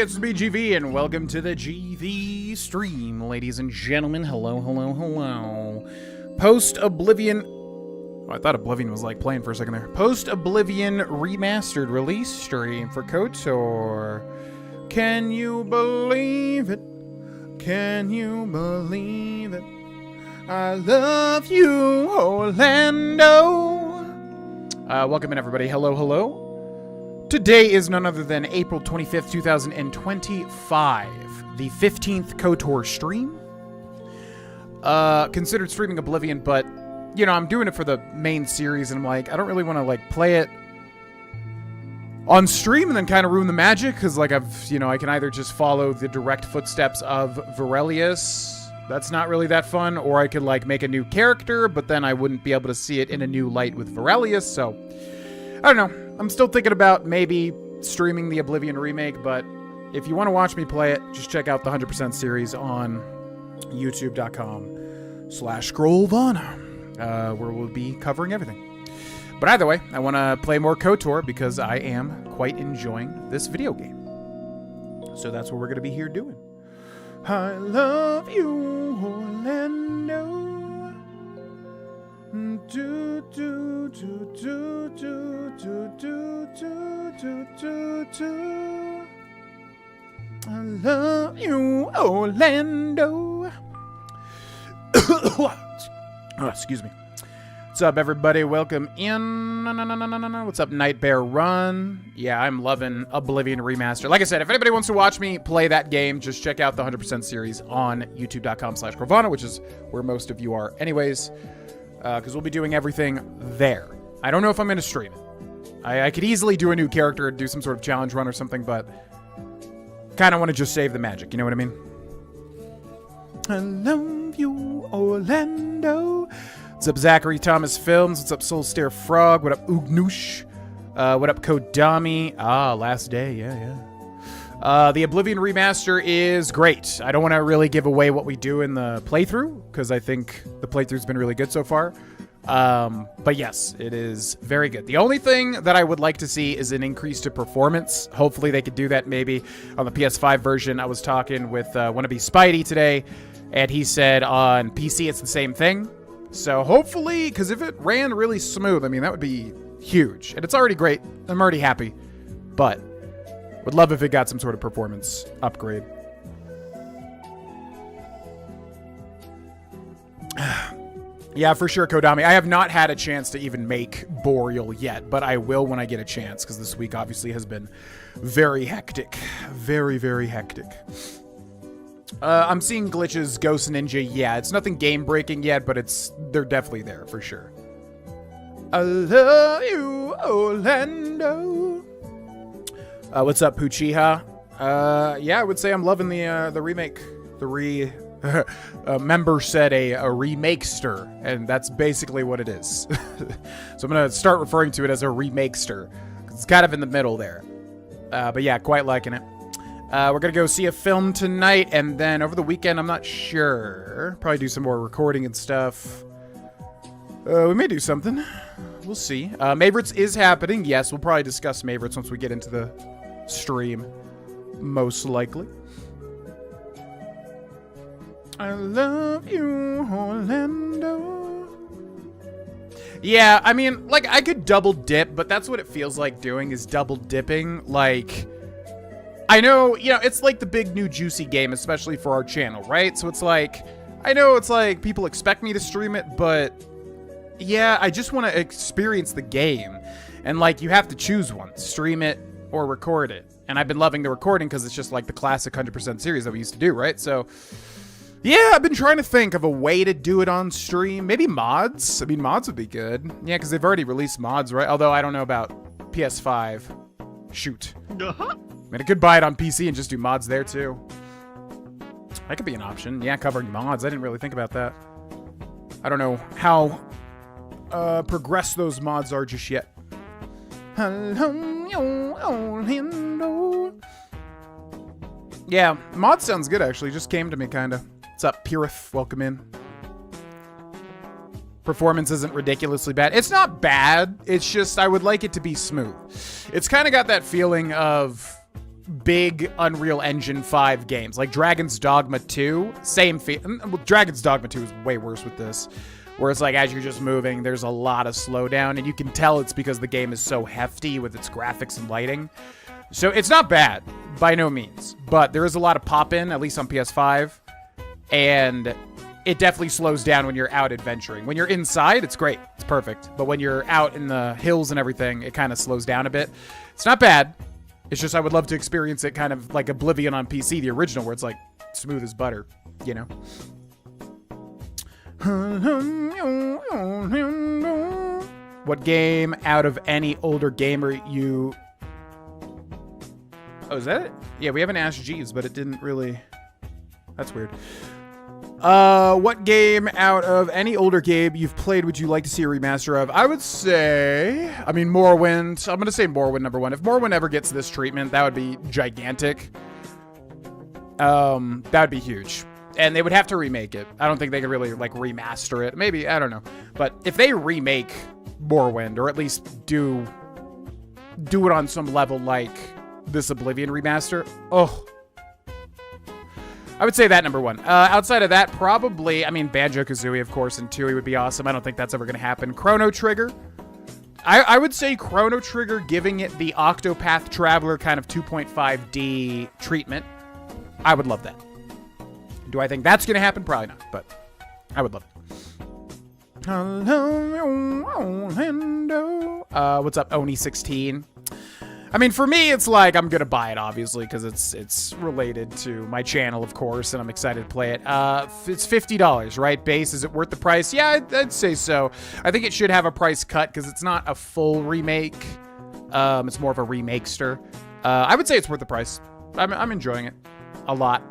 it's BGV, and welcome to the GV stream, ladies and gentlemen. Hello, hello, hello. Post-Oblivion... Oh, I thought Oblivion was, like, playing for a second there. Post-Oblivion remastered release stream for KotOR. Can you believe it? Can you believe it? I love you, Orlando. Welcome in, everybody. Hello, hello. Today is none other than April 25th, 2025, the 15th KotOR stream. Considered streaming Oblivion, but, you know, I'm doing it for the main series, and I'm like, I don't really want to, like, play it on stream and then kind of ruin the magic, because, like, I can either just follow the direct footsteps of Virelius. That's not really that fun, or I could, like, make a new character, but then I wouldn't be able to see it in a new light with Virelius, so I don't know. I'm still thinking about maybe streaming the Oblivion remake, but if you want to watch me play it, just check out the 100% series on youtube.com/scrollvana, where we'll be covering everything. But either way, I want to play more KotOR because I am quite enjoying this video game. So that's what we're going to be here doing. I love you, Orlando. Do, do, do, do, do, do, do, do, do, do, do. I love you, Orlando. Oh, excuse me. What's up, everybody? Welcome in. What's up, Nightbear Run? Yeah, I'm loving Oblivion Remaster. Like I said, if anybody wants to watch me play that game, just check out the 100% series on youtube.com/Korriban, which is where most of you are anyways. Because we'll be doing everything there. I don't know if I'm going to stream it. I could easily do a new character and do some sort of challenge run or something, but kind of want to just save the magic, you know what I mean? I love you, Orlando. What's up, Zachary Thomas Films? What's up, Soulstare Frog? What up, Ugnoosh? What up, Kodami? Ah, last day, yeah. The Oblivion remaster is great. I don't want to really give away what we do in the playthrough, because I think the playthrough's been really good so far. But yes, it is very good. The only thing that I would like to see is an increase to performance. Hopefully they could do that maybe on the PS5 version. I was talking with wannabe Spidey today, and he said on PC it's the same thing. So hopefully, because if it ran really smooth, I mean, that would be huge. And it's already great. I'm already happy. But would love if it got some sort of performance upgrade. Yeah, for sure, Kodami. I have not had a chance to even make Boreal yet, but I will when I get a chance, because this week obviously has been very hectic. Very, very hectic. I'm seeing glitches, Ghost Ninja. Yeah, it's nothing game-breaking yet, but they're definitely there, for sure. I love you, Orlando. What's up, Puchiha? Yeah, I would say I'm loving the remake. A member said a remakester, and that's basically what it is. So I'm going to start referring to it as a remakester. It's kind of in the middle there. But yeah, quite liking it. We're going to go see a film tonight, and then over the weekend, I'm not sure. Probably do some more recording and stuff. We may do something. We'll see. Maverits is happening. Yes, we'll probably discuss Maverits once we get into the stream, most likely. I love you, Orlando. Yeah, I mean, like, I could double dip, but that's what it feels like doing, is double dipping. Like, I know, you know, it's like the big new juicy game, especially for our channel, right? So it's like, I know it's like people expect me to stream it, but yeah, I just want to experience the game. And like, you have to choose one, stream it or record it. And I've been loving the recording because it's just like the classic 100% series that we used to do, right? So yeah, I've been trying to think of a way to do it on stream. Maybe mods. I mean, mods would be good. Yeah, because they've already released mods, right? Although I don't know about PS5. Shoot. I mean, I could buy it on PC and just do mods there too. That could be an option. Yeah, covering mods. I didn't really think about that. I don't know how progressed those mods are just yet. Yeah, mod sounds good, actually. Just came to me, kind of. What's up, Pirith? Welcome in. Performance isn't ridiculously bad. It's not bad. It's just I would like it to be smooth. It's kind of got that feeling of big Unreal Engine 5 games. Like Dragon's Dogma 2, same well, Dragon's Dogma 2 is way worse with this. Where it's like, as you're just moving, there's a lot of slowdown, and you can tell it's because the game is so hefty with its graphics and lighting. So it's not bad, by no means, but there is a lot of pop-in, at least on PS5, and it definitely slows down when you're out adventuring. When you're inside, it's great, it's perfect, but when you're out in the hills and everything, it kind of slows down a bit. It's not bad, it's just I would love to experience it kind of like Oblivion on PC, the original, where it's like smooth as butter, you know? What game out of any older gamer you... Oh, is that it? Yeah, we haven't asked G's, but it didn't really... That's weird. What game out of any older game you've played would you like to see a remaster of? I would say... I mean, Morrowind. I'm going to say Morrowind #1. If Morrowind ever gets this treatment, that would be gigantic. That would be huge. And they would have to remake it. I don't think they could really, like, remaster it. Maybe, I don't know. But if they remake Morrowind, or at least do it on some level like this Oblivion remaster, oh. I would say that #1. Outside of that, probably, I mean, Banjo-Kazooie, of course, and Tooie would be awesome. I don't think that's ever going to happen. Chrono Trigger. I would say Chrono Trigger, giving it the Octopath Traveler kind of 2.5D treatment. I would love that. Do I think that's going to happen? Probably not, but I would love it. What's up, Oni16? I mean, for me, it's like I'm going to buy it, obviously, because it's related to my channel, of course, and I'm excited to play it. It's $50, right? Base, is it worth the price? Yeah, I'd say so. I think it should have a price cut, because it's not a full remake. It's more of a remakester. I would say it's worth the price. I'm enjoying it a lot.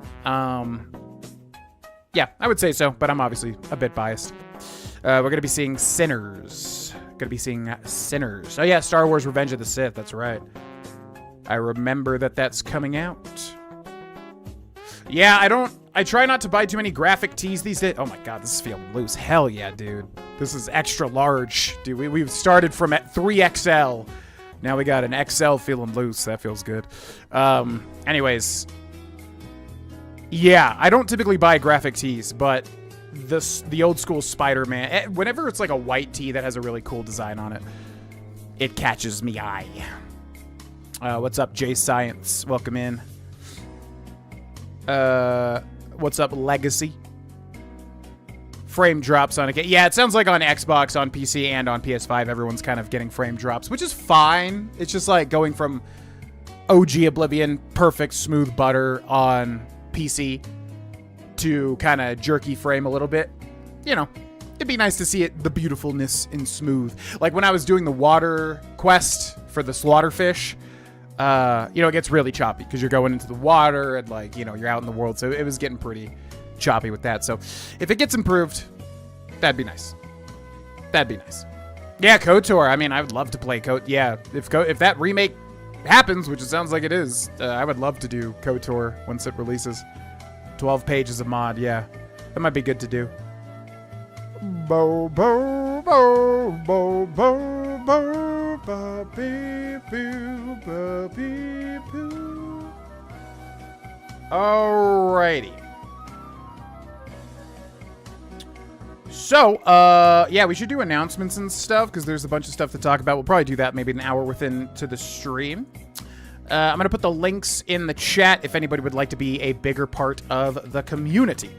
Yeah, I would say so, but I'm obviously a bit biased. We're going to be seeing Sinners. Oh yeah, Star Wars Revenge of the Sith, that's right. I remember that's coming out. Yeah, I try not to buy too many graphic tees these days. Oh my god, this is feeling loose. Hell yeah, dude. This is extra large. Dude, we've started from at 3XL. Now we got an XL feeling loose. That feels good. Anyways... Yeah, I don't typically buy graphic tees, but the old school Spider-Man, whenever it's like a white tee that has a really cool design on it, it catches me eye. What's up, J Science? Welcome in. What's up, Legacy? Frame drops on it. Yeah, it sounds like on Xbox, on PC, and on PS5, everyone's kind of getting frame drops, which is fine. It's just like going from OG Oblivion, perfect, smooth butter on PC to kind of jerky frame a little bit. You know, it'd be nice to see it, the beautifulness in smooth. Like when I was doing the water quest for the slaughterfish, you know, it gets really choppy because you're going into the water and, like, you know, you're out in the world. So it was getting pretty choppy with that. So if it gets improved, that'd be nice. That'd be nice. Yeah, KotOR. I mean, I would love to play KotOR. Yeah, if that remake happens, which it sounds like it is, I would love to do KotOR once it releases. 12 pages of mod, yeah. That might be good to do. Bo bo bo bo bo bo ba beep boo ba beep boo. Alrighty. So, yeah, we should do announcements and stuff because there's a bunch of stuff to talk about. We'll probably do that maybe an hour within to the stream. I'm going to put the links in the chat if anybody would like to be a bigger part of the community.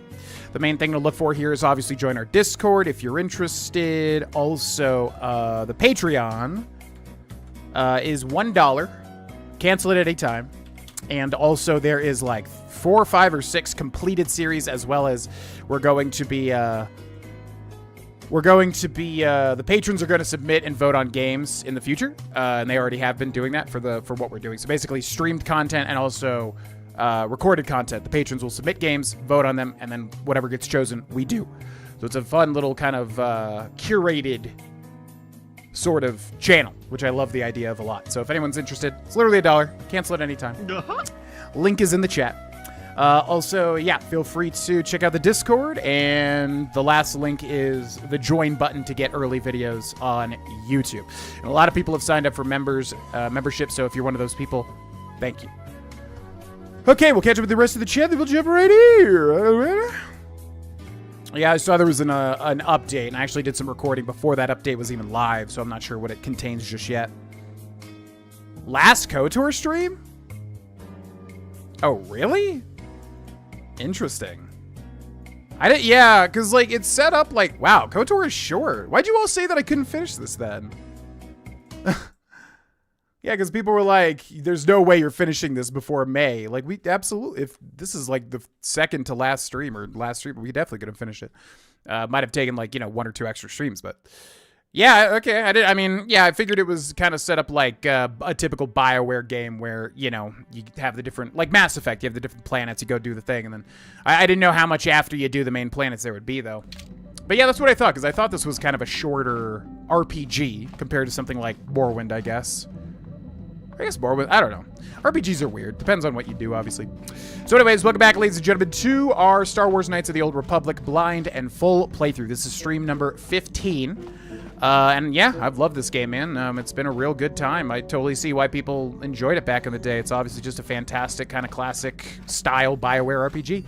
The main thing to look for here is obviously join our Discord if you're interested. Also, the Patreon is $1. Cancel it at any time. And also there is like 4, 5, or 6 completed series, as well as we're going to be... the patrons are going to submit and vote on games in the future, and they already have been doing that for what we're doing. So basically, streamed content and also recorded content. The patrons will submit games, vote on them, and then whatever gets chosen, we do. So it's a fun little kind of curated sort of channel, which I love the idea of a lot. So if anyone's interested, it's literally $1. Cancel it anytime. Link is in the chat. Also, yeah, feel free to check out the Discord, and the last link is the join button to get early videos on YouTube. And a lot of people have signed up for membership, so if you're one of those people, thank you. Okay, we'll catch up with the rest of the chat. We'll jump right here. Yeah, I saw there was an update, and I actually did some recording before that update was even live, so I'm not sure what it contains just yet. Last KotOR stream? Oh, really? Interesting. Yeah, because, like, it's set up like, wow, KotOR is short. Why'd you all say that I couldn't finish this then? Yeah, because people were like, there's no way you're finishing this before May. Like, we absolutely, if this is like the second to last stream or last stream, we definitely could have finished it. Might have taken like, 1 or 2 extra streams, but yeah, okay. I figured it was kind of set up like a typical BioWare game where, you have the different, like Mass Effect, you have the different planets, you go do the thing, and then I didn't know how much after you do the main planets there would be, though. But yeah, that's what I thought, because I thought this was kind of a shorter RPG compared to something like Morrowind, I guess. I guess Morrowind, I don't know. RPGs are weird. Depends on what you do, obviously. So anyways, welcome back, ladies and gentlemen, to our Star Wars Knights of the Old Republic blind and full playthrough. This is stream number 15. And yeah, I've loved this game, man. It's been a real good time. I totally see why people enjoyed it back in the day. It's obviously just a fantastic kind of classic style BioWare RPG.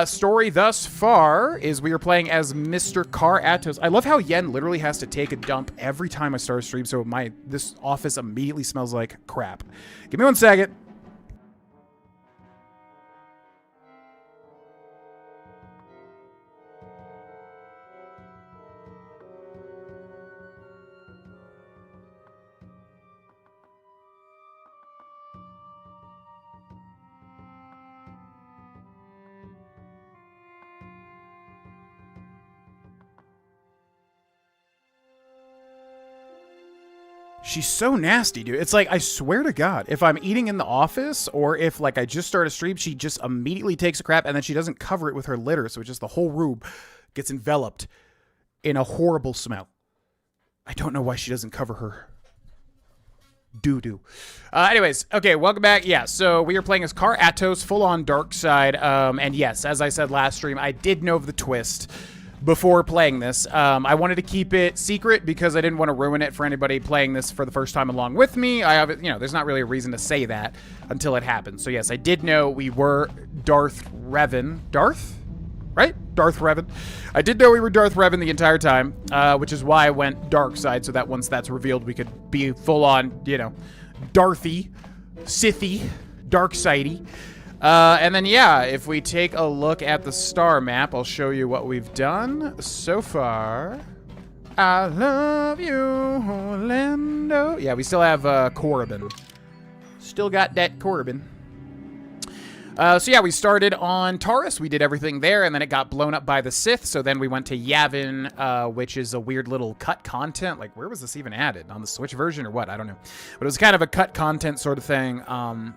Story thus far is we are playing as Mr. KotOR. I love how Yen literally has to take a dump every time I start a stream, so this office immediately smells like crap. Give me 1 second. She's so nasty, dude. It's like, I swear to God, if I'm eating in the office or if like I just start a stream, she just immediately takes a crap and then she doesn't cover it with her litter. So it's just the whole room gets enveloped in a horrible smell. I don't know why she doesn't cover her doo-doo. Anyways, okay, welcome back. Yeah, so we are playing as KotOR, full-on dark side. And yes, as I said last stream, I did know of the twist before playing this. I wanted to keep it secret because I didn't want to ruin it for anybody playing this for the first time along with me. There's not really a reason to say that until it happens. So yes, I did know we were Darth Revan. Darth? Right? Darth Revan. I did know we were Darth Revan the entire time, which is why I went dark side, so that once that's revealed, we could be full on, Darthy, Sithy, dark sidey. And then, yeah, if we take a look at the star map, I'll show you what we've done so far. I love you, Orlando. Yeah, we still have Korriban. Still got that Korriban. So yeah, we started on Taurus. We did everything there, and then it got blown up by the Sith. So then we went to Yavin, which is a weird little cut content. Like, where was this even added? On the Switch version or what? I don't know. But it was kind of a cut content sort of thing,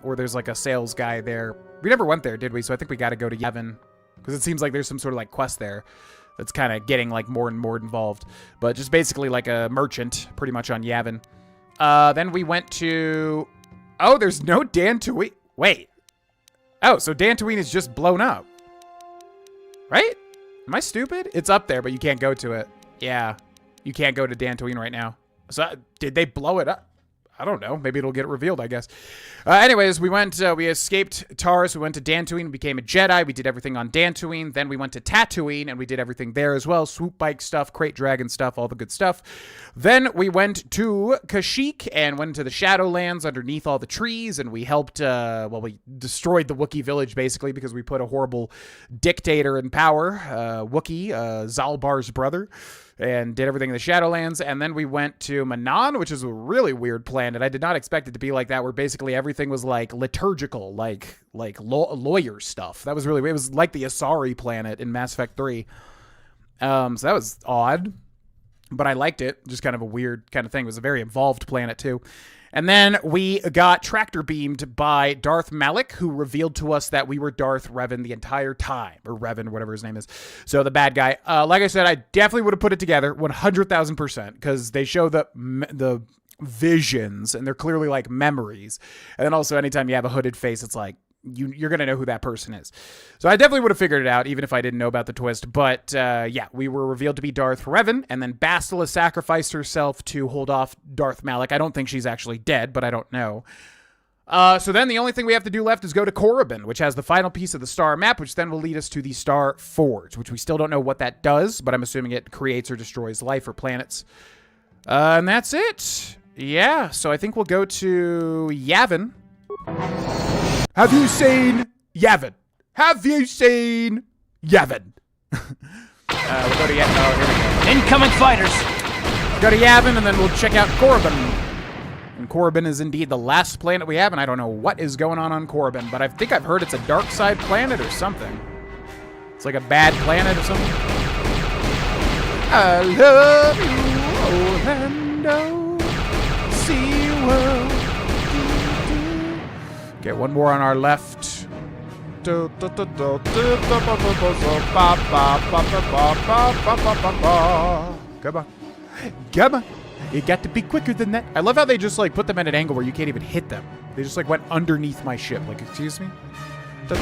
where there's like a sales guy there. We never went there, did we? So I think we got to go to Yavin, because it seems like there's some sort of like quest there that's kind of getting like more and more involved. But just basically like a merchant, pretty much on Yavin. Then we went to... Oh, there's no Dantooine. Wait. Oh, so Dantooine is just blown up. Right? Am I stupid? It's up there, but you can't go to it. Yeah. You can't go to Dantooine right now. So, did they blow it up? I don't know. Maybe it'll get revealed, I guess. Anyways, we escaped Taurus. We went to Dantooine, became a Jedi. We did everything on Dantooine. Then we went to Tatooine, and we did everything there as well. Swoop bike stuff, crate dragon stuff, all the good stuff. Then we went to Kashyyyk and went into the Shadowlands underneath all the trees, and we helped, we destroyed the Wookiee village, basically, because we put a horrible dictator in power, Wookiee, Zalbar's brother, and did everything in the Shadowlands. And then we went to Manan, which is a really weird planet. I did not expect it to be like that, where basically everything was like liturgical, like lawyer stuff. That was really weird. It was like the Asari planet in Mass Effect 3. So that was odd, but I liked it. Just kind of a weird kind of thing. It was a very involved planet too. And then we got tractor beamed by Darth Malak, who revealed to us that we were Darth Revan the entire time, or Revan, whatever his name is. So the bad guy. Like I said, I definitely would have put it together 100,000%, because they show the visions, and they're clearly like memories. And then also, anytime you have a hooded face, it's like you're gonna know who that person is. So I definitely would have figured it out, even if I didn't know about the twist. But yeah, we were revealed to be Darth Revan, and then Bastila sacrificed herself to hold off Darth Malak. I don't think she's actually dead, but I don't know. So then the only thing we have to do left is go to Korriban, which has the final piece of the star map, which then will lead us to the Star Forge, which we still don't know what that does, but I'm assuming it creates or destroys life or planets. And that's it. Yeah, so I think we'll go to Yavin. Have you seen Yavin? Have you seen Yavin? We'll go to Yavin. Oh, here we go. Incoming fighters. Go to Yavin, and then we'll check out Korriban. And Korriban is indeed the last planet we have, and I don't know what is going on Korriban, but I think I've heard it's a dark side planet or something. It's like a bad planet or something. I love you, Orlando. SeaWorld. Okay, one more on our left. Come on. Come on. You got to be quicker than that. I love how they just like put them at an angle where you can't even hit them. They just like went underneath my ship. Like, excuse me? As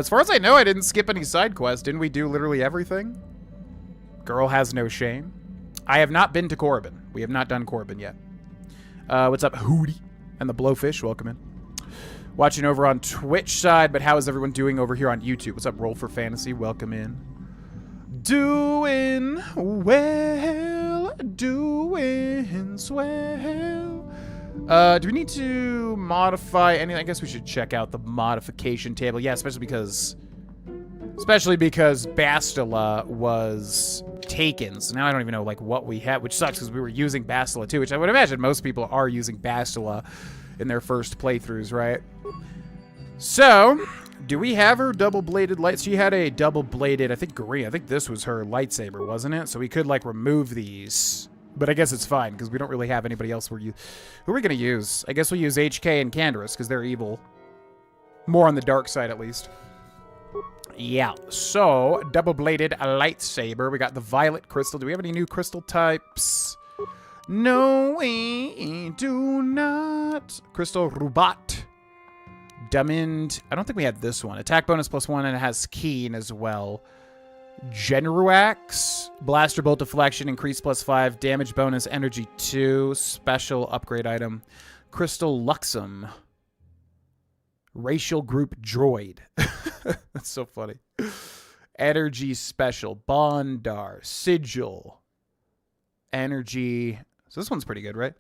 far as I know, I didn't skip any side quests. Didn't we do literally everything? Girl has no shame. I have not been to Korriban. We have not done Korriban yet. What's up, Hootie? And the Blowfish, welcome in. Watching over on Twitch side, but how is everyone doing over here on YouTube? What's up, Roll for Fantasy? Welcome in. Doing well, doing swell. Do we need to modify anything? I guess we should check out the modification table. Yeah, especially because Bastila was taken. So now I don't even know like what we have, which sucks because we were using Bastila too, which I would imagine most people are using Bastila in their first playthroughs, right? So, do we have her double-bladed light? She had a double-bladed, I think green. I think this was her lightsaber, wasn't it? So we could like remove these. But I guess it's fine because we don't really have anybody else who are we going to use? I guess we'll use HK and Canderous because they're evil. More on the dark side, at least. Yeah, so double-bladed lightsaber. We got the violet crystal. Do we have any new crystal types? No, we do not. Crystal Rubat. Diamond. I don't think we had this one. Attack bonus +1, and it has Keen as well. Genruax. Blaster bolt deflection, increase +5. Damage bonus, energy 2. Special upgrade item. Crystal Luxum. Racial group droid. That's so funny. Energy special. Bondar. Sigil. Energy. So this one's pretty good, right?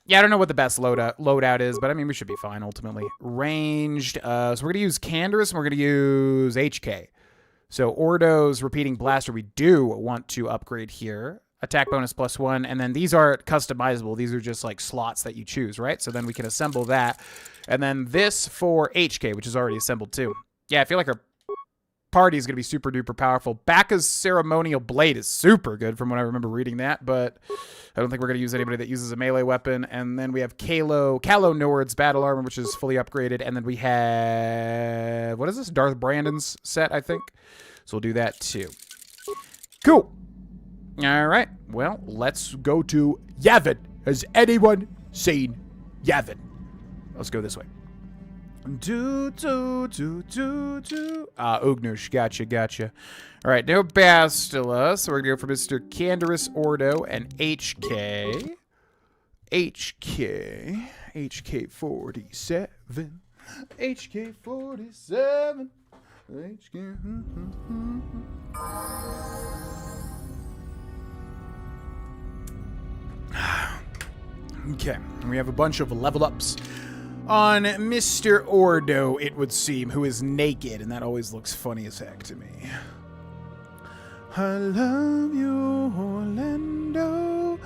Yeah, I don't know what the best loadout is, but I mean, we should be fine ultimately. Ranged. So we're going to use Canderous and we're going to use HK. So Ordo's repeating blaster, we do want to upgrade here. Attack bonus +1, and then these are customizable. These are just like slots that you choose, right? So then we can assemble that. And then this for HK, which is already assembled too. Yeah, I feel like our party is going to be super duper powerful. Bacca's ceremonial blade is super good from what I remember reading that, but I don't think we're going to use anybody that uses a melee weapon. And then we have Kalo Nord's battle armor, which is fully upgraded. And then we have, what is this? Darth Brandon's set, I think. So we'll do that too. Cool. All right. Well, let's go to Yavin. Has anyone seen Yavin? Let's go this way. Ugnush, gotcha. All right, no Bastila, so we're gonna go for Mr. Canderous, Ordo, and HK. HK47. HK47. Okay, we have a bunch of level ups on Mr. Ordo, it would seem, who is naked, and that always looks funny as heck to me. I love you, Orlando.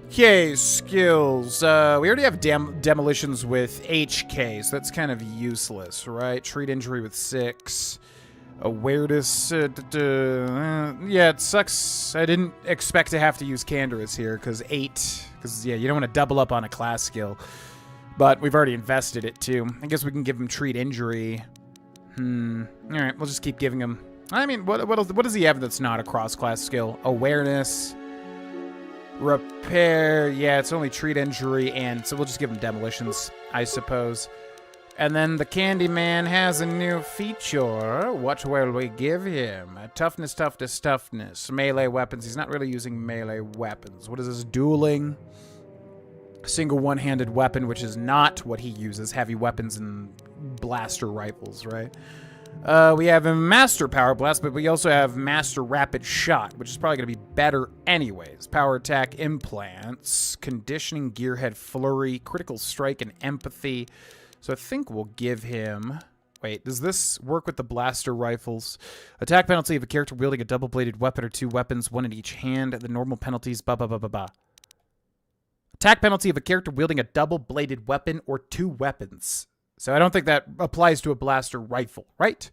Okay, skills. We already have demolitions with HK, so that's kind of useless, right? Treat injury with 6. Awareness. Yeah, it sucks. I didn't expect to have to use Canderous here, because 8. Because, yeah, you don't want to double up on a class skill. But we've already invested it, too. I guess we can give him treat injury. Alright, we'll just keep giving him... I mean, what does he have that's not a cross-class skill? Awareness. Repair. Yeah, it's only treat injury, and so we'll just give him demolitions, I suppose. And then the Candyman has a new feature. What will we give him? Toughness, toughness, toughness. Melee weapons. He's not really using melee weapons. What is this? Dueling. Single one-handed weapon, which is not what he uses. Heavy weapons and blaster rifles, right? We have a Master Power Blast, but we also have Master Rapid Shot, which is probably going to be better anyways. Power Attack, Implants, Conditioning, Gearhead, Flurry, Critical Strike, and Empathy. So I think we'll give him... Wait, does this work with the blaster rifles? Attack penalty of a character wielding a double-bladed weapon or two weapons, one in each hand. The normal penalties, Attack penalty of a character wielding a double-bladed weapon or two weapons. So I don't think that applies to a blaster rifle, right?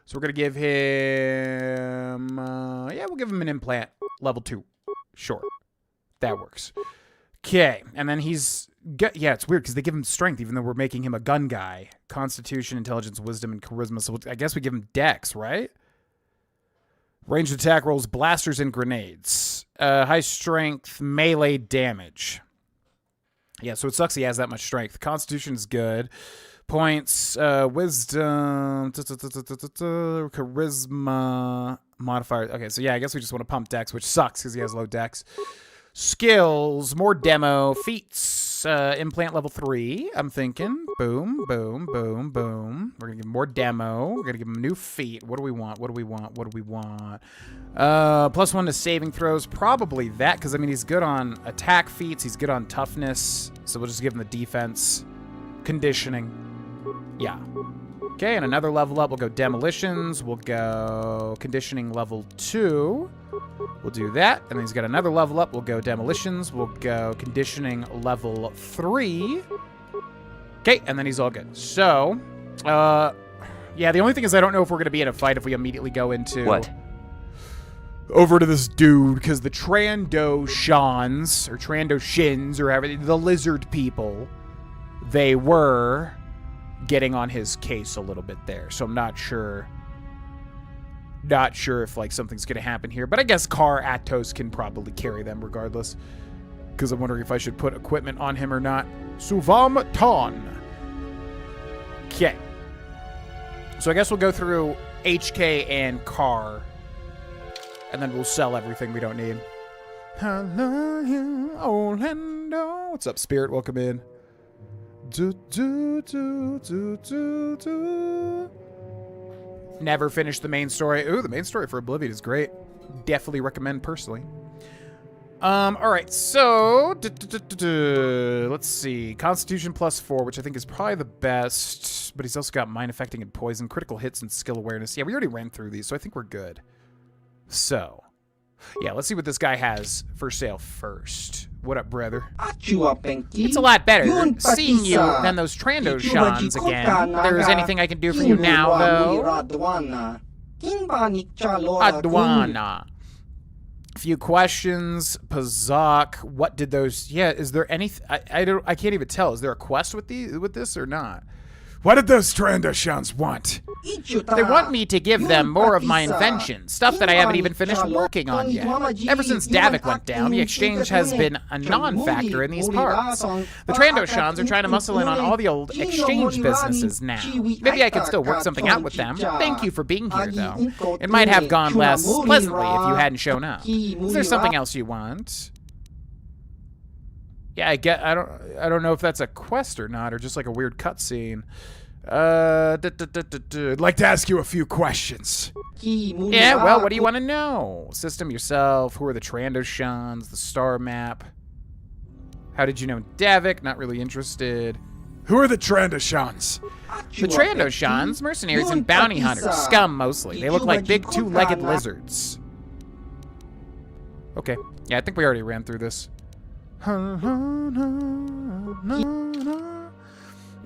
So we're going to give him... yeah, we'll give him an implant. Level 2. Sure. That works. Okay. And then he's... yeah, it's weird because they give him strength even though we're making him a gun guy. Constitution, intelligence, wisdom, and charisma. So I guess we give him dex, right? Ranged attack rolls, blasters, and grenades. High strength, melee damage. Yeah, so it sucks he has that much strength. Constitution is good. Points, wisdom, charisma, modifier. Okay, so yeah, I guess we just want to pump dex, which sucks because he has low dex. Skills, more demo, feats, implant level 3, I'm thinking. Boom, boom, boom, boom. We're going to give him more demo. We're going to give him a new feat. What do we want? What do we want? What do we want? +1 to saving throws. Probably that, because, I mean, he's good on attack feats. He's good on toughness. So we'll just give him the defense. Conditioning. Yeah. Okay, and another level up. We'll go demolitions. We'll go conditioning level 2. We'll do that. And then he's got another level up. We'll go demolitions. We'll go conditioning level 3. Okay, and then he's all good. So, yeah, the only thing is I don't know if we're going to be in a fight if we immediately go into... What? Over to this dude, because the Trandoshans, or Trandoshins, or however, the lizard people, they were getting on his case a little bit there. So I'm not sure if like something's gonna happen here, but I guess Car Atos can probably carry them regardless, because I'm wondering if I should put equipment on him or not. Suvam Ton. Okay, so I guess we'll go through HK and Car, and then we'll sell everything we don't need. Hello, Orlando. What's up, Spirit? Welcome in. Never finished the main story. Ooh, the main story for Oblivion is great. Definitely recommend personally. All right, so let's see. Constitution +4, which I think is probably the best, but he's also got mind affecting and poison, critical hits, and skill awareness. Yeah, we already ran through these, so I think we're good. So, yeah, let's see what this guy has for sale first. What up, brother? It's a lot better seeing you than those Trandoshans again. If there's anything I can do for you now, though. Adwana. A few questions. Pazak. What did those... Yeah, is there any... I can't even tell. Is there a quest with this or not? What did those Trandoshans want? They want me to give them more of my invention, stuff that I haven't even finished working on yet. Ever since Davik went down, the exchange has been a non-factor in these parts. The Trandoshans are trying to muscle in on all the old exchange businesses now. Maybe I could still work something out with them. Thank you for being here, though. It might have gone less pleasantly if you hadn't shown up. Is there something else you want? Yeah, I don't know if that's a quest or not, or just like a weird cutscene. I'd like to ask you a few questions. Yeah, well, what do you want to know? System yourself. Who are the Trandoshans? The star map. How did you know Davik? Not really interested. Who are the Trandoshans? The Trandoshans, mercenaries and bounty hunters. Scum, mostly. They look like big two-legged lizards. Okay. Yeah, I think we already ran through this.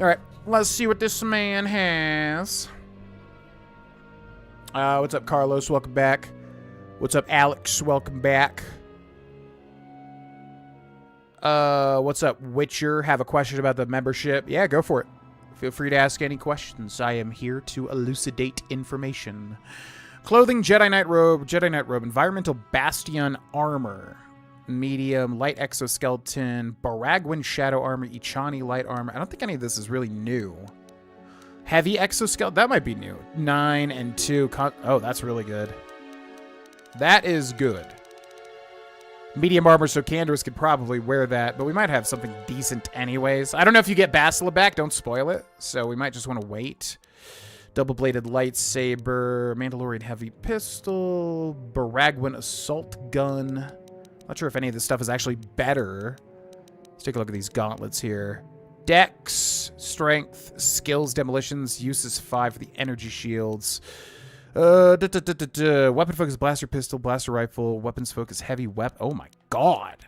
Alright, let's see what this man has. What's up, Carlos? Welcome back. What's up, Alex? Welcome back. What's up, Witcher? Have a question about the membership? Yeah, go for it. Feel free to ask any questions. I am here to elucidate information. Clothing, Jedi Knight robe, environmental bastion armor. Medium, light exoskeleton, Baragwin shadow armor, Ichani light armor. I don't think any of this is really new. Heavy exoskeleton. That might be new. 9 and 2. Oh, that's really good. That is good. Medium armor, so Canderous could probably wear that, but we might have something decent anyways. I don't know if you get Bastila back. Don't spoil it. So we might just want to wait. Double-bladed lightsaber, Mandalorian heavy pistol, Baragwin assault gun. Not sure if any of this stuff is actually better. Let's take a look at these gauntlets here. Dex, strength, skills, demolitions, uses 5 for the energy shields. Weapon focus, blaster pistol, blaster rifle, weapons focus, heavy weapon. Oh my god.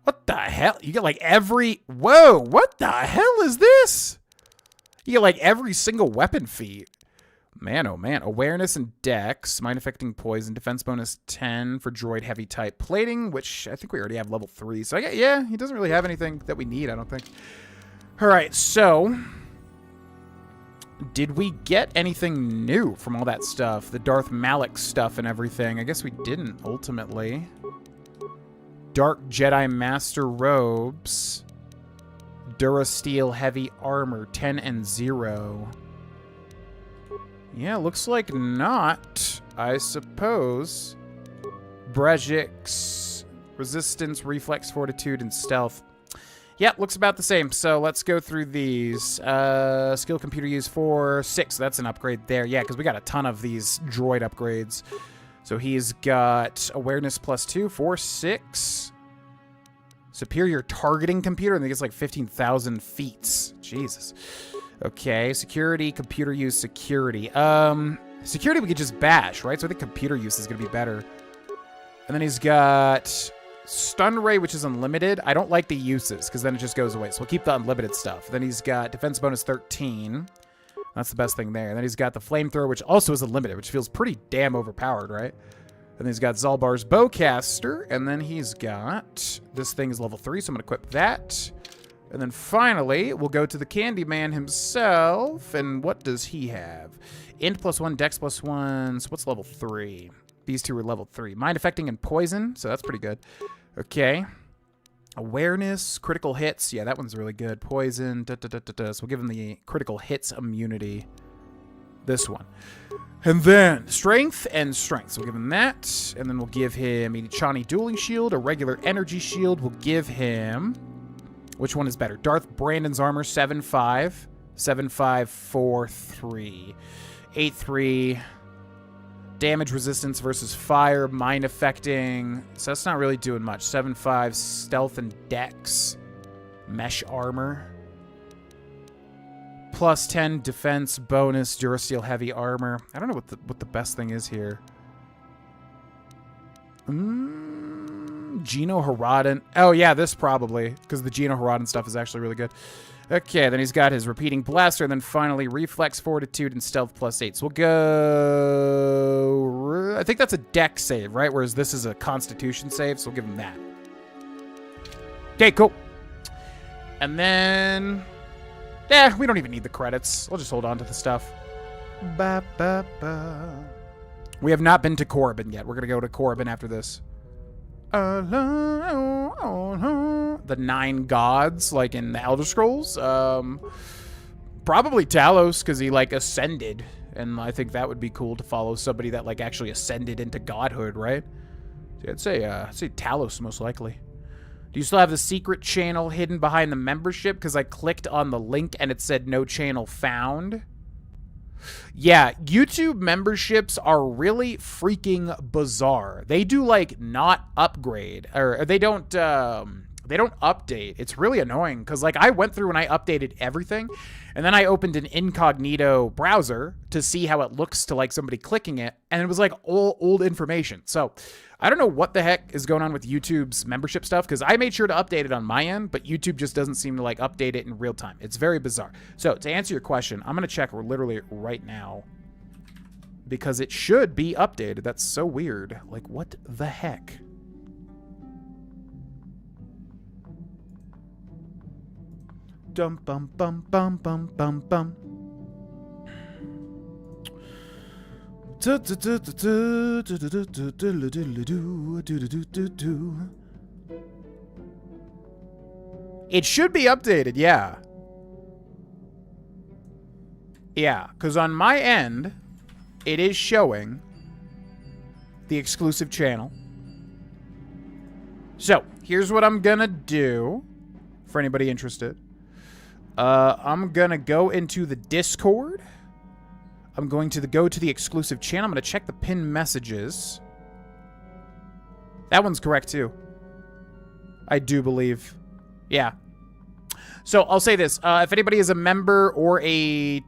What the hell? You get like every... Whoa, what the hell is this? You get like every single weapon feat. Man, oh man. Awareness and dex, mind affecting poison, defense bonus 10 for droid heavy type plating, which I think we already have level 3. So yeah, he doesn't really have anything that we need, I don't think. All right, so... Did we get anything new from all that stuff? The Darth Malak stuff and everything. I guess we didn't, ultimately. Dark Jedi Master Robes. Durasteel Heavy Armor, 10 and 0. Yeah, looks like not, I suppose. Brejix, Resistance, Reflex, Fortitude, and Stealth. Yep, looks about the same. So let's go through these. Skill computer use 4, 6. That's an upgrade there. Yeah, because we got a ton of these droid upgrades. So he's got awareness plus 2, 4, 6. Superior targeting computer. I think it's like 15,000 feats. Jesus. Okay, security, computer use, security. Security we could just bash, right? So I think computer use is going to be better. And then he's got... Stun Ray, which is unlimited. I don't like the uses, because then it just goes away. So we'll keep the unlimited stuff. Then he's got defense bonus 13. That's the best thing there. And then he's got the flamethrower, which also is unlimited, which feels pretty damn overpowered, right? And then he's got Zalbar's Bowcaster. And then he's got... This thing is level 3, so I'm going to equip that. And then finally, we'll go to the Candyman himself. And what does he have? Int plus 1, Dex plus 1. So what's level 3? These two are level 3. Mind affecting and poison, so that's pretty good. Okay. Awareness, critical hits. Yeah, that one's really good. Poison, So we'll give him the critical hits immunity. This one. And then strength and strength. So we'll give him that. And then we'll give him a Chani dueling shield, a regular energy shield. We'll give him... Which one is better? Darth Brandon's armor, 7.5. 7.5, 4.3. 8.3... Damage resistance versus fire, mind affecting. So that's not really doing much. 7.5, stealth and dex. Mesh armor. Plus 10 defense bonus, Durasteel heavy armor. I don't know what the best thing is here. Geno Haradan. Oh yeah, this probably. Because the Geno Haradan stuff is actually really good. Okay, then he's got his repeating blaster, and then finally reflex, fortitude, and stealth plus 8. So we'll go... I think that's a dex save, right? Whereas this is a constitution save, so we'll give him that. Okay, cool. And then... Yeah, we don't even need the credits. We'll just hold on to the stuff. Ba, ba, ba. We have not been to Korriban yet. We're going to go to Korriban after this. The 9 gods, like in the Elder Scrolls. Probably Talos, because he, like, ascended. And I think that would be cool to follow somebody that, like, actually ascended into godhood, right? So I'd say Talos, most likely. Do you still have the secret channel hidden behind the membership? Because I clicked on the link and it said no channel found. Yeah, YouTube memberships are really freaking bizarre. They do, like, not upgrade, or they don't update. It's really annoying, because, like, I went through and I updated everything, and then I opened an incognito browser to see how it looks to, like, somebody clicking it, and it was, like, old information. So I don't know what the heck is going on with YouTube's membership stuff, because I made sure to update it on my end, but YouTube just doesn't seem to, like, update it in real time. It's very bizarre. So to answer your question, I'm going to check literally right now, because it should be updated. That's so weird. Like, what the heck? Dum bum bum bum bum bum bum. It should be updated, yeah. Yeah, because on my end, it is showing the exclusive channel. So, here's what I'm gonna do for anybody interested. I'm gonna go into the Discord. I'm going to go to the exclusive channel. I'm gonna check the pinned messages. That one's correct too. I do believe. Yeah. So I'll say this. If anybody is a member or a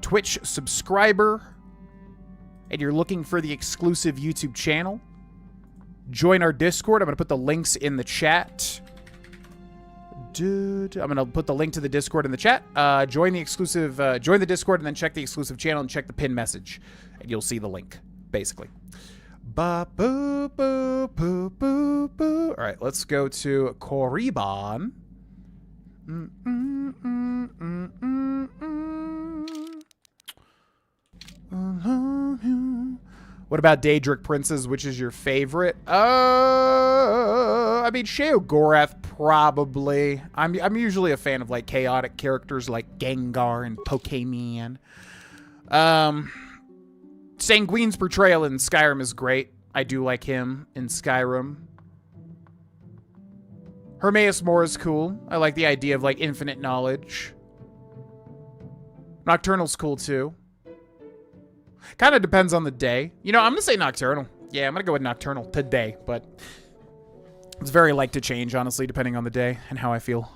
Twitch subscriber and you're looking for the exclusive YouTube channel, join our Discord. I'm going to put the links in the chat. I'm going to put the link to the Discord in the chat. Join the Discord and then check the exclusive channel and check the pinned message. And you'll see the link, basically. Ba boo boo boo boo boo. All right, let's go to Korriban. What about Daedric Princes? Which is your favorite? I mean, Sheogorath probably. I'm usually a fan of like chaotic characters like Gengar and Pokemon. Sanguine's portrayal in Skyrim is great. I do like him in Skyrim. Hermaeus Mor is cool. I like the idea of, like, infinite knowledge. Nocturnal's cool, too. Kind of depends on the day. You know, I'm going to say Nocturnal. Yeah, I'm going to go with Nocturnal today, but it's very like to change, honestly, depending on the day and how I feel.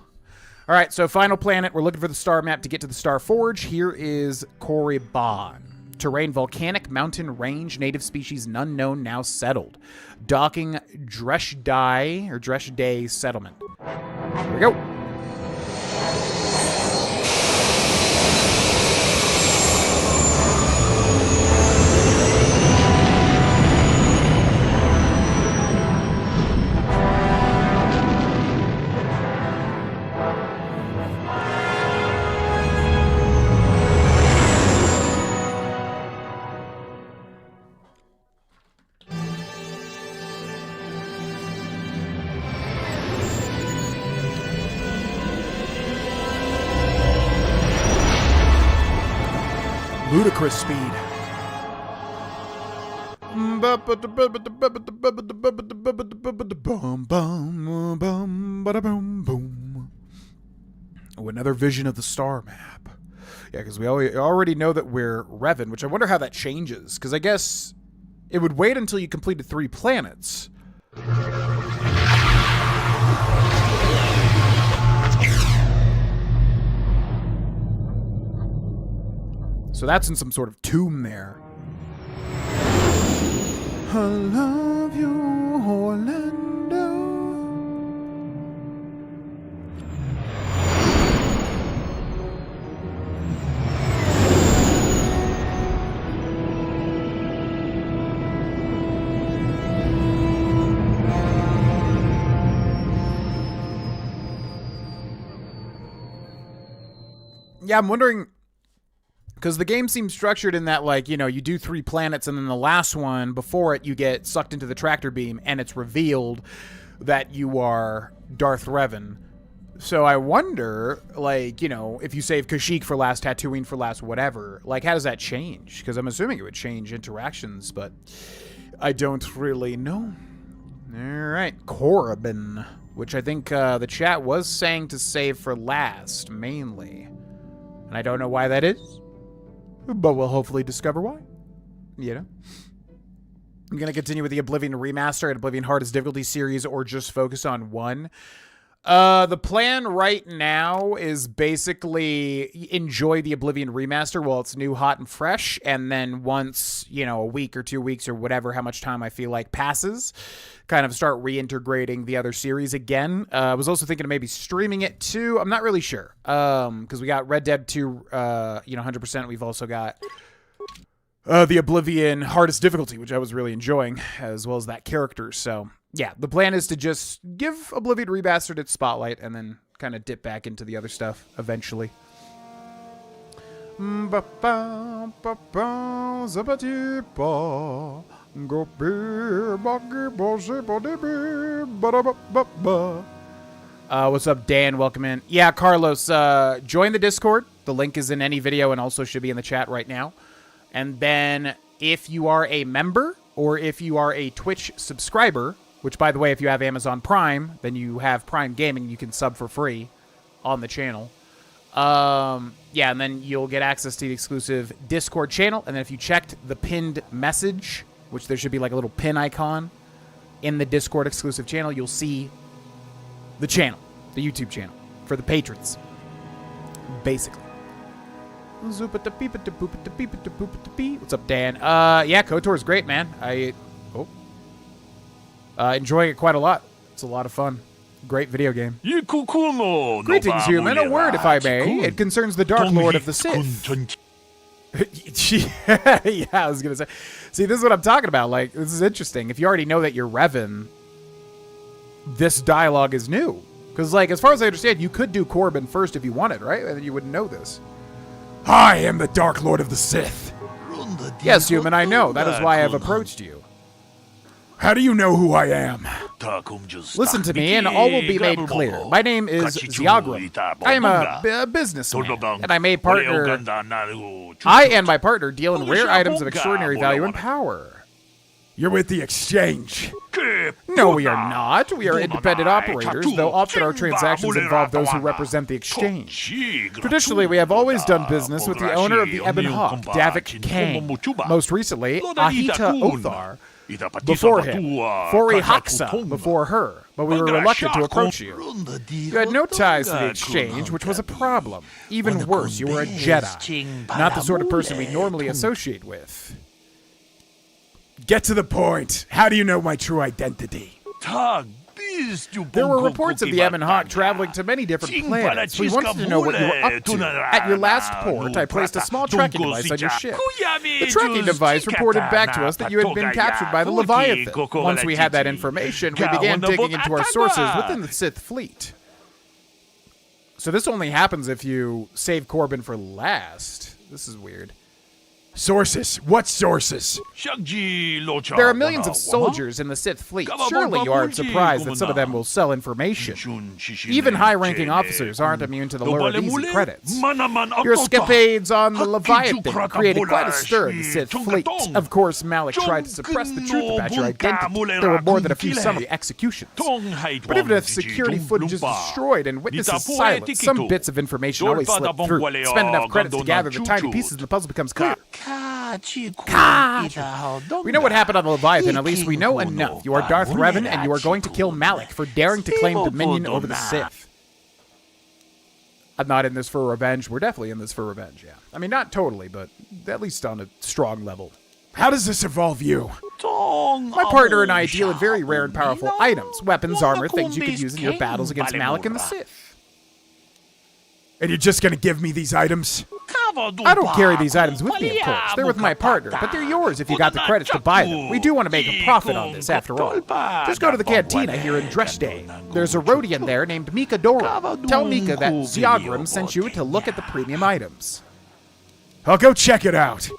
All right, so final planet. We're looking for the star map to get to the Star Forge. Here is Korriban. Terrain, volcanic, mountain range, native species, none known, now settled. Docking, Dreshdae settlement. Here we go. Ludicrous speed. Oh, another vision of the star map. Yeah, because we already know that we're Revan, which I wonder how that changes. Because I guess it would wait until you completed 3 planets. So that's in some sort of tomb there. I love you, Orlando. Yeah, I'm wondering... Because the game seems structured in that, like, you know, you do 3 planets, and then the last one, before it, you get sucked into the tractor beam, and it's revealed that you are Darth Revan. So I wonder, like, you know, if you save Kashyyyk for last, Tatooine for last, whatever, like, how does that change? Because I'm assuming it would change interactions, but I don't really know. All right, Korriban, which I think the chat was saying to save for last, mainly. And I don't know why that is. But we'll hopefully discover why. You know? I'm going to continue with the Oblivion Remaster and Oblivion Hardest Difficulty series, or just focus on one. The plan right now is basically enjoy the Oblivion Remaster while it's new, hot, and fresh. And then once, you know, a week or 2 weeks or whatever, how much time I feel like passes, kind of start reintegrating the other series again. I was also thinking of maybe streaming it too. I'm not really sure. Because we got Red Dead 2, you know, 100%. We've also got the Oblivion Hardest Difficulty, which I was really enjoying, as well as that character. So, yeah, the plan is to just give Oblivion Remastered its spotlight and then kind of dip back into the other stuff eventually. What's up, Dan? Welcome in. Yeah, Carlos, join the Discord. The link is in any video and also should be in the chat right now. And then if you are a member or if you are a Twitch subscriber, which, by the way, if you have Amazon Prime, then you have Prime Gaming, you can sub for free on the channel. Yeah, and then you'll get access to the exclusive Discord channel. And then if you checked the pinned message, which there should be like a little pin icon in the Discord exclusive channel, you'll see the channel, the YouTube channel for the patrons, basically. What's up, Dan? Yeah, KotOR is great, man. Enjoying it quite a lot. It's a lot of fun. Great video game. Greetings, human. A word, if I may. It concerns the Dark Lord of the Sith. Yeah, I was going to say. See, this is what I'm talking about. Like, this is interesting. If you already know that you're Revan, this dialogue is new. Because, like, as far as I understand, you could do Korriban first if you wanted, right? And then you wouldn't know this. I am the Dark Lord of the Sith. Yes, human, I know. That is why I've approached you. How do you know who I am? Listen to me, and all will be made clear. My name is Ziagrum. I am a businessman, and I and my partner deal in rare items of extraordinary value and power. You're with the exchange. No, we are not. We are independent operators, though often our transactions involve those who represent the exchange. Traditionally, we have always done business with the owner of the Ebon Hawk, Davik Kang. Most recently, Ahita Uthar. Before him, Fori Haksa before her, but we were reluctant to approach you. You had no ties to the exchange, which was a problem. Even worse, you were a Jedi, not the sort of person we normally associate with. Get to the point. How do you know my true identity? There were reports of the Ebon Hawk traveling to many different planets. We wanted to know what you were up to. At your last port, I placed a small tracking device on your ship. The tracking device reported back to us that you had been captured by the Leviathan. Once we had that information, we began digging into our sources within the Sith fleet. So this only happens if you save Korriban for last. This is weird. Sources? What sources? There are millions of soldiers in the Sith fleet. Surely you aren't surprised that some of them will sell information. Even high-ranking officers aren't immune to the lure of easy credits. Your escapades on the Leviathan created quite a stir in the Sith fleet. Of course, Malik tried to suppress the truth about your identity. There were more than a few summary executions. But even if security footage is destroyed and witnesses silent, some bits of information always slip through. Spend enough credits to gather the tiny pieces and the puzzle becomes clear. We know what happened on the Leviathan. At least we know enough. You are Darth Revan, and you are going to kill Malik for daring to claim dominion over the Sith. I'm not in this for revenge. We're definitely in this for revenge, yeah. I mean, not totally, but at least on a strong level. How does this involve you? My partner and I deal in very rare and powerful items. Weapons, armor, things you could use in your battles against Malik and the Sith. And you're just going to give me these items? I don't carry these items with me, of course. They're with my partner, but they're yours if you got the credits to buy them. We do want to make a profit on this, after all. Just go to the cantina here in Dreshdae. There's a Rodian there named Mika Dora. Tell Mika that Ziagrum sent you to look at the premium items. I'll go check it out.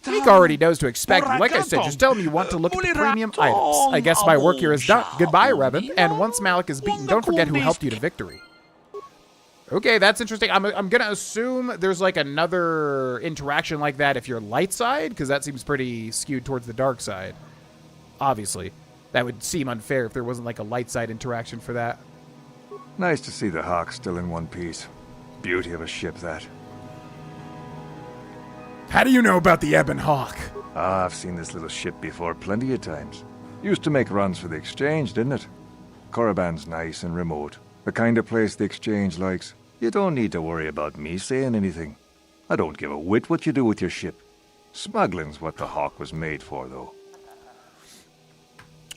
Mika already knows to expect you. Like I said, just tell him you want to look at the premium items. I guess my work here is done. Goodbye, Revan. And once Malik is beaten, don't forget who helped you to victory. Okay, that's interesting. I'm going to assume there's like another interaction like that if you're light side, because that seems pretty skewed towards the dark side. Obviously. That would seem unfair if there wasn't like a light side interaction for that. Nice to see the Hawk still in one piece. Beauty of a ship, that. How do you know about the Ebon Hawk? Ah, I've seen this little ship before plenty of times. Used to make runs for the exchange, didn't it? Korriban's nice and remote. The kind of place the exchange likes. You don't need to worry about me saying anything. I don't give a whit what you do with your ship. Smuggling's what the Hawk was made for, though.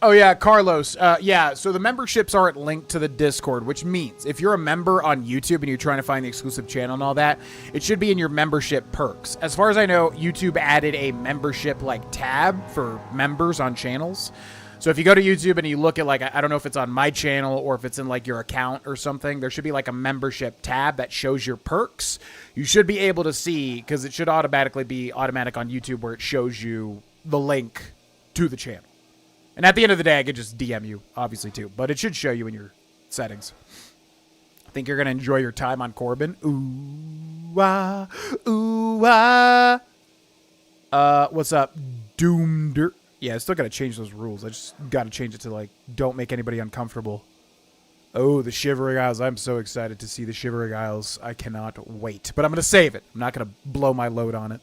Oh, yeah, Carlos. Yeah, so the memberships aren't linked to the Discord, which means if you're a member on YouTube and you're trying to find the exclusive channel and all that, it should be in your membership perks. As far as I know, YouTube added a membership, like, tab for members on channels. So if you go to YouTube and you look at, like, I don't know if it's on my channel or if it's in, like, your account or something, there should be, like, a membership tab that shows your perks. You should be able to see, because it should automatically be automatic on YouTube where it shows you the link to the channel. And at the end of the day, I could just DM you, obviously, too. But it should show you in your settings. Think you're going to enjoy your time on Korriban? Ooh, ah, ooh, ah. What's up, Doomder? Yeah, I still got to change those rules. I just got to change it to, like, don't make anybody uncomfortable. Oh, the Shivering Isles. I'm so excited to see the Shivering Isles. I cannot wait. But I'm going to save it. I'm not going to blow my load on it.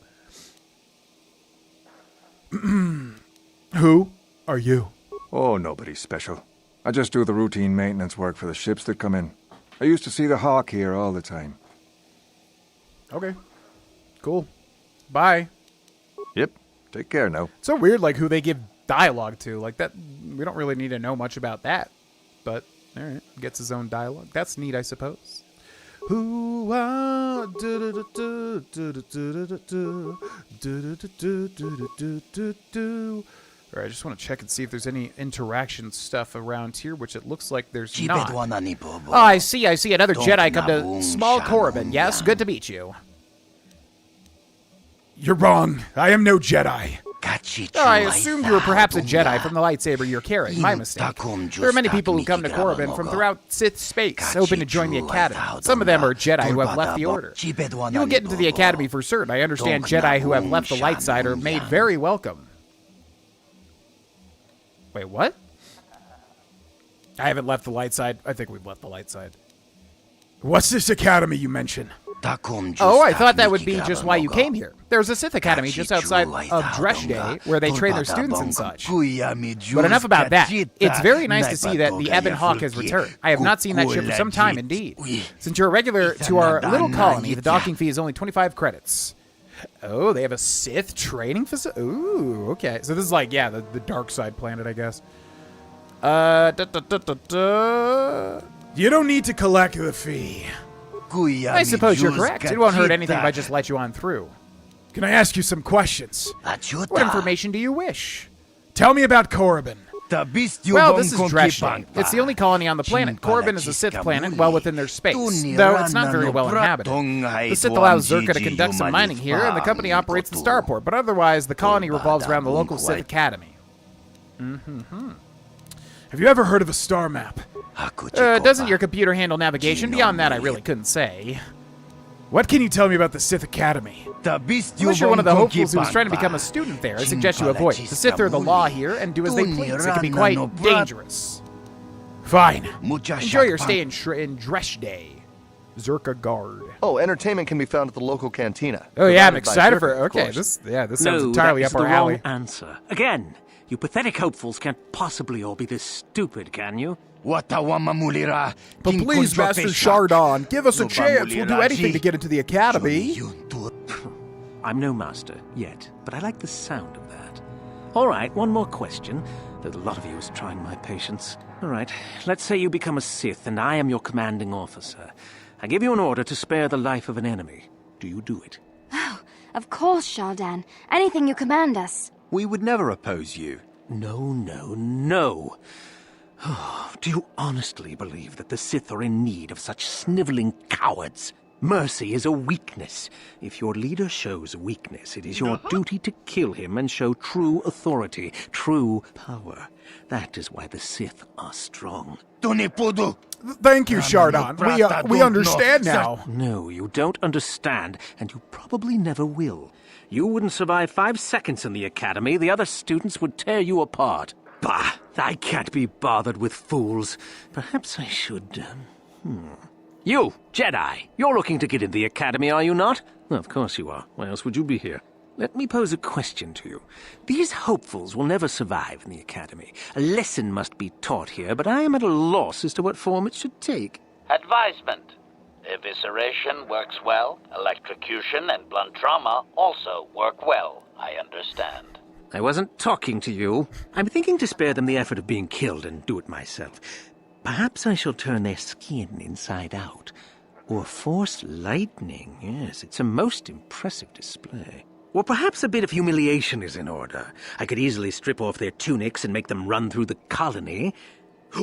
Who are you? Oh, nobody special. I just do the routine maintenance work for the ships that come in. I used to see the Hawk here all the time. Okay. Cool. Bye. Yep. Take care now. It's so weird, like, who they give dialogue to. Like, that, we don't really need to know much about that. But, alright, gets his own dialogue. That's neat, I suppose. Who are... Alright, I just want to check and see if there's any interaction stuff around here, which it looks like there's not. Oh, I see. Another Jedi come to small Korriban. Yes, good to meet you. You're wrong. I am no Jedi. Oh, I assumed you were perhaps a Jedi from the lightsaber you're carrying. My mistake. There are many people who come to Korriban from throughout Sith space, hoping to join the Academy. Some of them are Jedi who have left the Order. You will get into the Academy for certain. I understand Jedi who have left the light side are made very welcome. Wait, what? I haven't left the light side. I think we've left the light side. What's this academy you mention? Oh, I thought that would be just why you came here. There's a Sith Academy just outside of Dreshdae where they train their students and such. But enough about that. It's very nice to see that the Ebon Hawk has returned. I have not seen that ship for some time indeed. Since you're a regular to our little colony, the docking fee is only 25 credits. Oh, they have a Sith training facility? Ooh, okay. So this is like, yeah, the dark side planet, I guess. You don't need to collect the fee. I suppose you're correct. It won't hurt anything if I just let you on through. Can I ask you some questions? What information do you wish? Tell me about Korriban. Well, this is Dreshdae. It's the only colony on the planet. Korriban is a Sith planet well within their space, though it's not very well inhabited. The Sith allows Czerka to conduct some mining here, and the company operates the starport, but otherwise the colony revolves around the local Sith Academy. Have you ever heard of a star map? Doesn't your computer handle navigation? Beyond that, I really couldn't say. What can you tell me about the Sith Academy? Unless you're one of the hopefuls who's trying to become a student there, I suggest you avoid. The Sith are the law here and do as they please. It can be quite dangerous. Fine. Enjoy your stay in Dreshdae. Czerka Guard. Oh, entertainment can be found at the local cantina. Oh yeah, I'm excited for it. Okay, this sounds entirely up our alley. No, answer. Again, you pathetic hopefuls can't possibly all be this stupid, can you? But please, Master Shardon, give us a chance. We'll do anything to get into the academy. I'm no master, yet, but I like the sound of that. All right, one more question, though the lot of you is trying my patience. All right, let's say you become a Sith, and I am your commanding officer. I give you an order to spare the life of an enemy. Do you do it? Oh, of course, Shardan. Anything you command us. We would never oppose you. No. Do you honestly believe that the Sith are in need of such sniveling cowards? Mercy is a weakness. If your leader shows weakness, it is your duty to kill him and show true authority, true power. That is why the Sith are strong. Thank you, Shardon. We understand now. No, you don't understand, and you probably never will. You wouldn't survive 5 seconds in the academy. The other students would tear you apart. Bah! I can't be bothered with fools. Perhaps I should, You, Jedi, you're looking to get in the academy, are you not? Well, of course you are. Why else would you be here? Let me pose a question to you. These hopefuls will never survive in the academy. A lesson must be taught here, but I am at a loss as to what form it should take. Advisement. Evisceration works well. Electrocution and blunt trauma also work well, I understand. I wasn't talking to you. I'm thinking to spare them the effort of being killed and do it myself. Perhaps I shall turn their skin inside out. Or force lightning. Yes, it's a most impressive display. Or perhaps a bit of humiliation is in order. I could easily strip off their tunics and make them run through the colony.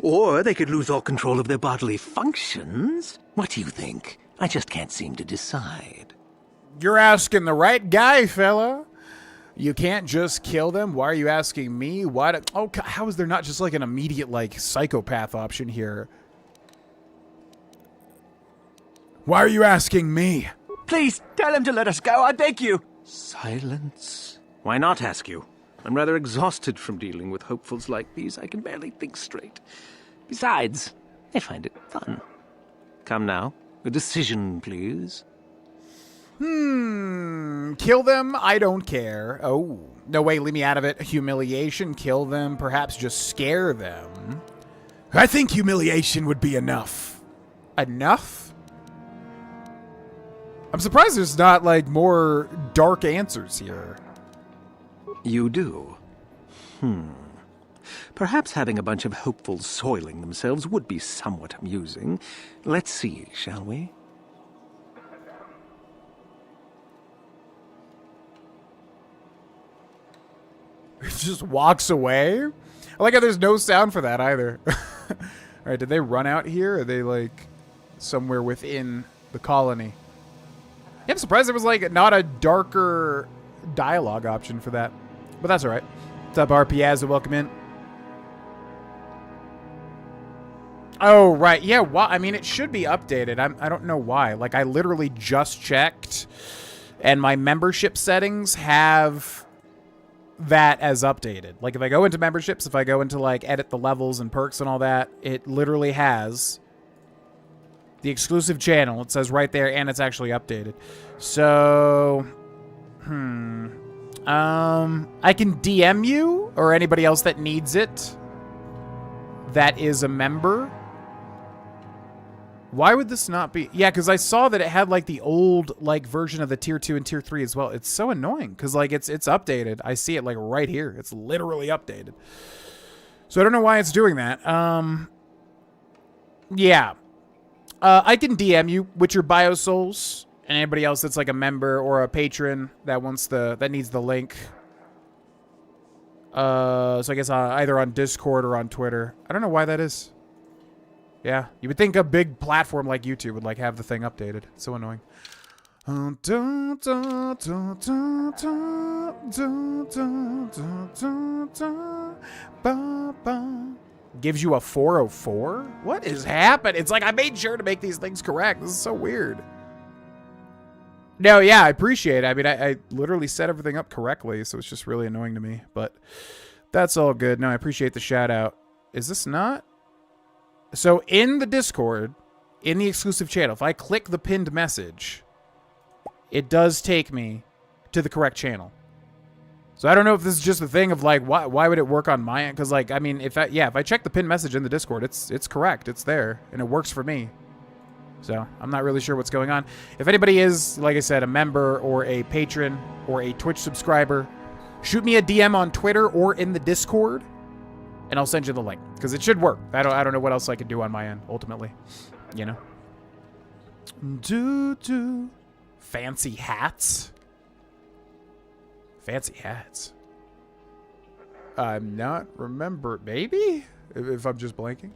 Or they could lose all control of their bodily functions. What do you think? I just can't seem to decide. You're asking the right guy, fella. You can't just kill them? Why are you asking me? How is there not just like an immediate, like, psychopath option here? Why are you asking me? Please, tell him to let us go, I beg you. Silence. Why not ask you? I'm rather exhausted from dealing with hopefuls like these. I can barely think straight. Besides, I find it fun. Come now, a decision, please. Kill them? I don't care. Oh, no way, leave me out of it. Humiliation, kill them, perhaps just scare them. I think humiliation would be enough. Enough? I'm surprised there's not, like, more dark answers here. You do? Perhaps having a bunch of hopefuls soiling themselves would be somewhat amusing. Let's see, shall we? He just walks away? I like how there's no sound for that either. Alright, did they run out here? Or are they, like, somewhere within the colony? Yeah, I'm surprised there was, like, not a darker dialogue option for that. But that's alright. What's up, RPS? Welcome in. Oh, right. Yeah, well, I mean, it should be updated. I don't know why. Like, I literally just checked, and my membership settings have that as updated. Like, if I go into memberships, if I go into, like, edit the levels and perks and all that, it literally has the exclusive channel. It says right there, and it's actually updated. So, I can DM you, or anybody else that needs it, that is a member. Why would this not be? Yeah, because I saw that it had, like, the old, like, version of the Tier 2 and Tier 3 as well. It's so annoying, because, like, it's updated. I see it, like, right here. It's literally updated. So I don't know why it's doing that. Yeah. I can DM you with your bio souls, and anybody else that's, like, a member or a patron that wants that needs the link. So I guess either on Discord or on Twitter. I don't know why that is. Yeah, you would think a big platform like YouTube would, like, have the thing updated. It's so annoying. Gives you a 404? What is happening? It's like I made sure to make these things correct. This is so weird. No, yeah, I appreciate it. I mean, I literally set everything up correctly, so it's just really annoying to me. But that's all good. No, I appreciate the shout out. Is this not? So in the Discord, in the exclusive channel, if I click the pinned message, it does take me to the correct channel. So I don't know if this is just a thing of, like, why would it work on my end? Because, like, I mean, if I check the pinned message in the Discord, it's correct. It's there, and it works for me. So I'm not really sure what's going on. If anybody is, like I said, a member or a patron or a Twitch subscriber, shoot me a DM on Twitter or in the Discord, and I'll send you the link, because it should work. I don't know what else I can do on my end, ultimately. You know? Fancy hats? Fancy hats. I'm not remember. Maybe? If I'm just blanking.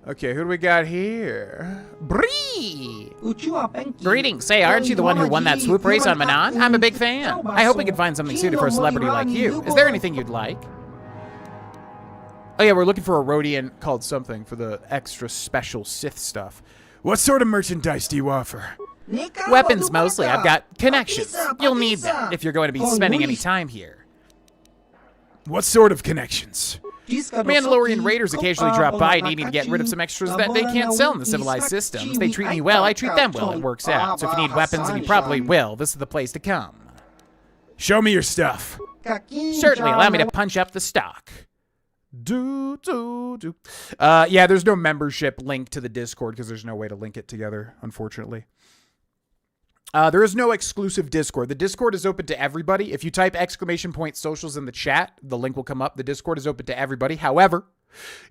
Okay, who do we got here? Bree! Greetings. Say, aren't you the one who won that swoop race on Manon? I'm a big fan. I hope we can find something suited for a celebrity like you. Is there anything you'd like? Oh yeah, we're looking for a Rhodian called something for the extra special Sith stuff. What sort of merchandise do you offer? Weapons mostly. I've got connections. You'll need them if you're going to be spending any time here. What sort of connections? Mandalorian raiders occasionally drop by needing to get rid of some extras that they can't sell in the civilized systems. They treat me well, I treat them well. It works out. So if you need weapons, and you probably will, this is the place to come. Show me your stuff. Certainly, allow me to punch up the stock. Yeah, there's no membership link to the Discord because there's no way to link it together, unfortunately. There is no exclusive Discord. The Discord is open to everybody. If you type !socials in the chat, the link will come up. The Discord is open to everybody. However,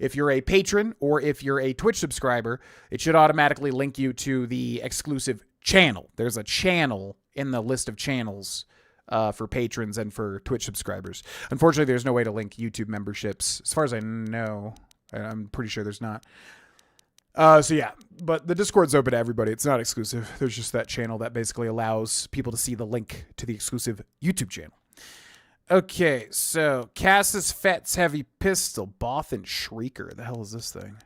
if you're a patron or if you're a Twitch subscriber, it should automatically link you to the exclusive channel. There's a channel in the list of channels for patrons and for Twitch subscribers. Unfortunately, there's no way to link YouTube memberships. As far as I know, I'm pretty sure there's not. So yeah, but the Discord's open to everybody. It's not exclusive. There's just that channel that basically allows people to see the link to the exclusive YouTube channel. Okay, so Cassis Fett's Heavy Pistol, Bothan Shrieker. The hell is this thing?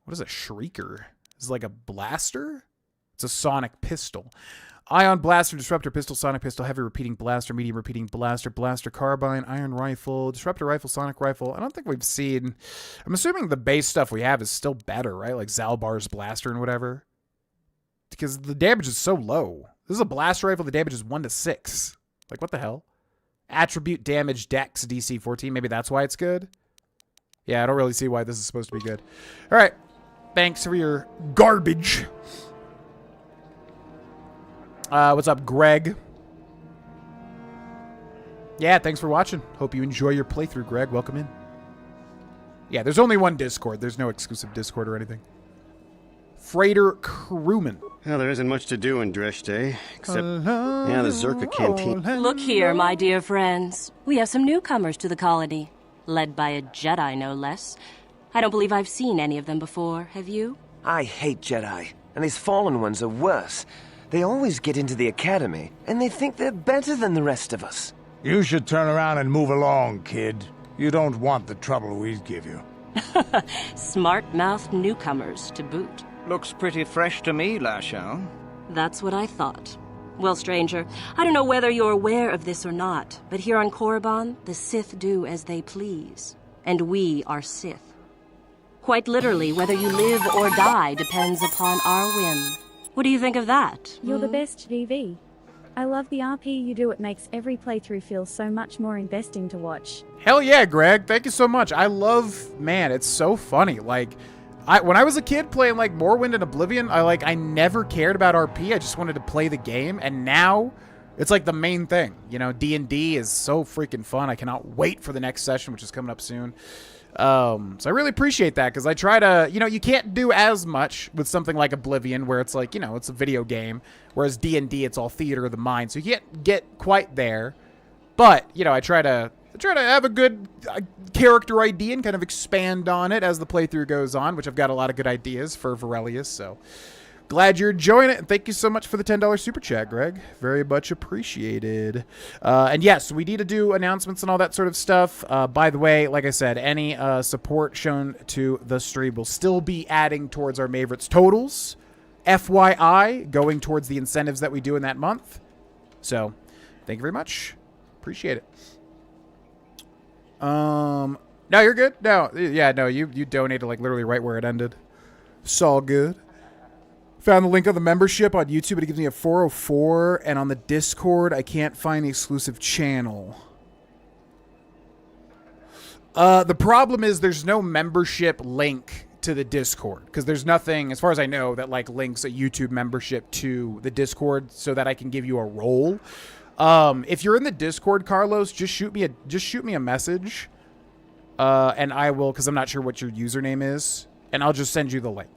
What is a Shrieker? Is it like a blaster? It's a sonic pistol. Ion blaster, disruptor pistol, sonic pistol, heavy repeating blaster, medium repeating blaster, blaster carbine, iron rifle, disruptor rifle, sonic rifle. I don't think we've seen... I'm assuming the base stuff we have is still better, right? Like Zalbar's blaster and whatever. Because the damage is so low. This is a blaster rifle, the damage is 1 to 6. Like, what the hell? Attribute damage dex DC 14. Maybe that's why it's good? Yeah, I don't really see why this is supposed to be good. All right. Thanks for your garbage. What's up, Greg? Yeah, thanks for watching. Hope you enjoy your playthrough, Greg. Welcome in. Yeah, there's only one Discord. There's no exclusive Discord or anything. Freighter Crewman. Well, there isn't much to do in Dreshdae, except, yeah, the Czerka canteen. Look here, my dear friends. We have some newcomers to the colony, led by a Jedi, no less. I don't believe I've seen any of them before, have you? I hate Jedi, and these fallen ones are worse. They always get into the academy, and they think they're better than the rest of us. You should turn around and move along, kid. You don't want the trouble we'd give you. Smart-mouthed newcomers, to boot. Looks pretty fresh to me, Lashao. That's what I thought. Well, stranger, I don't know whether you're aware of this or not, but here on Korriban, the Sith do as they please. And we are Sith. Quite literally, whether you live or die depends upon our whim. What do you think of that? You're the best, GV. I love the RP you do. It makes every playthrough feel so much more investing to watch. Hell yeah, Greg. Thank you so much. I love, man, it's so funny. Like, when I was a kid playing like Morrowind and Oblivion, I never cared about RP. I just wanted to play the game. And now it's like the main thing. You know, D&D is so freaking fun. I cannot wait for the next session, which is coming up soon. So I really appreciate that, because I try to, you know, you can't do as much with something like Oblivion, where it's like, you know, it's a video game, whereas D&D, it's all theater of the mind, so you can't get quite there. But, you know, I try to have a good character ID and kind of expand on it as the playthrough goes on, which I've got a lot of good ideas for Varelius, so glad you're enjoying it, and thank you so much for the $10 super chat, Greg. Very much appreciated. And yes, we need to do announcements and all that sort of stuff. By the way, like I said, any support shown to the stream will still be adding towards our Maverick's totals. FYI, going towards the incentives that we do in that month. So, thank you very much. Appreciate it. No, you're good. No, yeah, no, you donated like literally right where it ended. It's all good. Found the link on the membership on YouTube, but it gives me a 404, and on the Discord, I can't find the exclusive channel. The problem is there's no membership link to the Discord, because there's nothing, as far as I know, that like links a YouTube membership to the Discord so that I can give you a role. If you're in the Discord, Carlos, just shoot me a message, and I will, because I'm not sure what your username is, and I'll just send you the link.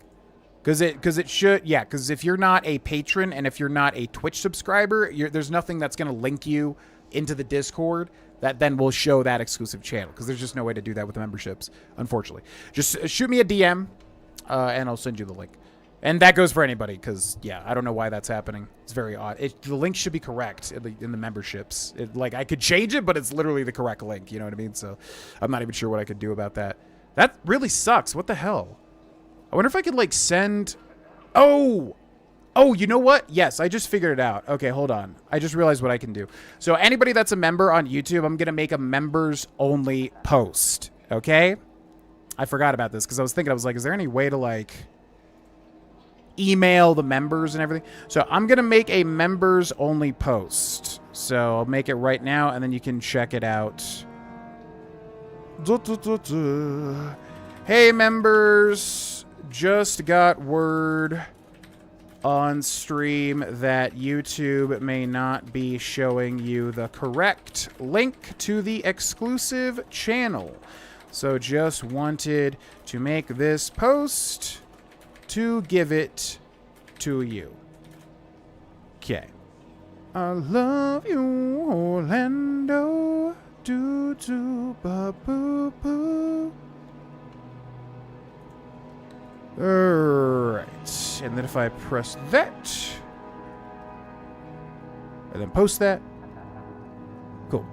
Because it should, yeah, because if you're not a patron and if you're not a Twitch subscriber, there's nothing that's going to link you into the Discord that then will show that exclusive channel, because there's just no way to do that with the memberships, unfortunately. Just shoot me a DM, and I'll send you the link. And that goes for anybody, because, yeah, I don't know why that's happening. It's very odd. The link should be correct in the memberships. Like, I could change it, but it's literally the correct link, you know what I mean? So I'm not even sure what I could do about that. That really sucks. What the hell? I wonder if I could, like, send... Oh, you know what? Yes, I just figured it out. Okay, hold on. I just realized what I can do. So anybody that's a member on YouTube, I'm going to make a members-only post, okay? I forgot about this, because I was like, is there any way to, like, email the members and everything? So I'm going to make a members-only post. So I'll make it right now, and then you can check it out. Hey, members... Just got word on stream that YouTube may not be showing you the correct link to the exclusive channel. So just wanted to make this post to give it to you. Okay. I love you, Orlando. Do do ba boo boo. Alright, and then if I press that, and then post that, cool.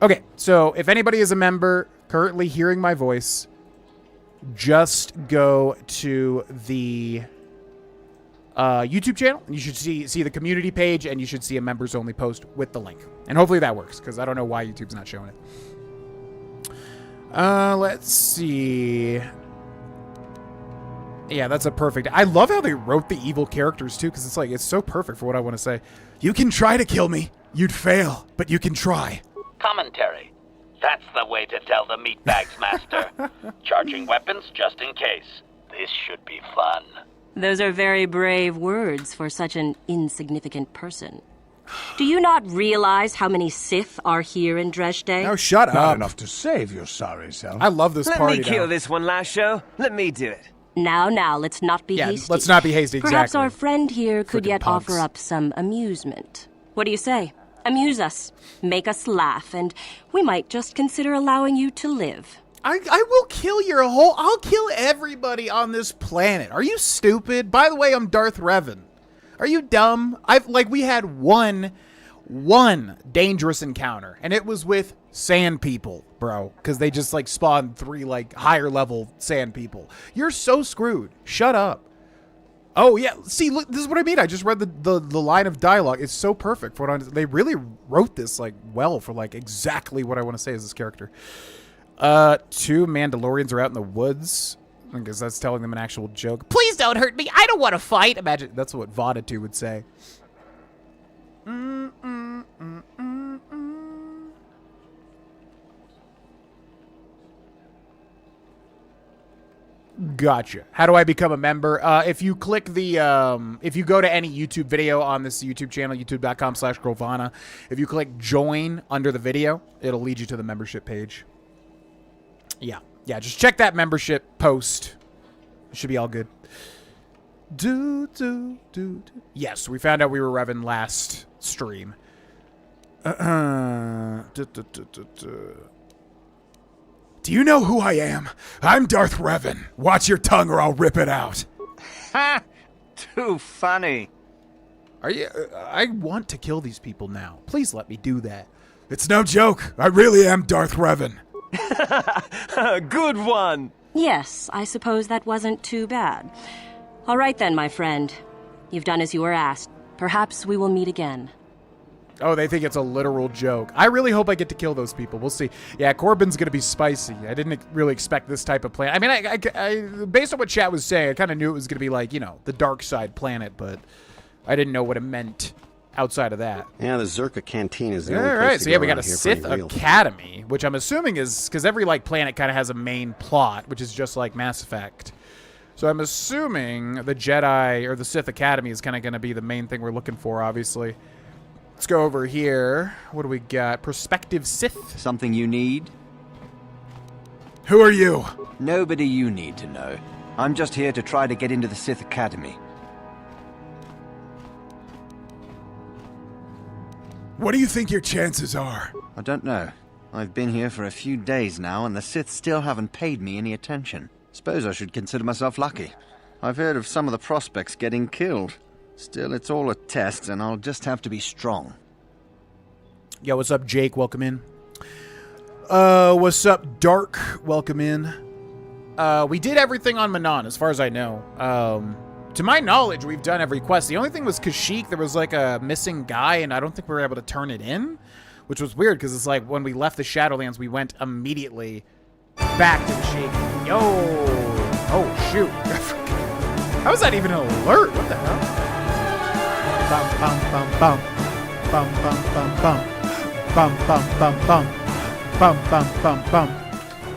Okay, so if anybody is a member currently hearing my voice, just go to the YouTube channel. You should see the community page, and you should see a members only post with the link. And hopefully that works, because I don't know why YouTube's not showing it. Let's see. Yeah, that's a perfect. I love how they wrote the evil characters too, because it's so perfect for what I want to say. You can try to kill me. You'd fail, but you can try. Commentary. That's the way to tell the meatbags, Master. Charging weapons just in case. This should be fun. Those are very brave words for such an insignificant person. Do you not realize how many Sith are here in Dreshdae? Oh, shut up. Not enough to save your sorry self. I love this party. Let me kill this one, Lasho. Let me do it. Now, let's not be hasty. Let's not be hasty, exactly. Perhaps our friend here could Frickin' yet punks. offer up some amusement. What do you say? Amuse us, make us laugh, and we might just consider allowing you to live. I will kill I'll kill everybody on this planet. Are you stupid? By the way, I'm Darth Revan. Are you dumb? We had one dangerous encounter, and it was with sand people, bro, because they just spawned 3 higher level sand people. You're so screwed. Shut up. Oh yeah, see, look, this is what I mean. I just read the line of dialogue. It's so perfect for what they really wrote this well for exactly what I want to say as this character. 2 Mandalorians are out in the woods. I guess that's telling them an actual joke. Please don't hurt me. I don't want to fight. Imagine that's what Vodatu would say. Gotcha. How do I become a member? If you click the, if you go to any YouTube video on this YouTube channel, youtube.com/Grovana, if you click join under the video, it'll lead you to the membership page. Yeah, just check that membership post. It should be all good. Yes, we found out we were revving last stream. Do you know who I am? I'm Darth Revan. Watch your tongue or I'll rip it out. Ha! Too funny. Are you? I want to kill these people now. Please let me do that. It's no joke. I really am Darth Revan. Good one. Yes, I suppose that wasn't too bad. All right then, my friend. You've done as you were asked. Perhaps we will meet again. Oh, they think it's a literal joke. I really hope I get to kill those people. We'll see. Yeah, Korriban's going to be spicy. I didn't really expect this type of planet. I mean, I based on what chat was saying, I kind of knew it was going to be the dark side planet, but I didn't know what it meant outside of that. Yeah, the Czerka canteen is the All only place right, to so go we got a around here for Sith any real Academy, which I'm assuming is because every planet kind of has a main plot, which is just like Mass Effect. So I'm assuming the Jedi or the Sith Academy is kind of going to be the main thing we're looking for, obviously. Let's go over here. What do we got? Prospective Sith. Something you need? Who are you? Nobody you need to know. I'm just here to try to get into the Sith Academy. What do you think your chances are? I don't know. I've been here for a few days now, and the Sith still haven't paid me any attention. Suppose I should consider myself lucky. I've heard of some of the prospects getting killed. Still, it's all a test, and I'll just have to be strong. Yo, what's up, Jake? Welcome in. What's up, Dark? Welcome in. We did everything on Manon, as far as I know. To my knowledge, we've done every quest. The only thing was Kashyyyk. There was a missing guy, and I don't think we were able to turn it in, which was weird, because it's when we left the Shadowlands, we went immediately back to Kashyyyk. Yo! Oh, shoot. How is that even an alert? What the hell? Bum, bum, bum, bum. Bum, bum, bum, bum. Bum, bum, bum, bum. Bum, bum, bum, bum.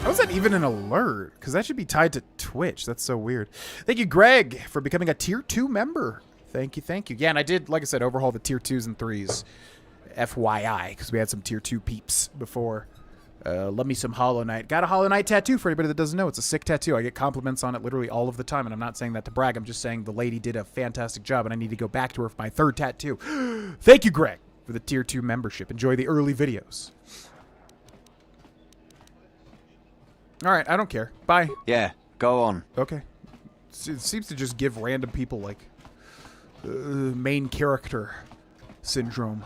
How is that even an alert? Because that should be tied to Twitch. That's so weird. Thank you, Greg, for becoming a Tier 2 member. Thank you, thank you. Yeah, and I did, like I said, overhaul the Tier 2s and 3s. FYI, because we had some Tier 2 peeps before. Love me some Hollow Knight. Got a Hollow Knight tattoo for anybody that doesn't know. It's a sick tattoo. I get compliments on it literally all of the time, and I'm not saying that to brag. I'm just saying the lady did a fantastic job, and I need to go back to her for my 3rd tattoo. Thank you, Greg, for the Tier 2 membership. Enjoy the early videos. All right, I don't care. Bye. Yeah, go on. Okay. It seems to just give random people, main character syndrome.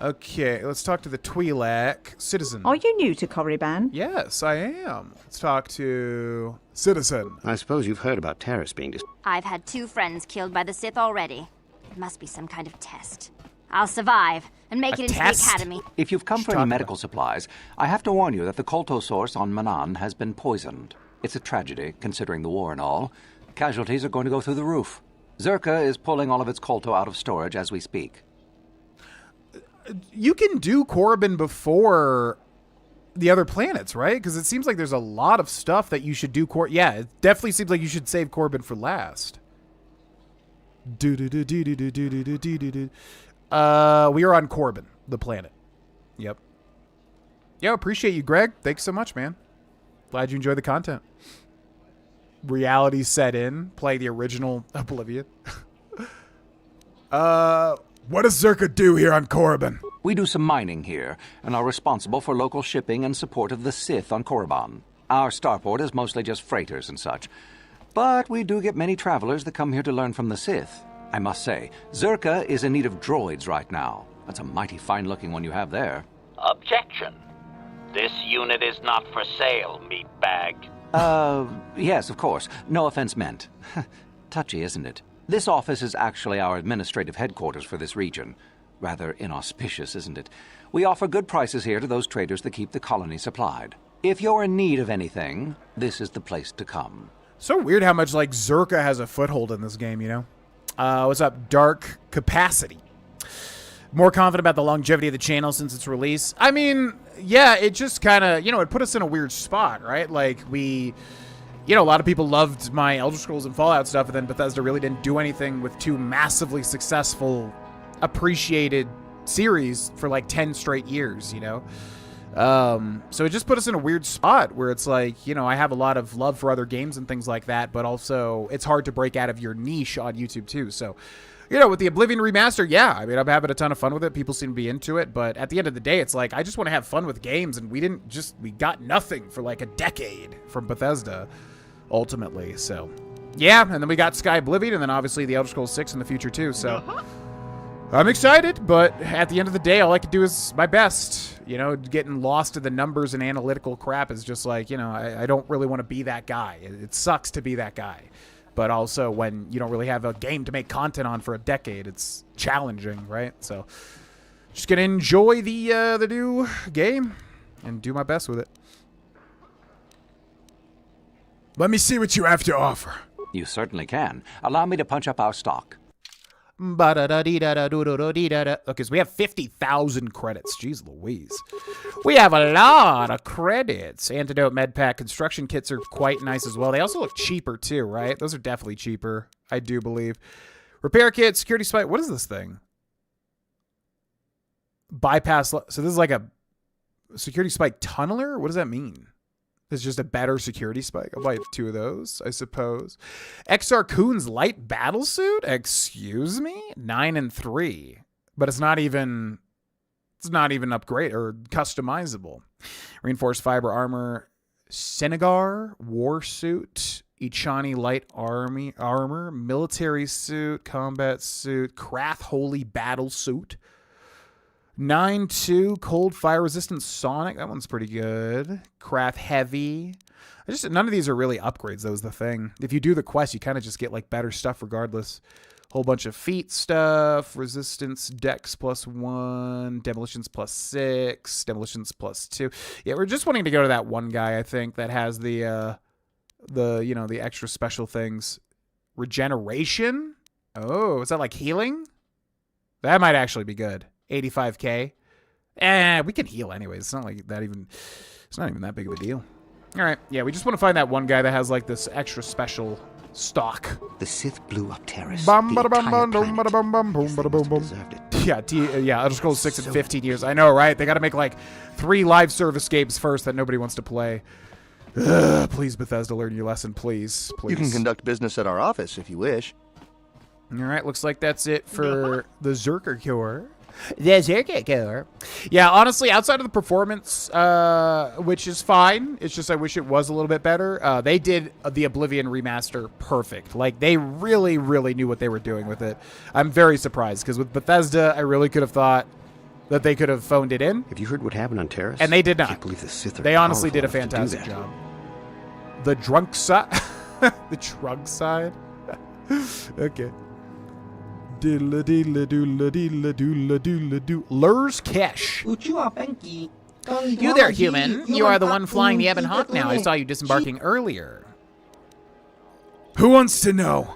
Okay, let's talk to the Twi'lek citizen. Are you new to Korriban? Yes, I am. Let's talk to citizen. I suppose you've heard about terrorists being I've had 2 friends killed by the Sith already. It must be some kind of test. I'll survive and make it into the academy. If you've come for any medical supplies, I have to warn you that the KotOR source on Manaan has been poisoned. It's a tragedy, considering the war and all. Casualties are going to go through the roof. Czerka is pulling all of its KotOR out of storage as we speak. You can do Korriban before the other planets, right? Because it seems like there's a lot of stuff that you should do. Yeah, it definitely seems like you should save Korriban for last. We are on Korriban, the planet. Yep. Yeah, appreciate you, Greg. Thanks so much, man. Glad you enjoyed the content. Reality set in. Play the original Oblivion. What does Czerka do here on Korriban? We do some mining here, and are responsible for local shipping and support of the Sith on Korriban. Our starport is mostly just freighters and such. But we do get many travelers that come here to learn from the Sith. I must say, Czerka is in need of droids right now. That's a mighty fine-looking one you have there. Objection. This unit is not for sale, meatbag. Yes, of course. No offense meant. Touchy, isn't it? This office is actually our administrative headquarters for this region. Rather inauspicious, isn't it? We offer good prices here to those traders that keep the colony supplied. If you're in need of anything, this is the place to come. So weird how much, like, Czerka has a foothold in this game, you know? What's up, Dark Capacity? More confident about the longevity of the channel since its release. I mean, yeah, it just kind of, you know, it put us in a weird spot, right? Like, you know, a lot of people loved my Elder Scrolls and Fallout stuff, and then Bethesda really didn't do anything with 2 massively successful, appreciated series for like 10 straight years, you know? So it just put us in a weird spot where it's like, you know, I have a lot of love for other games and things like that, but also it's hard to break out of your niche on YouTube too. So, you know, with the Oblivion remaster, yeah, I mean, I'm having a ton of fun with it. People seem to be into it, but at the end of the day, it's like, I just want to have fun with games, and we got nothing for like a decade from Bethesda, ultimately. So, yeah, and then we got Sky Oblivion, and then obviously the Elder Scrolls 6 in the future too, so I'm excited, but at the end of the day, all I can do is my best. You know, getting lost in the numbers and analytical crap is just like, you know, I don't really want to be that guy. It sucks to be that guy. But also, when you don't really have a game to make content on for a decade, it's challenging, right? So, just gonna enjoy the new game and do my best with it. Let me see what you have to offer. You certainly can. Allow me to punch up our stock. Okay, so we have 50,000 credits. Jeez Louise. We have a lot of credits. Antidote, Medpack, construction kits are quite nice as well. They also look cheaper too, right? Those are definitely cheaper, I do believe. Repair kit, security spike. What is this thing? Bypass. So this is like a security spike tunneler? What does that mean? It's just a better security spike. I'll buy 2 of those, I suppose. XR Coon's light battle suit? Excuse me? 9 and 3. But it's not even upgrade or customizable. Reinforced fiber armor, Senegar war suit, Ichani light armor, military suit, combat suit, Krath holy battle suit. 9-2 cold fire resistant sonic. That one's pretty good. Krath heavy. None of these are really upgrades, though, is the thing. If you do the quest, you kind of just get like better stuff regardless. Whole bunch of feat stuff. Resistance, dex +1, demolitions +6, demolitions +2. Yeah, we're just wanting to go to that one guy, I think, that has the you know, the extra special things. Regeneration? Oh, is that like healing? That might actually be good. 85k. We can heal anyways. It's not like that even. It's not even that big of a deal. All right. Yeah, we just want to find that one guy that has like this extra special stock. The Sith blew up Terrace. Yeah, Elder Scrolls 6 in 15 years. I know, right? They got to make like 3 live service games first that nobody wants to play. Please, Bethesda, learn your lesson, please. You can conduct business at our office if you wish. All right, looks like that's it for the Czerka Core. The Czerka Core. Yeah, honestly, outside of the performance, which is fine, it's just I wish it was a little bit better. They did the Oblivion remaster perfect. Like, they really, really knew what they were doing with it. I'm very surprised, because with Bethesda, I really could have thought, that they could have phoned it in. Have you heard what happened on Terrace? And they did not. I can't believe the Sith are They honestly powerful did a enough to do fantastic that. job. The drunk side. The drunk side. Okay. Diddle diddle doodle diddle doodle doodle doo. Lurs Kesh. You there, human. You are the one flying the Ebon Hawk now. I saw you disembarking earlier. Who wants to know?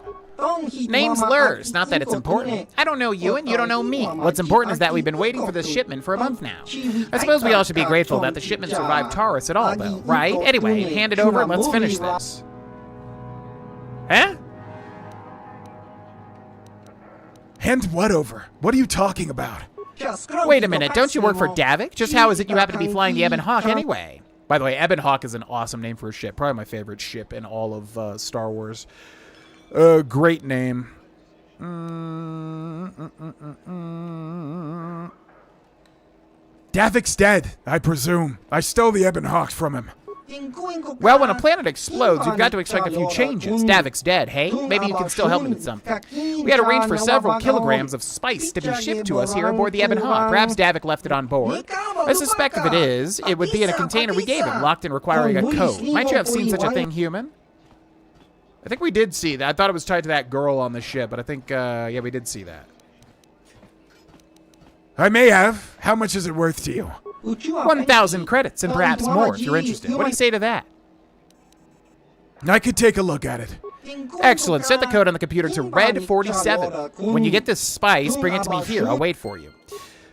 Name's Lurs. Not that it's important. I don't know you and you don't know me. What's important is that we've been waiting for this shipment for a month now. I suppose we all should be grateful that the shipment survived Taurus at all, though, right? Anyway, hand it over and let's finish this. Huh? Hand what over? What are you talking about? Wait a minute, don't you work for Davik? Just how is it you happen to be flying the Ebon Hawk anyway? By the way, Ebon Hawk is an awesome name for a ship. Probably my favorite ship in all of Star Wars. Great name. Davik's dead, I presume. I stole the Ebon Hawk from him. Well, when a planet explodes, you've got to expect a few changes. Davik's dead, hey? Maybe you can still help him with something. We had arranged for several kilograms of spice to be shipped to us here aboard the Ebon Hawk. Perhaps Davik left it on board. I suspect if it is, it would be in a container we gave him, locked in requiring a code. Might you have seen such a thing, human? I think we did see that. I thought it was tied to that girl on the ship, but I think, yeah, we did see that. I may have. How much is it worth to you? 1,000 credits, and perhaps more if you're interested. What do you say to that? I could take a look at it. Excellent. Set the code on the computer to Red 47. When you get this spice, bring it to me here. I'll wait for you.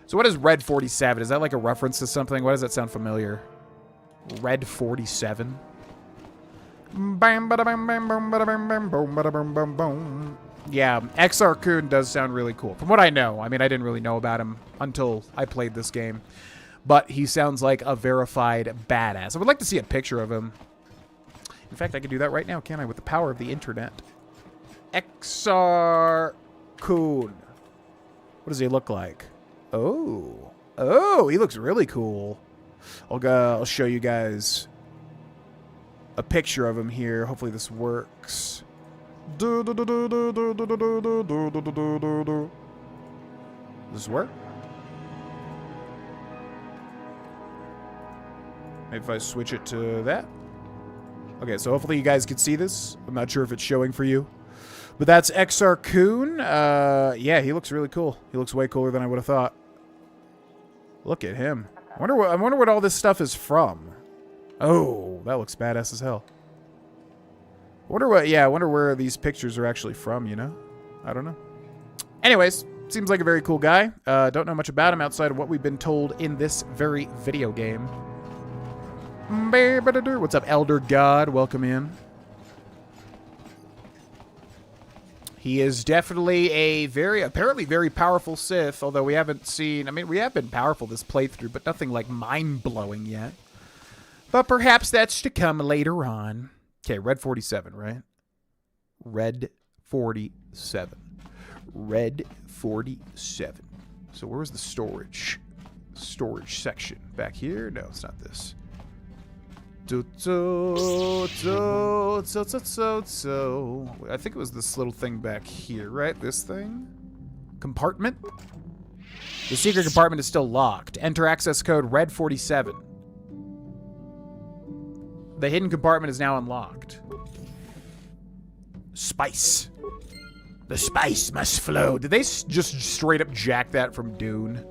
So what is Red 47? Is that like a reference to something? Why does that sound familiar? Red 47? Yeah, XR Kun does sound really cool. From what I know. I mean, I didn't really know about him until I played this game. But he sounds like a verified badass. I would like to see a picture of him. In fact, I could do that right now, can't I? With the power of the internet. XR Kun. What does he look like? Oh. Oh, he looks really cool. I'll show you guys a picture of him here. Hopefully this works. Does this work? Maybe if I switch it to that. Okay, so hopefully you guys can see this. I'm not sure if it's showing for you. But that's XR Kun. Yeah, he looks really cool. He looks way cooler than I would have thought. Look at him. I wonder what all this stuff is from. Oh, that looks badass as hell. I wonder where these pictures are actually from, you know? I don't know. Anyways, seems like a very cool guy. Don't know much about him outside of what we've been told in this very video game. What's up, Elder God? Welcome in. He is definitely a apparently very powerful Sith, although we haven't seen, I mean, we have been powerful this playthrough, but nothing like mind-blowing yet. But perhaps that's to come later on. Okay, Red 47, right? Red 47. Red 47. So where's the storage section? Back here? No, it's not this. I think it was this little thing back here, right? This thing? Compartment? The secret compartment is still locked. Enter access code Red 47. The hidden compartment is now unlocked. Spice. The spice must flow. Did they just straight up jack that from Dune?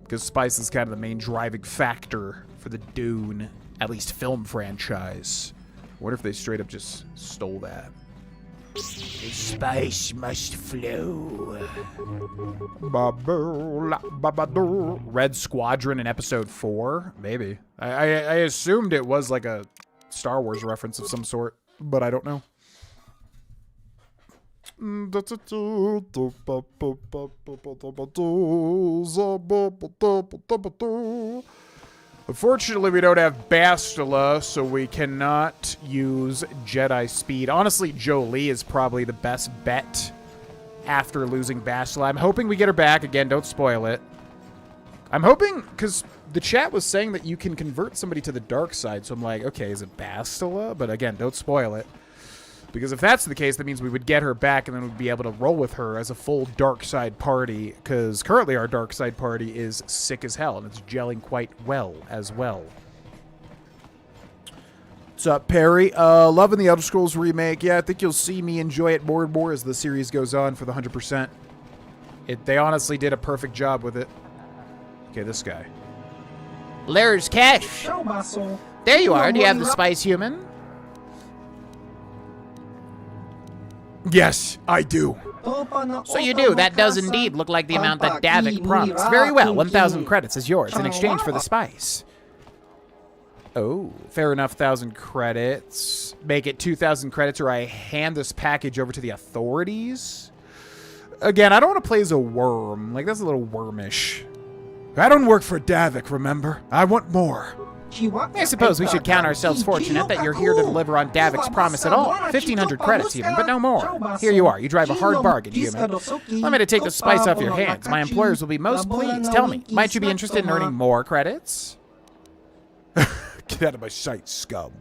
Because spice is kind of the main driving factor for the Dune, at least film franchise. I wonder if they straight up just stole that. The spice must flow. Red Squadron in episode 4? Maybe. I assumed it was like a Star Wars reference of some sort, but I don't know. Unfortunately, we don't have Bastila, so we cannot use Jedi Speed. Honestly, Jolie is probably the best bet after losing Bastila. I'm hoping we get her back. Again, don't spoil it. I'm hoping, because the chat was saying that you can convert somebody to the dark side, so I'm like, okay, is it Bastila? But again, don't spoil it. Because if that's the case, that means we would get her back and then we'd be able to roll with her as a full dark side party. Because currently our dark side party is sick as hell and it's gelling quite well as well. What's up, Perry? Loving the Elder Scrolls remake. Yeah, I think you'll see me enjoy it more and more as the series goes on for the 100%. They honestly did a perfect job with it. Okay, this guy. There's Cash. There you are. Do you have the spice human? Yes, I do. So you do. That does indeed look like the amount that Davik promised. Very well. 1,000 credits is yours in exchange for the spice. Oh, fair enough. 1,000 credits. Make it 2,000 credits or I hand this package over to the authorities. Again, I don't want to play as a worm. Like, that's a little wormish. I don't work for Davik, remember? I want more. I suppose we should count ourselves fortunate that you're here to deliver on Davik's promise at all. 1,500 credits, human, but no more. Here you are. You drive a hard bargain, human. Allow me to take the spice off your hands. My employers will be most pleased. Tell me, might you be interested in earning more credits? Get out of my sight, scum.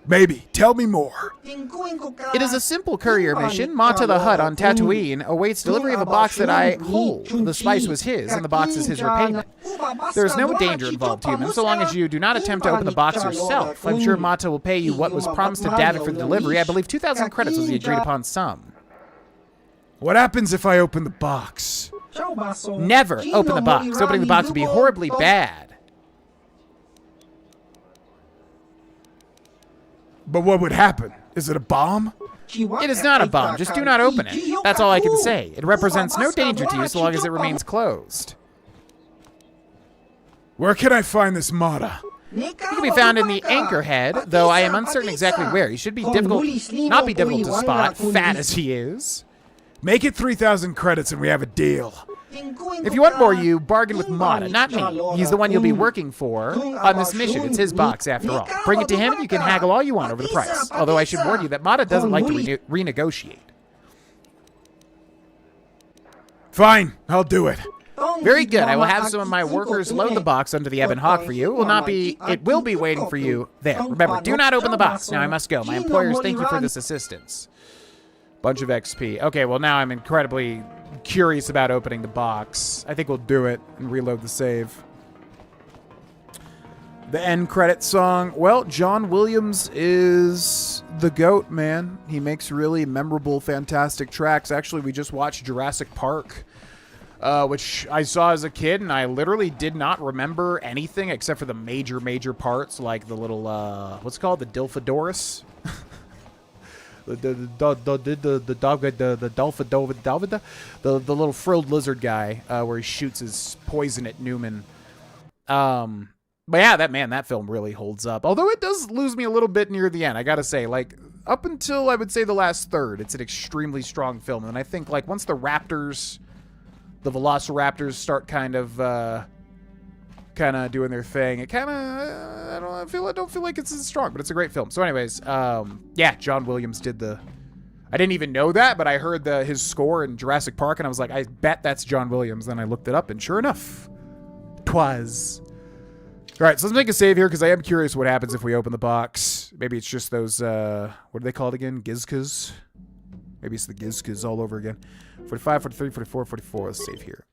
Maybe. Tell me more. It is a simple courier mission. Mata the Hutt on Tatooine awaits delivery of a box that I hold. The spice was his, and the box is his repayment. There is no danger involved, human, so long as you do not attempt to open the box yourself. I'm sure Mata will pay you what was promised to Davik for the delivery. I believe 2,000 credits was the agreed-upon sum. What happens if I open the box? Never open the box. Opening the box would be horribly bad. But what would happen? Is it a bomb? It is not a bomb. Just do not open it. That's all I can say. It represents no danger to you so long as it remains closed. Where can I find this Mata? He can be found in the Anchorhead, though I am uncertain exactly where. He should be not be difficult to spot, fat as he is. Make it 3,000 credits and we have a deal. If you want more, you bargain with Mata, not me. He's the one you'll be working for on this mission. It's his box, after all. Bring it to him and you can haggle all you want over the price. Although I should warn you that Mata doesn't like to renegotiate. Fine, I'll do it. Very good. I will have some of my workers load the box onto the Ebon Hawk for you. It will be waiting for you there. Remember, do not open the box. Now I must go. My employers thank you for this assistance. Bunch of XP. Okay, well now I'm incredibly curious about opening the box. I think we'll do it and reload the save. The end credit song. Well, John Williams is the GOAT, man. He makes really memorable, fantastic tracks. Actually, we just watched Jurassic Park, which I saw as a kid, and I literally did not remember anything except for the major parts, like the little, what's it called? The Dilphodorus? The little frilled lizard guy, where he shoots his poison at Newman. But yeah, that film really holds up. Although it does lose me a little bit near the end, I gotta say. Like, up until, I would say, the last third, it's an extremely strong film. And I think, like, once the raptors, the velociraptors start kind of doing their thing, it kind of, I don't feel like it's as strong, but it's a great film. So anyways, yeah, John Williams did I didn't even know that, but I heard his score in Jurassic Park, and I was like, I bet that's John Williams. Then I looked it up, and sure enough, 'twas. All right, so let's make a save here, because I am curious what happens if we open the box. Maybe it's just those, what are they called again? Gizkas? Maybe it's the Gizkas all over again. 45, 43, 44, 44. Let's save here.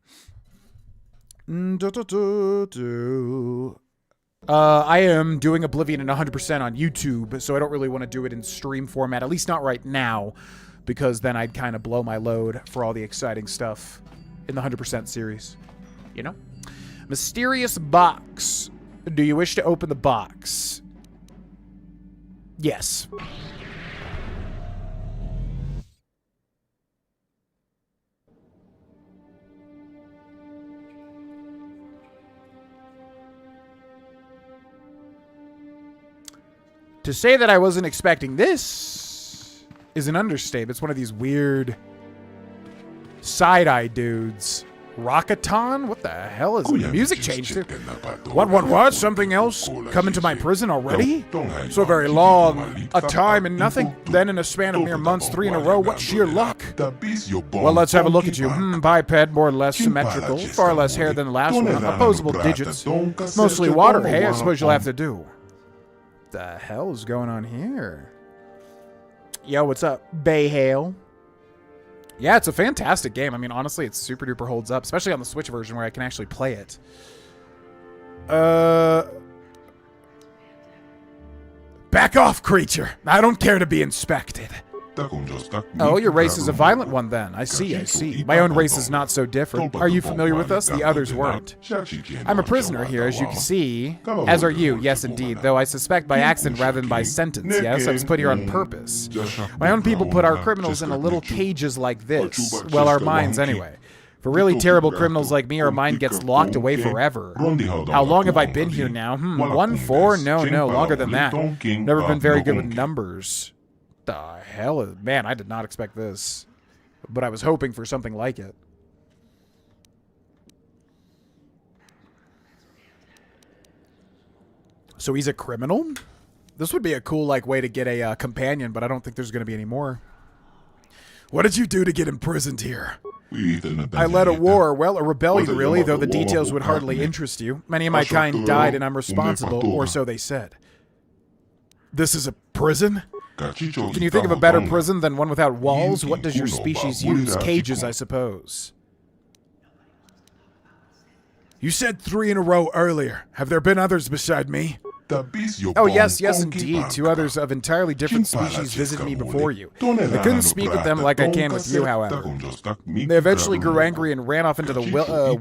I am doing Oblivion in 100% on YouTube, so I don't really want to do it in stream format, at least not right now, because then I'd kind of blow my load for all the exciting stuff in the 100% series. You know? Mysterious box. Do you wish to open the box? Yes. To say that I wasn't expecting this is an understatement. It's one of these weird side-eye dudes. Rockaton? What the hell is the music changed to? What? Something else come into my prison already? So very long a time and nothing. Then in a span of mere months, 3 in a row. What sheer luck. Well, let's have a look at you. Biped, more or less symmetrical. Far less hair than the last one. Opposable digits. Mostly water. Hey, I suppose you'll have to do. The hell is going on here? Yo, what's up, Bay Hale? Yeah, it's a fantastic game. I mean, honestly, it super duper holds up, especially on the Switch version where I can actually play it. Back off, creature. I don't care to be inspected. Oh, your race is a violent one then. I see, I see. My own race is not so different. Are you familiar with us? The others weren't. I'm a prisoner here, as you can see. As are you, yes indeed, though I suspect by accident rather than by sentence, yes? I was put here on purpose. My own people put our criminals in little cages like this. Well, our minds anyway. For really terrible criminals like me, our mind gets locked away forever. How long have I been here now? 1, 4? No, longer than that. Never been very good with numbers. The hell? Man, I did not expect this. But I was hoping for something like it. So he's a criminal? This would be a cool way to get a companion, but I don't think there's going to be any more. What did you do to get imprisoned here? I led a war, well, a rebellion really, though the details would hardly interest you. Many of my kind died and I'm responsible, or so they said. This is a prison? Can you think of a better prison than one without walls? What does your species use? Cages, I suppose. You said 3 in a row earlier. Have there been others beside me? Oh, yes, indeed. 2 others of entirely different species visited me before you. I couldn't speak with them like I can with you, however. They eventually grew angry and ran off into the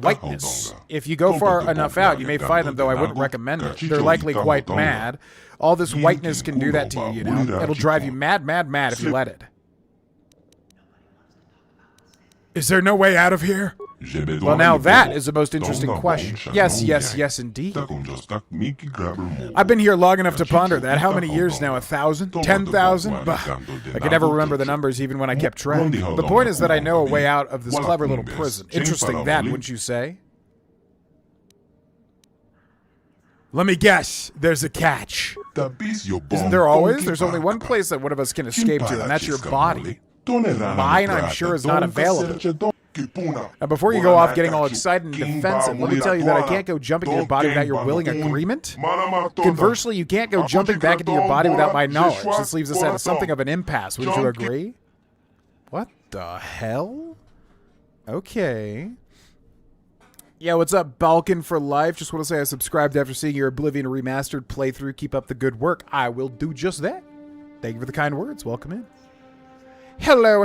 whiteness. If you go far enough out, you may find them, though I wouldn't recommend it. They're likely quite mad. All this whiteness can do that to you, you know. It'll drive you mad if you let it. Is there no way out of here? Well, now that is the most interesting question. Yes, indeed. I've been here long enough to ponder that. How many years now? 1,000? 10,000? Bah, I can never remember the numbers even when I kept track. The point is that I know a way out of this clever little prison. Interesting that, wouldn't you say? Let me guess. There's a catch. Isn't there always? There's only one place that one of us can escape to, and that's your body. Mine, I'm sure, is not available. Now, before you go off getting all excited and defensive, let me tell you that I can't go jumping into your body without your willing agreement. Conversely, you can't go jumping back into your body without my knowledge. This leaves us at something of an impasse. Wouldn't you agree? What the hell? Okay. Yeah, what's up, Balkan for life? Just want to say I subscribed after seeing your Oblivion remastered playthrough. Keep up the good work. I will do just that. Thank you for the kind words. Welcome in. Hello.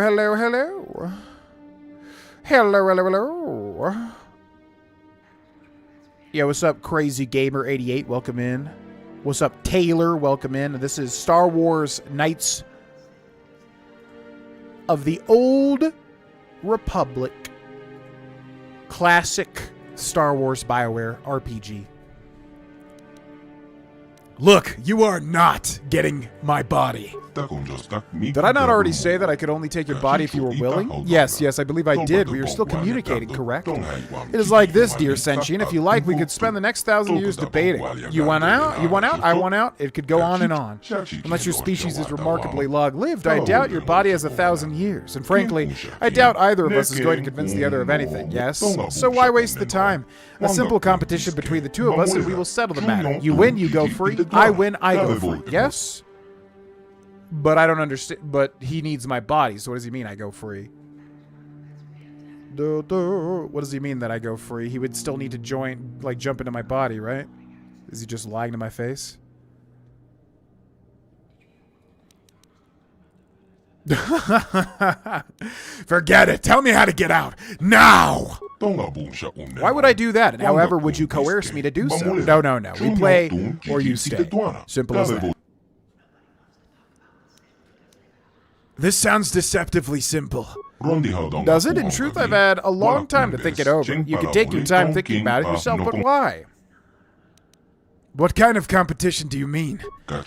Yeah, what's up, Crazy Gamer 88? Welcome in. What's up, Taylor? Welcome in. This is Star Wars Knights of the Old Republic. Classic Star Wars BioWare RPG. Look, you are not getting my body. Did I not already say that I could only take your body if you were willing? Yes, I believe I did. We are still communicating, correct? It is like this, dear Sentient. If you like, we could spend the next 1,000 years debating. You want out? You want out? I want out? It could go on and on. Unless your species is remarkably long-lived, I doubt your body has 1,000 years. And frankly, I doubt either of us is going to convince the other of anything, yes? So why waste the time? A simple competition between the two of us and we will settle the matter. You win, you go free. I win, I go free. Yes? But I don't understand. But he needs my body, so what does he mean I go free? What does he mean that I go free? He would still need to join, jump into my body, right? Is he just lying to my face? Forget it. Tell me how to get out. Now! Why would I do that? And however would you coerce me to do so? No. We play or you stay. Simple as that. This sounds deceptively simple. Does it? In truth, I've had a long time to think it over. You can take your time thinking about it yourself, but why? What kind of competition do you mean? I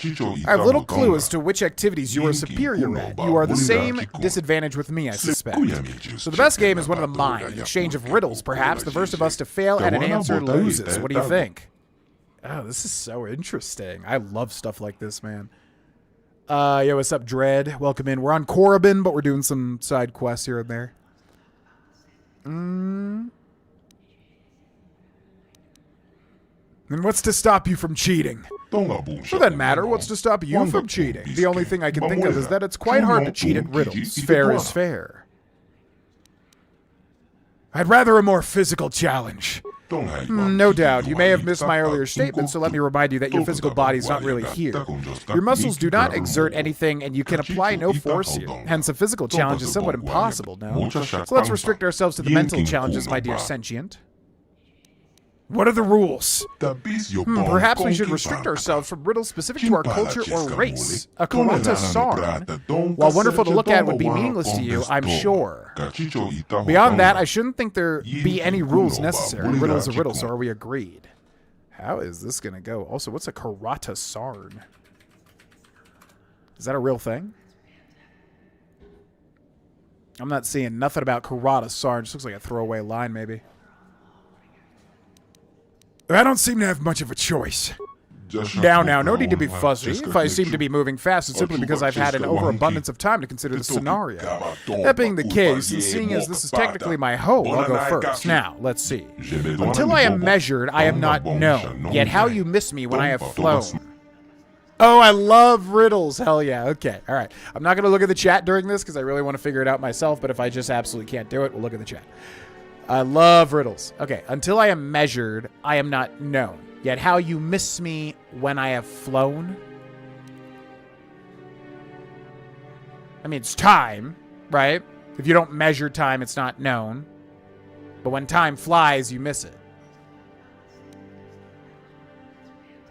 have little clue as to which activities you are superior at. You are the same disadvantage with me, I suspect. So the best game is one of the mine, an exchange of riddles, perhaps. The first of us to fail at an answer loses. What do you think? Oh, this is so interesting. I love stuff like this, man. Yo, what's up, Dread? Welcome in. We're on Korriban, but we're doing some side quests here and there. And what's to stop you from cheating? For that matter, what's to stop you from cheating? The only thing I can think of is that it's quite hard to cheat at riddles. Fair is fair. I'd rather a more physical challenge. No doubt. You may have missed my earlier statement, so let me remind you that your physical body's not really here. Your muscles do not exert anything, and you can apply no force here. Hence, a physical challenge is somewhat impossible now. So let's restrict ourselves to the mental challenges, my dear sentient. What are the rules? Perhaps we should restrict ourselves from riddles specific to our culture or race. A KotOR, while wonderful to look at, would be meaningless to you, I'm sure. Beyond that, I shouldn't think there be any rules necessary. Riddle's a riddle, so are we agreed? How is this going to go? Also, what's a KotOR? Is that a real thing? I'm not seeing nothing about KotOR. It just looks like a throwaway line, maybe. I don't seem to have much of a choice. Now, no need to be fussy. If I seem to be moving fast, it's simply because I've had an overabundance of time to consider the scenario. That being the case, and seeing as this is technically my home, I'll go first. Now, let's see. Until I am measured, I am not known. Yet how you miss me when I have flown. Oh, I love riddles. Hell yeah. Okay. All right. I'm not going to look at the chat during this because I really want to figure it out myself, but if I just absolutely can't do it, we'll look at the chat. I love riddles. Okay, until I am measured, I am not known. Yet how you miss me when I have flown? I mean, it's time, right? If you don't measure time, it's not known. But when time flies, you miss it.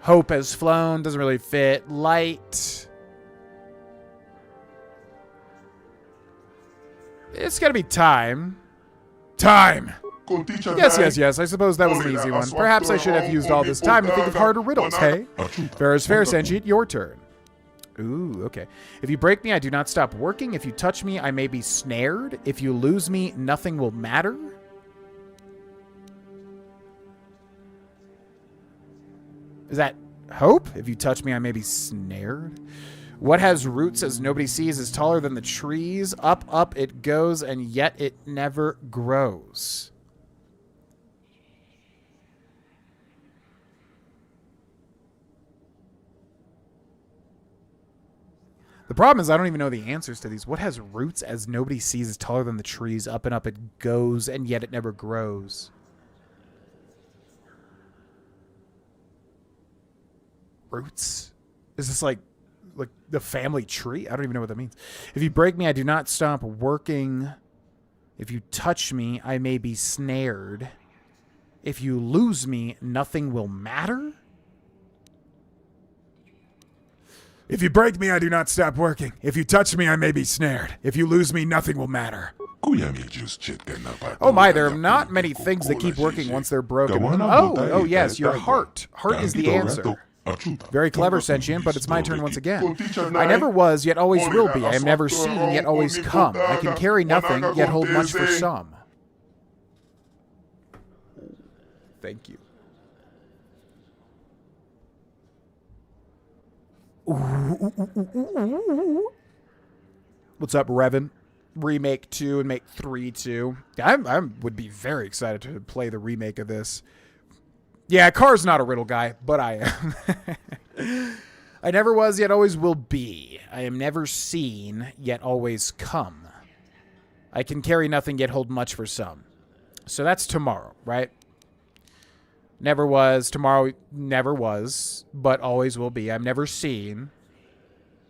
Hope has flown, doesn't really fit. Light. It's gotta be time. Time! Yes. I suppose that was an easy one. Perhaps I should have used all this time to think of harder riddles, hey? Fair is fair, Sentient. Your turn. Ooh, okay. If you break me, I do not stop working. If you touch me, I may be snared. If you lose me, nothing will matter. Is that hope? If you touch me, I may be snared. What has roots as nobody sees is taller than the trees. Up it goes, and yet it never grows. The problem is I don't even know the answers to these. What has roots as nobody sees is taller than the trees. Up it goes, and yet it never grows. Roots? Is this like the family tree? I don't even know what that means. If you break me, I do not stop working. If you touch me, I may be snared. If you lose me, nothing will matter. If you break me, I do not stop working. If you touch me, I may be snared. If you lose me, nothing will matter. Oh my, there are not many things that keep working once they're broken. Oh yes, your heart. Heart is the answer. Very clever, Sentient, but it's my turn once again. I never was, yet always will be. I am never seen, yet always come. I can carry nothing, yet hold much for some. Thank you. What's up, Revan? Remake 2 and make 3 too. I would be very excited to play the remake of this. Yeah, Car's not a riddle guy, but I am. I never was, yet always will be. I am never seen, yet always come. I can carry nothing, yet hold much for some. So that's tomorrow, right? Never was, tomorrow never was, but always will be. I'm never seen,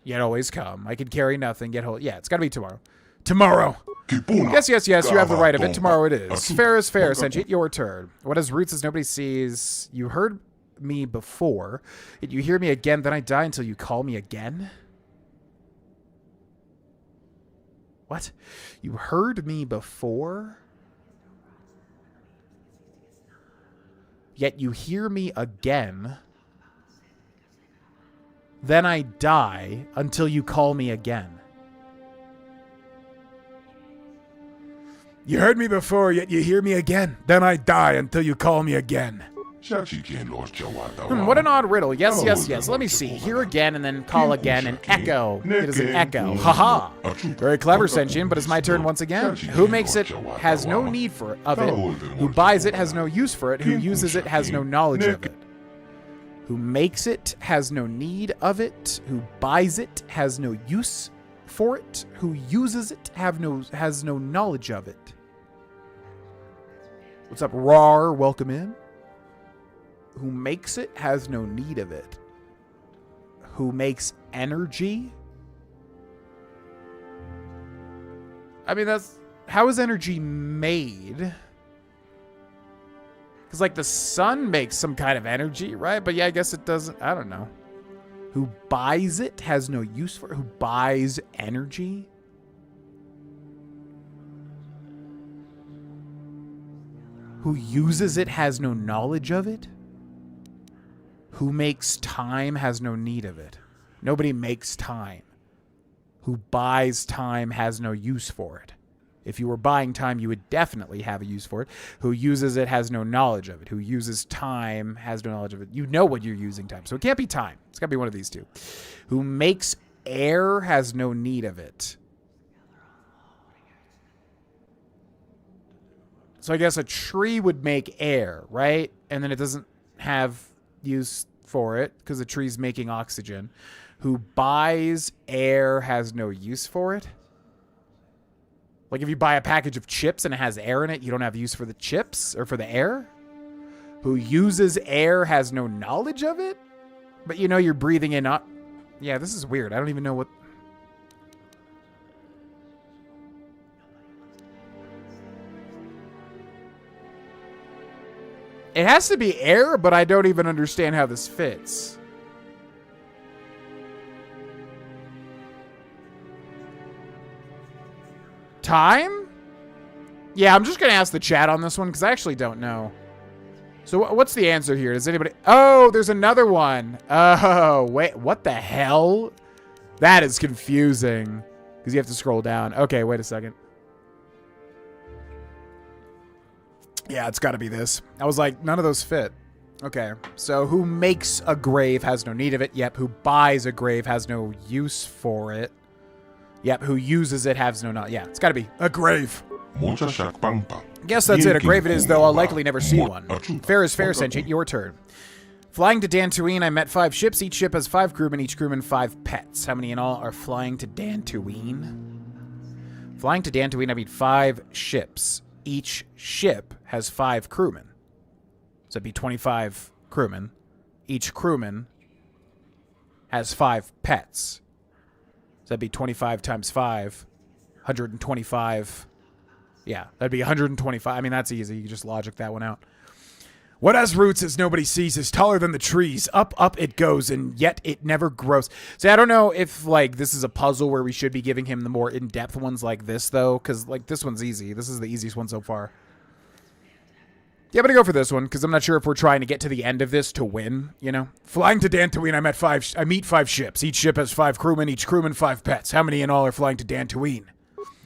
yet always come. I can carry nothing, yet hold... Yeah, it's got to be tomorrow. Tomorrow! Yes, you have the right of it. Tomorrow it is. Fair is fair, Sentient. Your turn. What has roots as nobody sees? You heard me before. Yet you hear me again, then I die until you call me again? What? You heard me before? Yet you hear me again, then I die until you call me again. You heard me before, yet you hear me again. Then I die until you call me again. What an odd riddle. Yes. Let me see. Hear again and then call again and echo. It is an echo. Haha. Very clever, Sentient, but it's my turn once again. Who makes it has no need of it. Who buys it has no use for it. Who uses it has no knowledge of it. Who makes it has no need of it. Who buys it has no use for it. Who uses it has no knowledge of it. What's up, Rar? Welcome in. Who makes it has no need of it. Who makes energy? I mean, how is energy made? Because, like, the sun makes some kind of energy, right? But yeah, I guess it doesn't. I don't know. Who buys it has no use for it. Who buys energy? Who uses it has no knowledge of it. Who makes time has no need of it. Nobody makes time. Who buys time has no use for it. If you were buying time, you would definitely have a use for it. Who uses it has no knowledge of it. Who uses time has no knowledge of it. You know what you're using time. So it can't be time. It's got to be one of these two. Who makes air has no need of it. So I guess a tree would make air, right? And then it doesn't have use for it because the tree's making oxygen. Who buys air has no use for it. Like if you buy a package of chips and it has air in it, you don't have use for the chips or for the air. Who uses air has no knowledge of it. But you know you're breathing in up. Yeah, this is weird. I don't even know what. It has to be air, but I don't even understand how this fits. Time? Yeah, I'm just going to ask the chat on this one because I actually don't know. So what's the answer here? Does anybody... Oh, there's another one. Oh, wait. What the hell? That is confusing because you have to scroll down. Okay, wait a second. Yeah, it's got to be this. I was like, none of those fit. Okay, so who makes a grave has no need of it. Yep, who buys a grave has no use for it. Yep, who uses it has no... Yeah, it's got to be a grave. Guess that's it. A grave it is, though I'll likely never see one. Fair is fair, Sentient. Your turn. Flying to Dantooine, I met 5 ships. Each ship has 5 crewmen, each crewman 5 pets. How many in all are flying to Dantooine? Flying to Dantooine, I mean 5 ships. Each ship has 5 crewmen. So it'd be 25 crewmen. Each crewman has 5 pets. So that'd be 25 times 5. 125. Yeah, that'd be 125. I mean, that's easy. You can just logic that one out. What has roots as nobody sees is taller than the trees. Up, up it goes, and yet it never grows. See, I don't know if, like, this is a puzzle where we should be giving him the more in-depth ones like this, though, because, like, this one's easy. This is the easiest one so far. Yeah, I'm going to go for this one, because I'm not sure if we're trying to get to the end of this to win, you know? Flying to Dantooine, I meet 5 ships. Each ship has 5 crewmen, each crewman 5 pets. How many in all are flying to Dantooine?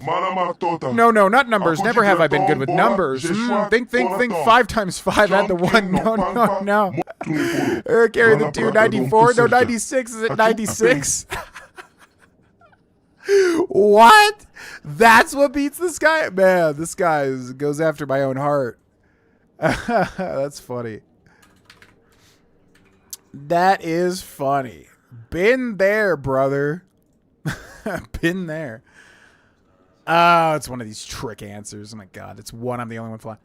No, not numbers. Never have I been good with numbers. Think 5 times 5. Add the 1. No. Carry the 2. 94. No, 96. Is it 96? What? That's what beats this guy? Man, this guy goes after my own heart. That's funny. That is funny. Been there, brother. Been there. Oh, it's one of these trick answers. Oh my god, it's 1. I'm the only one flying.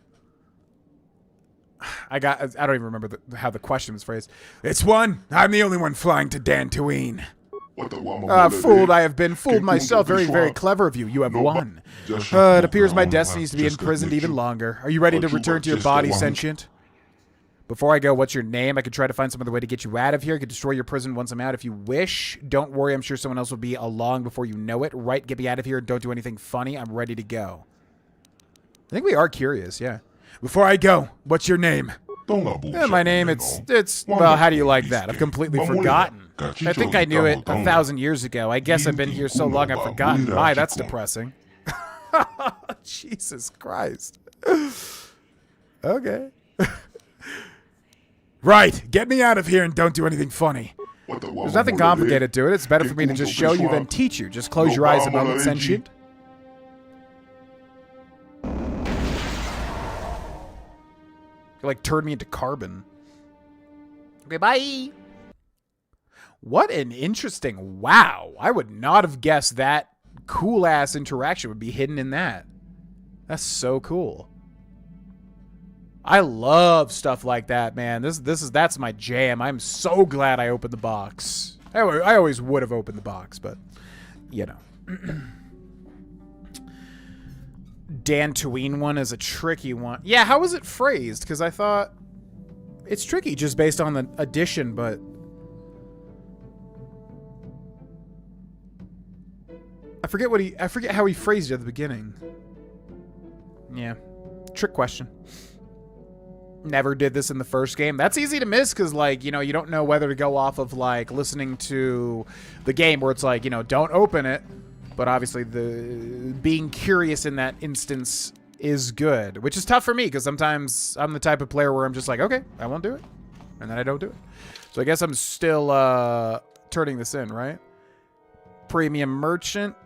I don't even remember how the question was phrased. It's 1. I'm the only one flying to Dantooine. Fooled I have been. Fooled myself. Very, very clever of you. You have won. It appears my destiny is to be imprisoned even longer. Are you ready to return to your body, Sentient? Before I go, what's your name? I could try to find some other way to get you out of here. I could destroy your prison once I'm out if you wish. Don't worry, I'm sure someone else will be along before you know it. Right, get me out of here. Don't do anything funny. I'm ready to go. I think we are curious, yeah. Before I go, what's your name? Yeah, my name, it's well, how do you like that? I've completely forgotten. I think I knew it 1,000 years ago. I guess I've been here so long I've forgotten. My, that's depressing. Jesus Christ. Okay. Right, get me out of here and don't do anything funny. There's nothing complicated to it. It's better for me to just show you than teach you. Just close your eyes a moment, Sentient. You like turned me into carbon. Okay, bye. What an interesting... Wow. I would not have guessed that cool-ass interaction would be hidden in that. That's so cool. I love stuff like that, man. That's my jam. I'm so glad I opened the box. I always would have opened the box, but, you know. Dantooine one is a tricky one. Yeah, how was it phrased? Because I thought it's tricky just based on the addition, but I forget how he phrased it at the beginning. Yeah, trick question. Never did this in the first game. That's easy to miss because, like, you know, you don't know whether to go off of, like, listening to the game where it's like, you know, don't open it. But obviously the being curious in that instance is good, which is tough for me because sometimes I'm the type of player where I'm just like, okay, I won't do it. And then I don't do it. So I guess I'm still turning this in, right? Premium merchant.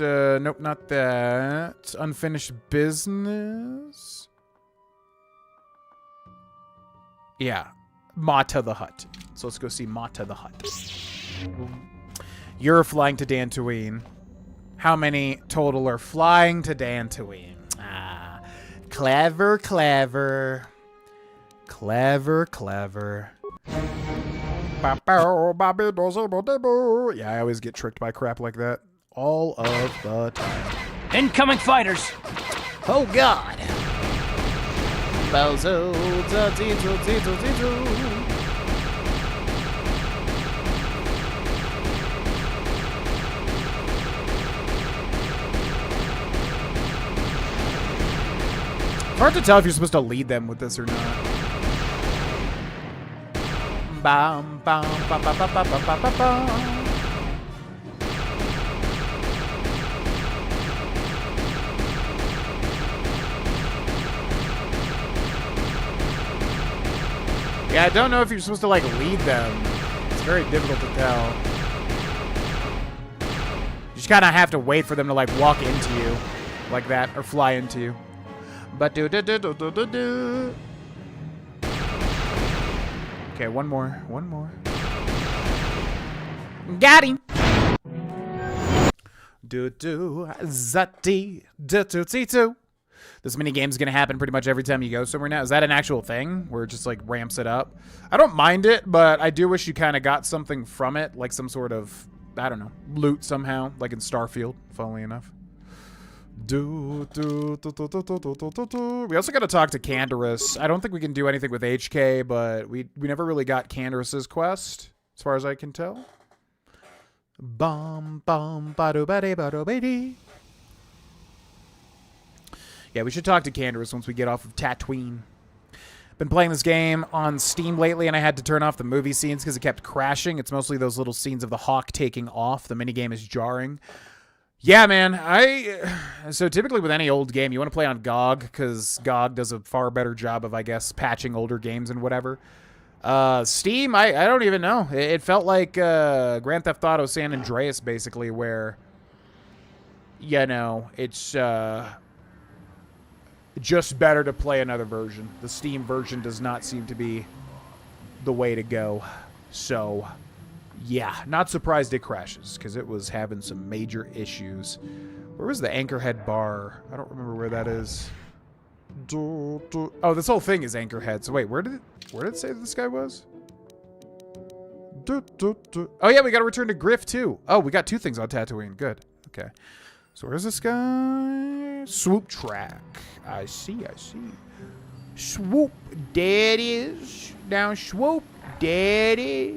Nope, not that. Unfinished business. Yeah. Mata the Hut. So let's go see Mata the Hut. You're flying to Dantooine. How many total are flying to Dantooine? Ah. Clever, clever. Clever, clever. Yeah, I always get tricked by crap like that. All of the time. Incoming fighters! Oh, God. It's hard to tell if you're supposed to lead them with this or not. Bam, bam, bam, bam, bam, bam, bam, bam, bam. Yeah, I don't know if you're supposed to, like, lead them. It's very difficult to tell. You just kind of have to wait for them to, like, walk into you like that or fly into you. But do. Okay, one more. Got him. Zati. This mini game is going to happen pretty much every time you go somewhere now. Is that an actual thing where it just, like, ramps it up? I don't mind it, but I do wish you kind of got something from it, like some sort of, I don't know, loot somehow, like in Starfield, funnily enough. We also got to talk to Canderous. I don't think we can do anything with HK, but we never really got Canderous's quest, as far as I can tell. Yeah, we should talk to Canderous once we get off of Tatooine. Been playing this game on Steam lately, and I had to turn off the movie scenes because it kept crashing. It's mostly those little scenes of the hawk taking off. The minigame is jarring. Yeah, man. So typically with any old game, you want to play on GOG because GOG does a far better job of, I guess, patching older games and whatever. Steam, I don't even know. It felt like Grand Theft Auto San Andreas, basically, where, you know, it's just better to play another version. The Steam version does not seem to be the way to go. So, yeah, not surprised it crashes, because it was having some major issues. Where was the Anchorhead bar? I don't remember where that is. Oh, this whole thing is Anchorhead. So wait, where did it say this guy was? Oh yeah, we got to return to Griff too. Oh, we got two things on Tatooine. Good. Okay. So where's this guy? Swoop track. I see. Swoop. There it is. Now swoop. There it is.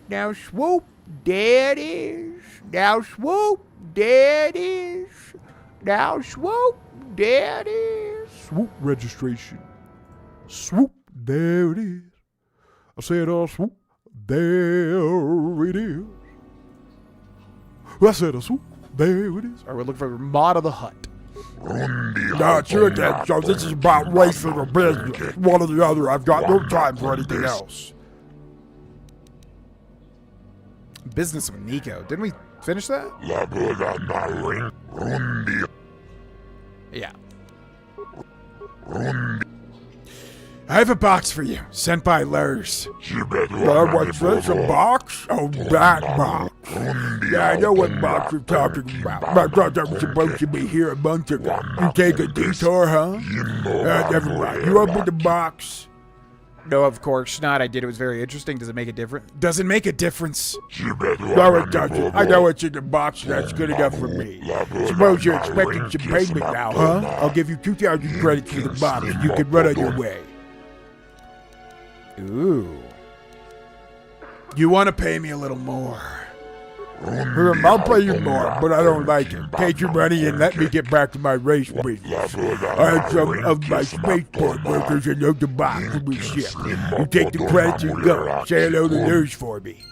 Now swoop. There it is. Now swoop. There it is. Now swoop. There it is. Swoop registration. Swoop. There it is. I said, swoop. There it is. I said, swoop. There it is. All right, we're looking for Mata the Hut. Nah, Czerka, so this is about race for the business. One or the other. I've got no time for anything else. Business with Nico. Didn't we finish that? Yeah. I have a box for you, sent by Lurs. What's this, a box? Oh, that box. Yeah, I know what box you're talking about. I thought that was supposed to be here a month ago. You take a detour, huh? Never mind. You opened the box. No, of course not. I did. It was very interesting. Does it make a difference? Doesn't make a difference. No, it doesn't. I know what's in the box, and that's good enough for me. Suppose you're expecting some payment now, huh? I'll give you 2,000 credits for the box. You can run on your way. Ooh. You want to pay me a little more. I'll pay you more, but I don't like it. Take your money and let me get back to my race business. I have some of my spaceport workers and load the box to be shipped. You take the credits and go. Say hello to Lurs for me.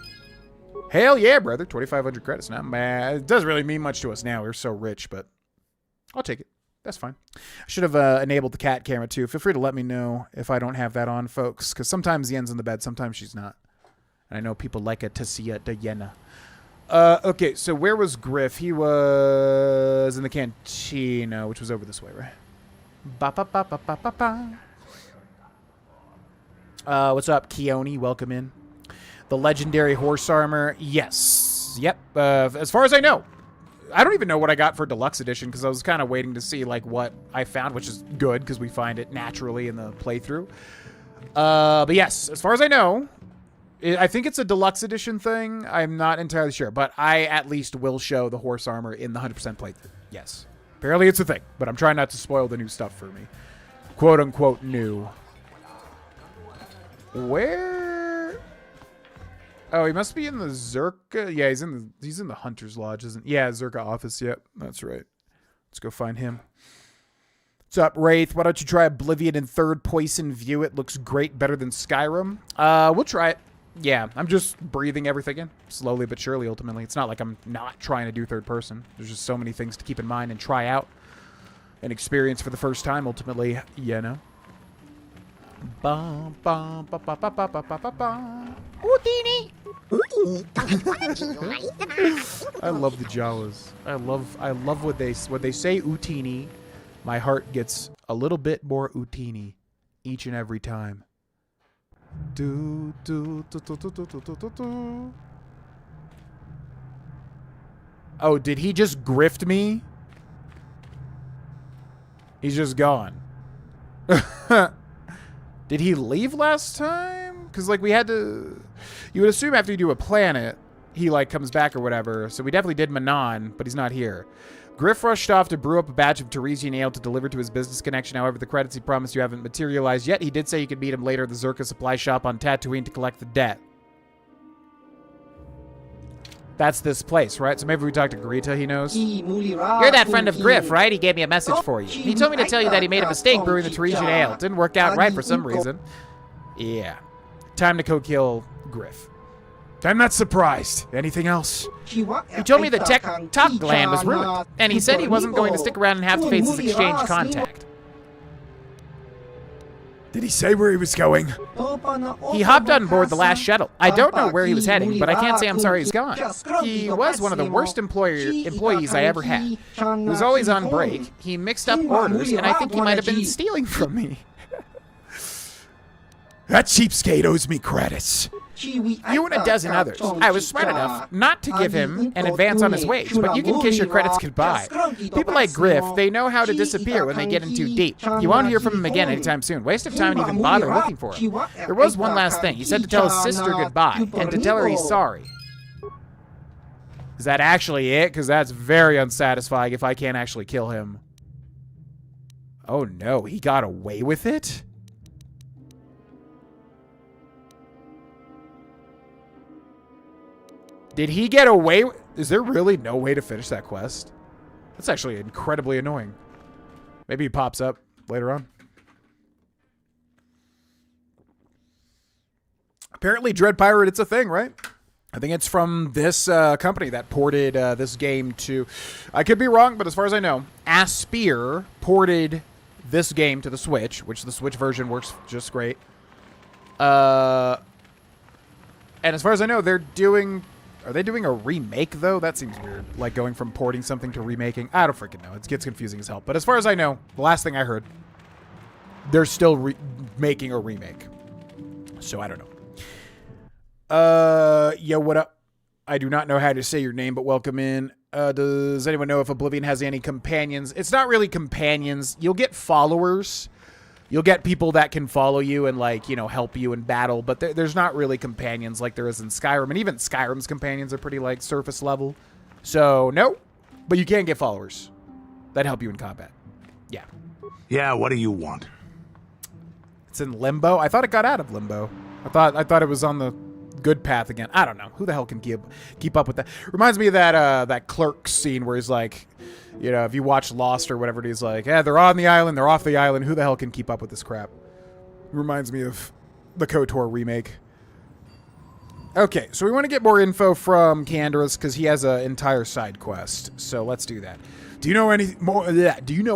Hell yeah, brother. 2,500 credits. Not bad. It doesn't really mean much to us now. We're so rich, but I'll take it. That's fine. I should have enabled the cat camera too. Feel free to let me know if I don't have that on, folks, because sometimes Yen's in the bed, sometimes she's not. And I know people like it to see it, the Yenna. Okay, so where was Griff? He was in the cantina, which was over this way, right? What's up, Keone? Welcome in. The legendary horse armor. Yes. Yep. As far as I know. I don't even know what I got for deluxe edition because I was kind of waiting to see like what I found, which is good because we find it naturally in the playthrough. But yes, as far as I know, I think it's a deluxe edition thing. I'm not entirely sure, but I at least will show the horse armor in the 100% playthrough. Yes. Apparently it's a thing, but I'm trying not to spoil the new stuff for me. Quote unquote new. Where? Oh, he must be in the Czerka. Yeah, he's in the Hunter's Lodge, isn't he? Yeah, Czerka office. Yep, that's right. Let's go find him. What's up, Wraith? Why don't you try Oblivion in third person view? It looks great, better than Skyrim. We'll try it. Yeah, I'm just breathing everything in, slowly but surely, ultimately. It's not like I'm not trying to do third person. There's just so many things to keep in mind and try out and experience for the first time, ultimately, you know. Bum, bum, ba, ba, ba, ba, ba, ba, ba, ba. Utini! I love the Jawas. I love what they say Utini. My heart gets a little bit more Utini each and every time. Do, do, do, do, do, do, do, do, do. Oh, did he just grift me? He's just gone. Did he leave last time? Because, like, we had to... You would assume after you do a planet, he, like, comes back or whatever. So we definitely did Manon, but he's not here. Griff rushed off to brew up a batch of Teresian ale to deliver to his business connection. However, the credits he promised you haven't materialized yet. He did say you could meet him later at the Czerka supply shop on Tatooine to collect the debt. That's this place, right? So maybe we talk to Greta, he knows. You're that friend of Griff, right? He gave me a message for you. He told me to tell you that he made a mistake brewing the Teresian ale. It didn't work out right for some reason. Yeah. Time to co-kill Griff. I'm not surprised. Anything else? He told me the top gland was ruined, and he said he wasn't going to stick around and have to face his exchange contact. Did he say where he was going? He hopped on board the last shuttle. I don't know where he was heading, but I can't say I'm sorry he's gone. He was one of the worst employees I ever had. He was always on break. He mixed up orders, and I think he might have been stealing from me. That cheapskate owes me credits. You and a dozen others. I was smart enough not to give him an advance on his wage, but you can kiss your credits goodbye. People like Griff, they know how to disappear when they get in too deep. You won't hear from him again anytime soon. Waste of time to even bother looking for him. There was one last thing. He said to tell his sister goodbye, and to tell her he's sorry. Is that actually it? Because that's very unsatisfying if I can't actually kill him. Oh no, he got away with it? Did he get away? Is there really no way to finish that quest? That's actually incredibly annoying. Maybe he pops up later on. Apparently, Dread Pirate, it's a thing, right? I think it's from this company that ported this game to... I could be wrong, but as far as I know, Aspyr ported this game to the Switch, which the Switch version works just great. And as far as I know, they're doing... Are they doing a remake, though? That seems weird. Like, going from porting something to remaking. I don't freaking know. It gets confusing as hell. But as far as I know, the last thing I heard, they're still making a remake. So I don't know. Yo, what up? I do not know how to say your name, but welcome in. Does anyone know if Oblivion has any companions? It's not really companions. You'll get followers. You'll get people that can follow you and, like, you know, help you in battle, but there's not really companions like there is in Skyrim, and even Skyrim's companions are pretty, like, surface level. So, no, but you can get followers that help you in combat. Yeah. Yeah, what do you want? It's in Limbo. I thought it got out of Limbo. I thought it was on the good path again. I don't know. Who the hell can keep up with that? Reminds me of that Clerks scene where he's like, you know, if you watch Lost or whatever, he's like, yeah, they're on the island, they're off the island. Who the hell can keep up with this crap? Reminds me of the KotOR remake. Okay, so we want to get more info from Canderous because he has an entire side quest. So let's do that. Do you know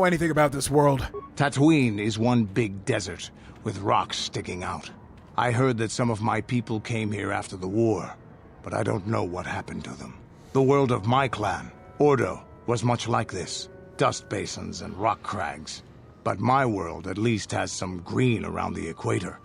anything about this world? Tatooine is one big desert with rocks sticking out. I heard that some of my people came here after the war, but I don't know what happened to them. The world of my clan, Ordo, was much like this. Dust basins and rock crags. But my world at least has some green around the equator.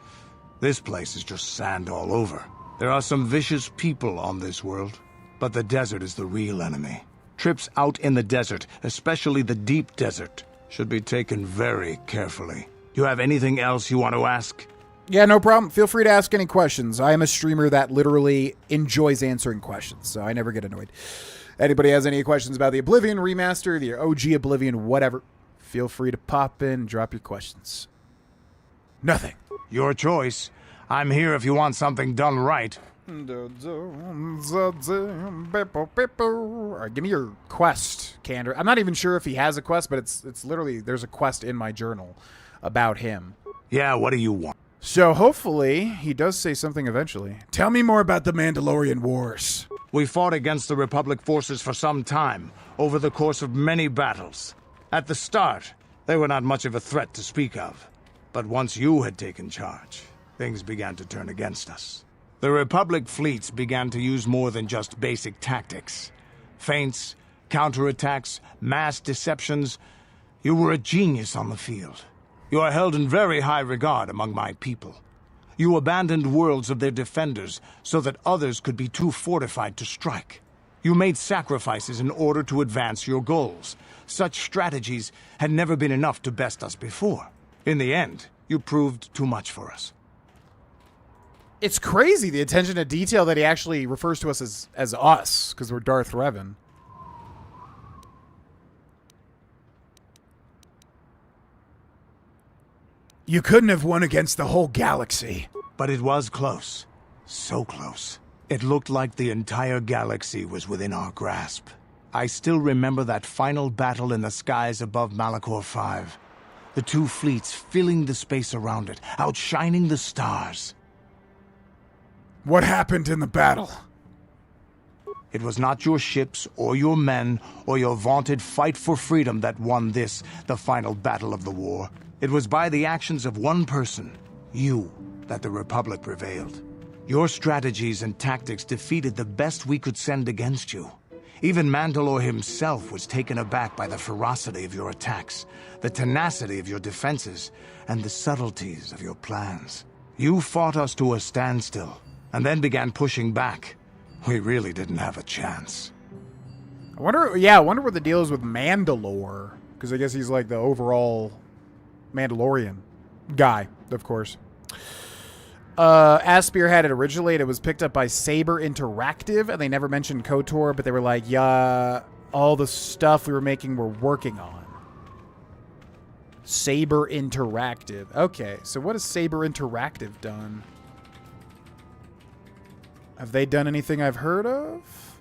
This place is just sand all over. There are some vicious people on this world, but the desert is the real enemy. Trips out in the desert, especially the deep desert, should be taken very carefully. Do you have anything else you want to ask? Yeah, no problem. Feel free to ask any questions. I am a streamer that literally enjoys answering questions, so I never get annoyed. Anybody has any questions about the Oblivion remaster, the OG Oblivion, whatever, feel free to pop in and drop your questions. Nothing. Your choice. I'm here if you want something done right. All right, give me your quest, Candor. I'm not even sure if he has a quest, but it's literally, there's a quest in my journal about him. Yeah, what do you want? So hopefully he does say something eventually. Tell me more about the Mandalorian Wars. We fought against the Republic forces for some time, over the course of many battles. At the start, they were not much of a threat to speak of. But once you had taken charge, things began to turn against us. The Republic fleets began to use more than just basic tactics. Feints, counterattacks, mass deceptions. You were a genius on the field. You are held in very high regard among my people. You abandoned worlds of their defenders so that others could be too fortified to strike. You made sacrifices in order to advance your goals. Such strategies had never been enough to best us before. In the end, you proved too much for us. It's crazy, the attention to detail that he actually refers to us as us, because we're Darth Revan. You couldn't have won against the whole galaxy. But it was close. So close. It looked like the entire galaxy was within our grasp. I still remember that final battle in the skies above Malachor 5. The two fleets filling the space around it, outshining the stars. What happened in the battle? It was not your ships, or your men, or your vaunted fight for freedom that won this, the final battle of the war. It was by the actions of one person, you, that the Republic prevailed. Your strategies and tactics defeated the best we could send against you. Even Mandalore himself was taken aback by the ferocity of your attacks, the tenacity of your defenses, and the subtleties of your plans. You fought us to a standstill, and then began pushing back. We really didn't have a chance. I wonder what the deal is with Mandalore, because I guess he's like the overall Mandalorian guy, of course. As spearheaded originally, and it was picked up by Saber Interactive, and they never mentioned KotOR, but they were like, yeah, all the stuff we were making we're working on. Saber Interactive. Okay, so what has Saber Interactive done? Have they done anything I've heard of?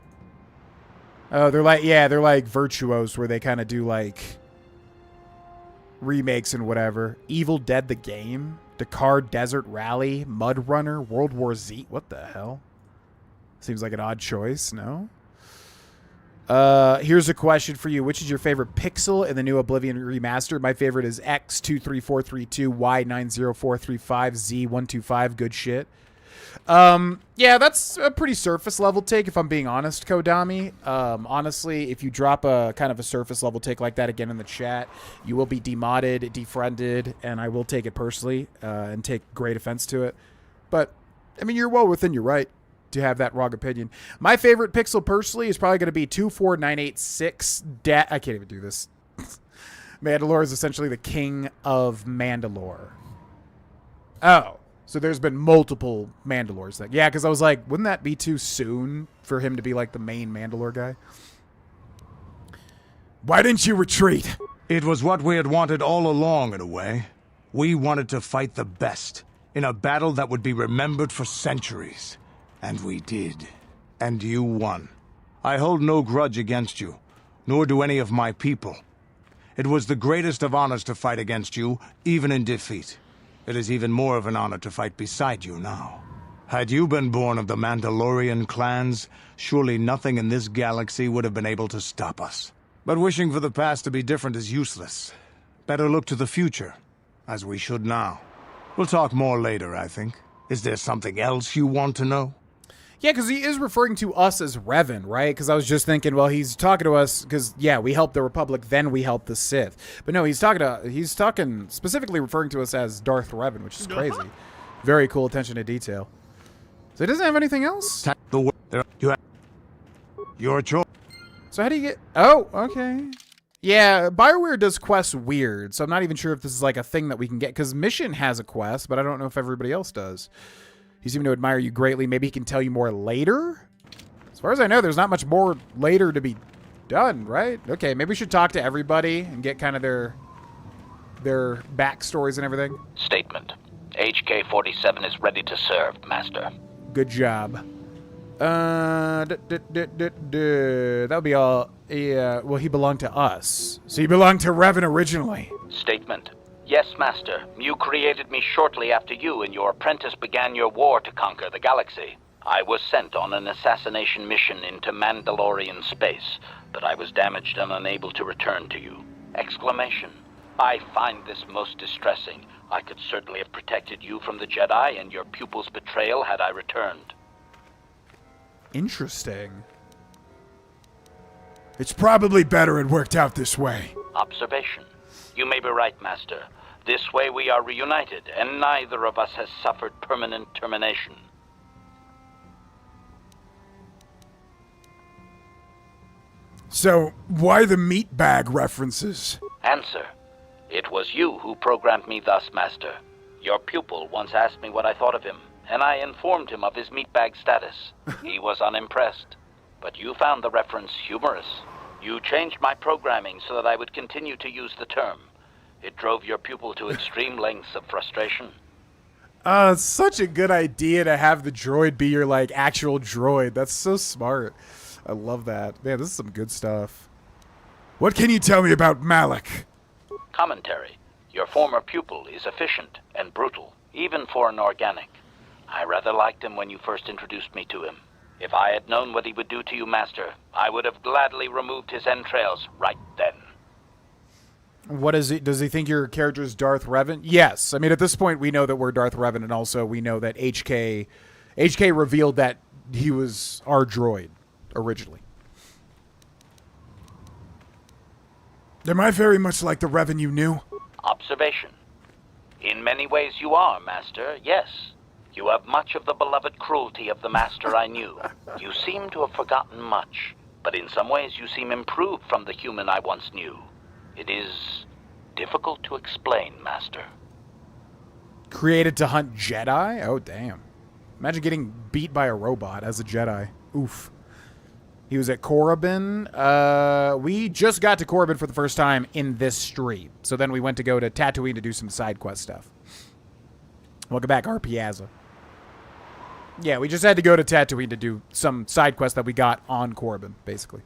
Oh, they're like Virtuos, where they kind of do like remakes and whatever. Evil Dead the game, Dakar Desert Rally, Mud Runner, World War Z. What the hell? Seems like an odd choice, no? Here's a question for you. Which is your favorite pixel in the new Oblivion remaster? My favorite is X23432, Y90435, Z125. Good shit. Yeah, that's a pretty surface level take, if I'm being honest, Kodami. Honestly, if you drop a kind of a surface level take like that again in the chat, you will be demodded, defriended, and I will take it personally and take great offense to it. But, I mean, you're well within your right to have that wrong opinion. My favorite pixel personally is probably going to be 24986. I can't even do this. Mandalore is essentially the king of Mandalore. Oh, so there's been multiple Mandalores. Yeah, because I was like, wouldn't that be too soon for him to be like the main Mandalore guy? Why didn't you retreat? It was what we had wanted all along, in a way. We wanted to fight the best, in a battle that would be remembered for centuries. And we did. And you won. I hold no grudge against you, nor do any of my people. It was the greatest of honors to fight against you, even in defeat. It is even more of an honor to fight beside you now. Had you been born of the Mandalorian clans, surely nothing in this galaxy would have been able to stop us. But wishing for the past to be different is useless. Better look to the future, as we should now. We'll talk more later, I think. Is there something else you want to know? Yeah, because he is referring to us as Revan, right? Because I was just thinking, well, he's talking to us because, yeah, we helped the Republic, then we helped the Sith. But no, he's talking specifically referring to us as Darth Revan, which is crazy. Very cool attention to detail. So he doesn't have anything else? Your choice. So how do you get... Oh, okay. Yeah, BioWare does quests weird, so I'm not even sure if this is like a thing that we can get. Because Mission has a quest, but I don't know if everybody else does. He seemed to admire you greatly. Maybe he can tell you more later? As far as I know, there's not much more later to be done, right? Okay, maybe we should talk to everybody and get kind of their backstories and everything. Statement. HK-47 is ready to serve, Master. Good job. That would be all. Yeah, well, he belonged to us. So he belonged to Revan originally. Statement. Yes, Master. You created me shortly after you and your apprentice began your war to conquer the galaxy. I was sent on an assassination mission into Mandalorian space, but I was damaged and unable to return to you. Exclamation. I find this most distressing. I could certainly have protected you from the Jedi and your pupil's betrayal had I returned. Interesting. It's probably better it worked out this way. Observation. You may be right, Master. This way we are reunited, and neither of us has suffered permanent termination. So, why the meat bag references? Answer. It was you who programmed me thus, Master. Your pupil once asked me what I thought of him, and I informed him of his meatbag status. He was unimpressed. But you found the reference humorous. You changed my programming so that I would continue to use the term. It drove your pupil to extreme lengths of frustration. It's such a good idea to have the droid be your, like, actual droid. That's so smart. I love that. Man, this is some good stuff. What can you tell me about Malik? Commentary. Your former pupil is efficient and brutal, even for an organic. I rather liked him when you first introduced me to him. If I had known what he would do to you, Master, I would have gladly removed his entrails right then. What is he? Does he think your character is Darth Revan? Yes. I mean, at this point, we know that we're Darth Revan, and also we know that HK revealed that he was our droid originally. Am I very much like the Revan you knew? Observation. In many ways you are, Master, yes. You have much of the beloved cruelty of the Master I knew. You seem to have forgotten much, but in some ways you seem improved from the human I once knew. It is difficult to explain, Master. Created to hunt Jedi? Oh, damn. Imagine getting beat by a robot as a Jedi. Oof. He was at Korriban. We just got to Korriban for the first time in this stream. So then we went to go to Tatooine to do some side quest stuff. Welcome back, R. Piazza. Yeah, we just had to go to Tatooine to do some side quest that we got on Korriban, basically.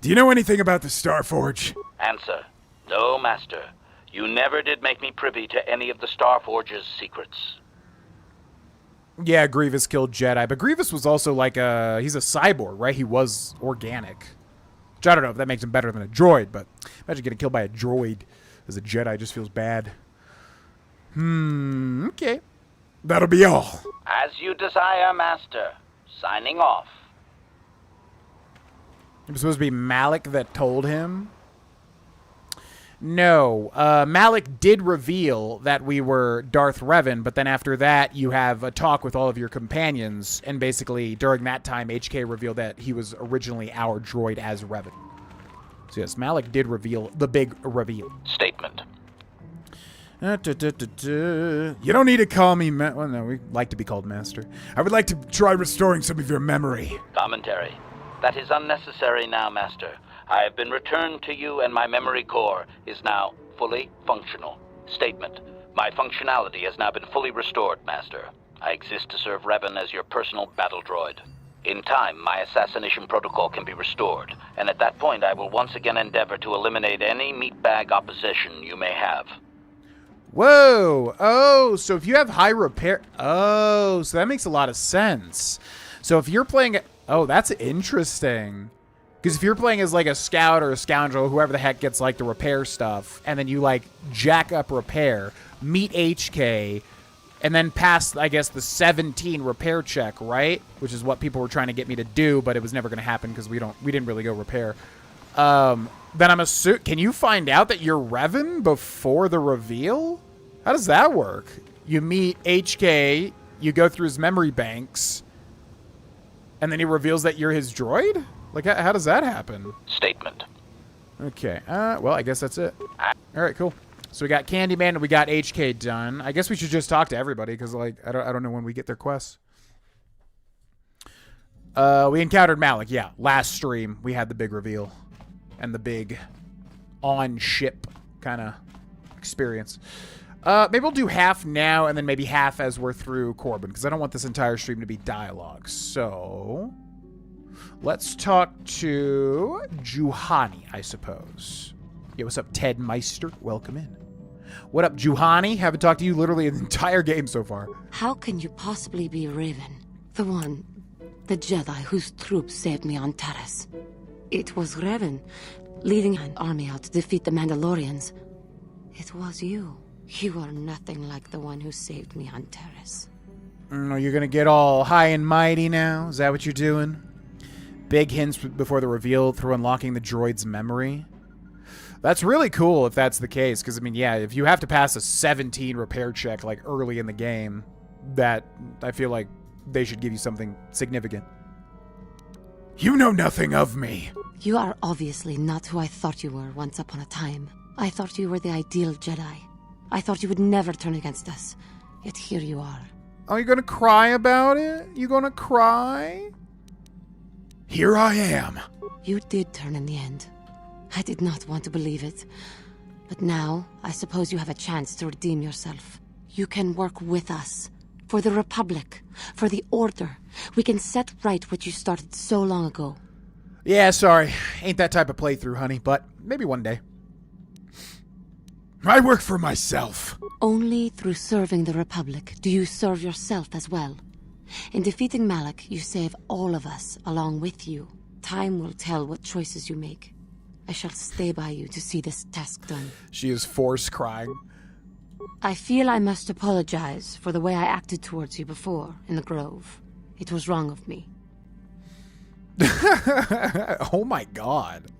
Do you know anything about the Starforge? Answer. No, Master. You never did make me privy to any of the Starforge's secrets. Yeah, Grievous killed Jedi, but Grievous was also like he's a cyborg, right? He was organic. Which I don't know if that makes him better than a droid, but imagine getting killed by a droid as a Jedi just feels bad. Okay. That'll be all. As you desire, Master. Signing off. It was supposed to be Malik that told him. No, Malik did reveal that we were Darth Revan, but then after that, you have a talk with all of your companions, and basically, during that time, HK revealed that he was originally our droid as Revan. So yes, Malik did reveal the big reveal. Statement. You don't need to call me well, no, we like to be called Master. I would like to try restoring some of your memory. Commentary. That is unnecessary now, Master. I have been returned to you and my memory core is now fully functional. Statement. My functionality has now been fully restored, Master. I exist to serve Revan as your personal battle droid. In time, my assassination protocol can be restored, and at that point I will once again endeavor to eliminate any meatbag opposition you may have. Whoa! Oh, so if you have high repair... Oh, so that makes a lot of sense. So if you're playing... Oh, that's interesting. Because if you're playing as, like, a scout or a scoundrel, whoever the heck gets, like, the repair stuff, and then you, like, jack up repair, meet HK, and then pass, I guess, the 17 repair check, right? Which is what people were trying to get me to do, but it was never going to happen because we didn't really go repair. Then I'm assuming... Can you find out that you're Revan before the reveal? How does that work? You meet HK, you go through his memory banks, and then he reveals that you're his droid? Like, how does that happen? Statement. Okay. Well, I guess that's it. All right, cool. So we got Candyman and we got HK done. I guess we should just talk to everybody because, like, I don't know when we get their quests. We encountered Malik. Yeah, last stream we had the big reveal and the big on-ship kind of experience. Maybe we'll do half now and then maybe half as we're through Korriban because I don't want this entire stream to be dialogue. So... let's talk to Juhani, I suppose. Yeah, what's up, Ted Meister? Welcome in. What up, Juhani? Haven't talked to you literally the entire game so far. How can you possibly be Raven? The Jedi whose troops saved me on Taris. It was Raven, leading an army out to defeat the Mandalorians. It was you. You are nothing like the one who saved me on Taris. You're gonna get all high and mighty now? Is that what you're doing? Big hints before the reveal through unlocking the droid's memory. That's really cool if that's the case, because, I mean, yeah, if you have to pass a 17 repair check, like, early in the game, that, I feel like they should give you something significant. You know nothing of me. You are obviously not who I thought you were once upon a time. I thought you were the ideal Jedi. I thought you would never turn against us. Yet here you are. Oh, you gonna cry about it? You gonna cry? Here I am. You did turn in the end. I did not want to believe it. But now, I suppose you have a chance to redeem yourself. You can work with us. For the Republic. For the Order. We can set right what you started so long ago. Yeah, sorry. Ain't that type of playthrough, honey, but maybe one day. I work for myself. Only through serving the Republic do you serve yourself as well. In defeating Malik, you save all of us along with you. Time will tell what choices you make. I shall stay by you to see this task done. She is forced crying. I feel I must apologize for the way I acted towards you before in the Grove. It was wrong of me. Oh my god.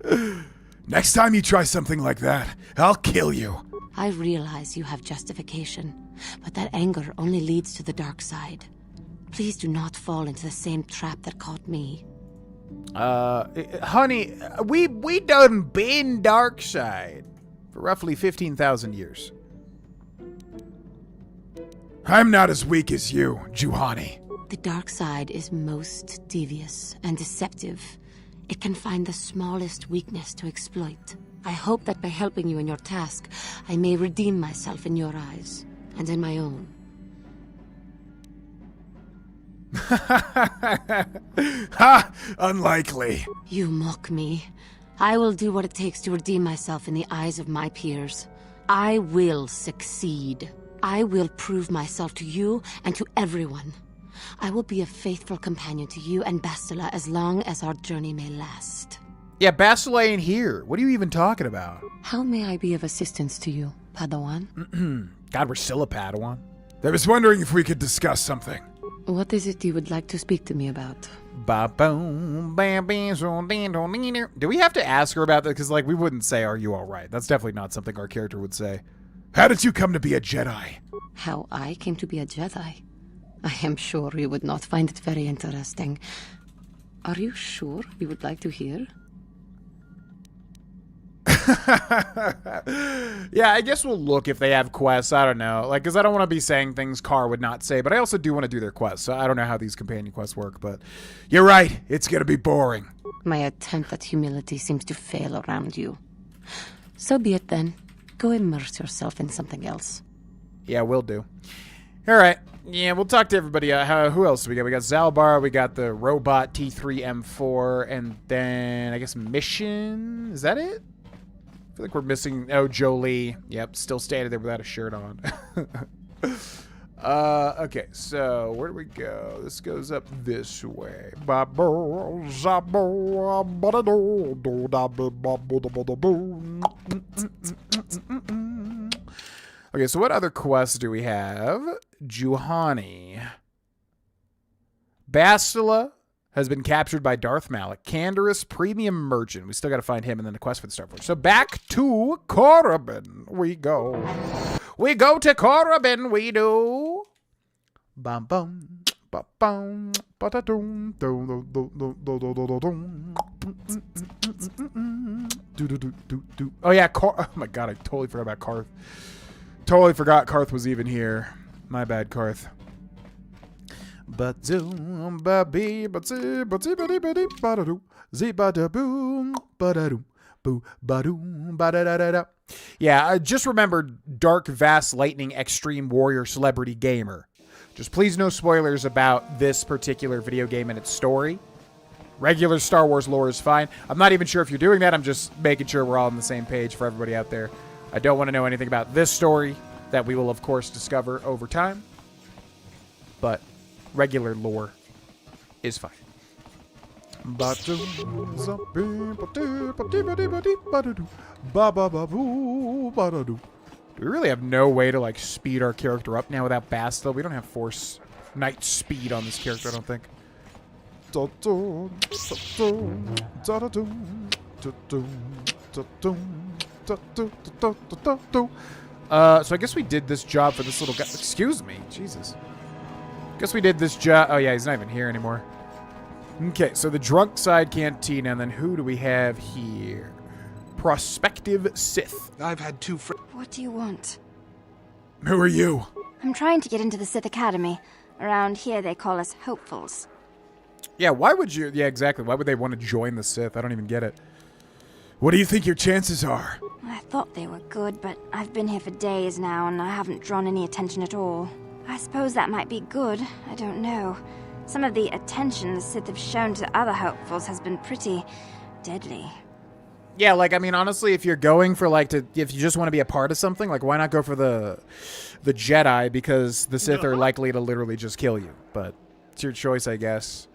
Next time you try something like that, I'll kill you. I realize you have justification, but that anger only leads to the dark side. Please do not fall into the same trap that caught me. Honey, we done been dark side for roughly 15,000 years. I'm not as weak as you, Juhani. The dark side is most devious and deceptive. It can find the smallest weakness to exploit. I hope that by helping you in your task, I may redeem myself in your eyes, and in my own. Ha! Unlikely. You mock me. I will do what it takes to redeem myself in the eyes of my peers. I will succeed. I will prove myself to you and to everyone. I will be a faithful companion to you and Bastila as long as our journey may last. Yeah, Bastila ain't here. What are you even talking about? How may I be of assistance to you, Padawan? God, we're still a Padawan. I was wondering if we could discuss something. What is it you would like to speak to me about? Do we have to ask her about that? Because, like, we wouldn't say, "Are you all right?" That's definitely not something our character would say. How did you come to be a Jedi? How I came to be a Jedi? I am sure you would not find it very interesting. Are you sure you would like to hear? Yeah, I guess we'll look if they have quests. I don't know. Like, because I don't want to be saying things KotOR would not say, but I also do want to do their quests. So I don't know how these companion quests work, but you're right. It's going to be boring. My attempt at humility seems to fail around you. So be it then. Go immerse yourself in something else. Yeah, will do. All right. Yeah, we'll talk to everybody. Who else do we got? We got Zalbar, we got the robot T3M4, and then I guess Mission. Is that it? I feel like we're missing. Oh, Jolie. Yep, still standing there without a shirt on. Okay, so where do we go? This goes up this way. Okay, so what other quests do we have? Juhani. Bastila has been captured by Darth Malak. Canderous, premium merchant. We still got to find him and then the quest for the Starforge. So back to Korriban we go. We go to Korriban, we do. Bum bum. Ba bum. Ba da dum. Do do do do do do do do do do. Oh yeah, oh my god, I totally forgot about Karth. Totally forgot Karth was even here. My bad, Karth. Yeah, I just remembered Dark Vast Lightning Extreme Warrior Celebrity Gamer. Just please no spoilers about this particular video game and its story. Regular Star Wars lore is fine. I'm not even sure if you're doing that. I'm just making sure we're all on the same page for everybody out there. I don't want to know anything about this story that we will, of course, discover over time. But regular lore is fine. Do we really have no way to, like, speed our character up now without Bastila? We don't have Force Knight speed on this character, I don't think. So I guess we did this job for this little guy. Excuse me. Jesus. Guess we did this job. Oh, yeah, he's not even here anymore. Okay, so the drunk side cantina, and then who do we have here? Prospective Sith. I've had two friends. What do you want? Who are you? I'm trying to get into the Sith Academy. Around here, they call us hopefuls. Yeah, why would you... Yeah, exactly. Why would they want to join the Sith? I don't even get it. What do you think your chances are? I thought they were good, but I've been here for days now, and I haven't drawn any attention at all. I suppose that might be good. I don't know. Some of the attention the Sith have shown to other hopefuls has been pretty deadly. Yeah, like, I mean, honestly, if you're going for, like, if you just want to be a part of something, like, why not go for the Jedi? Because the Sith are likely to literally just kill you. But it's your choice, I guess.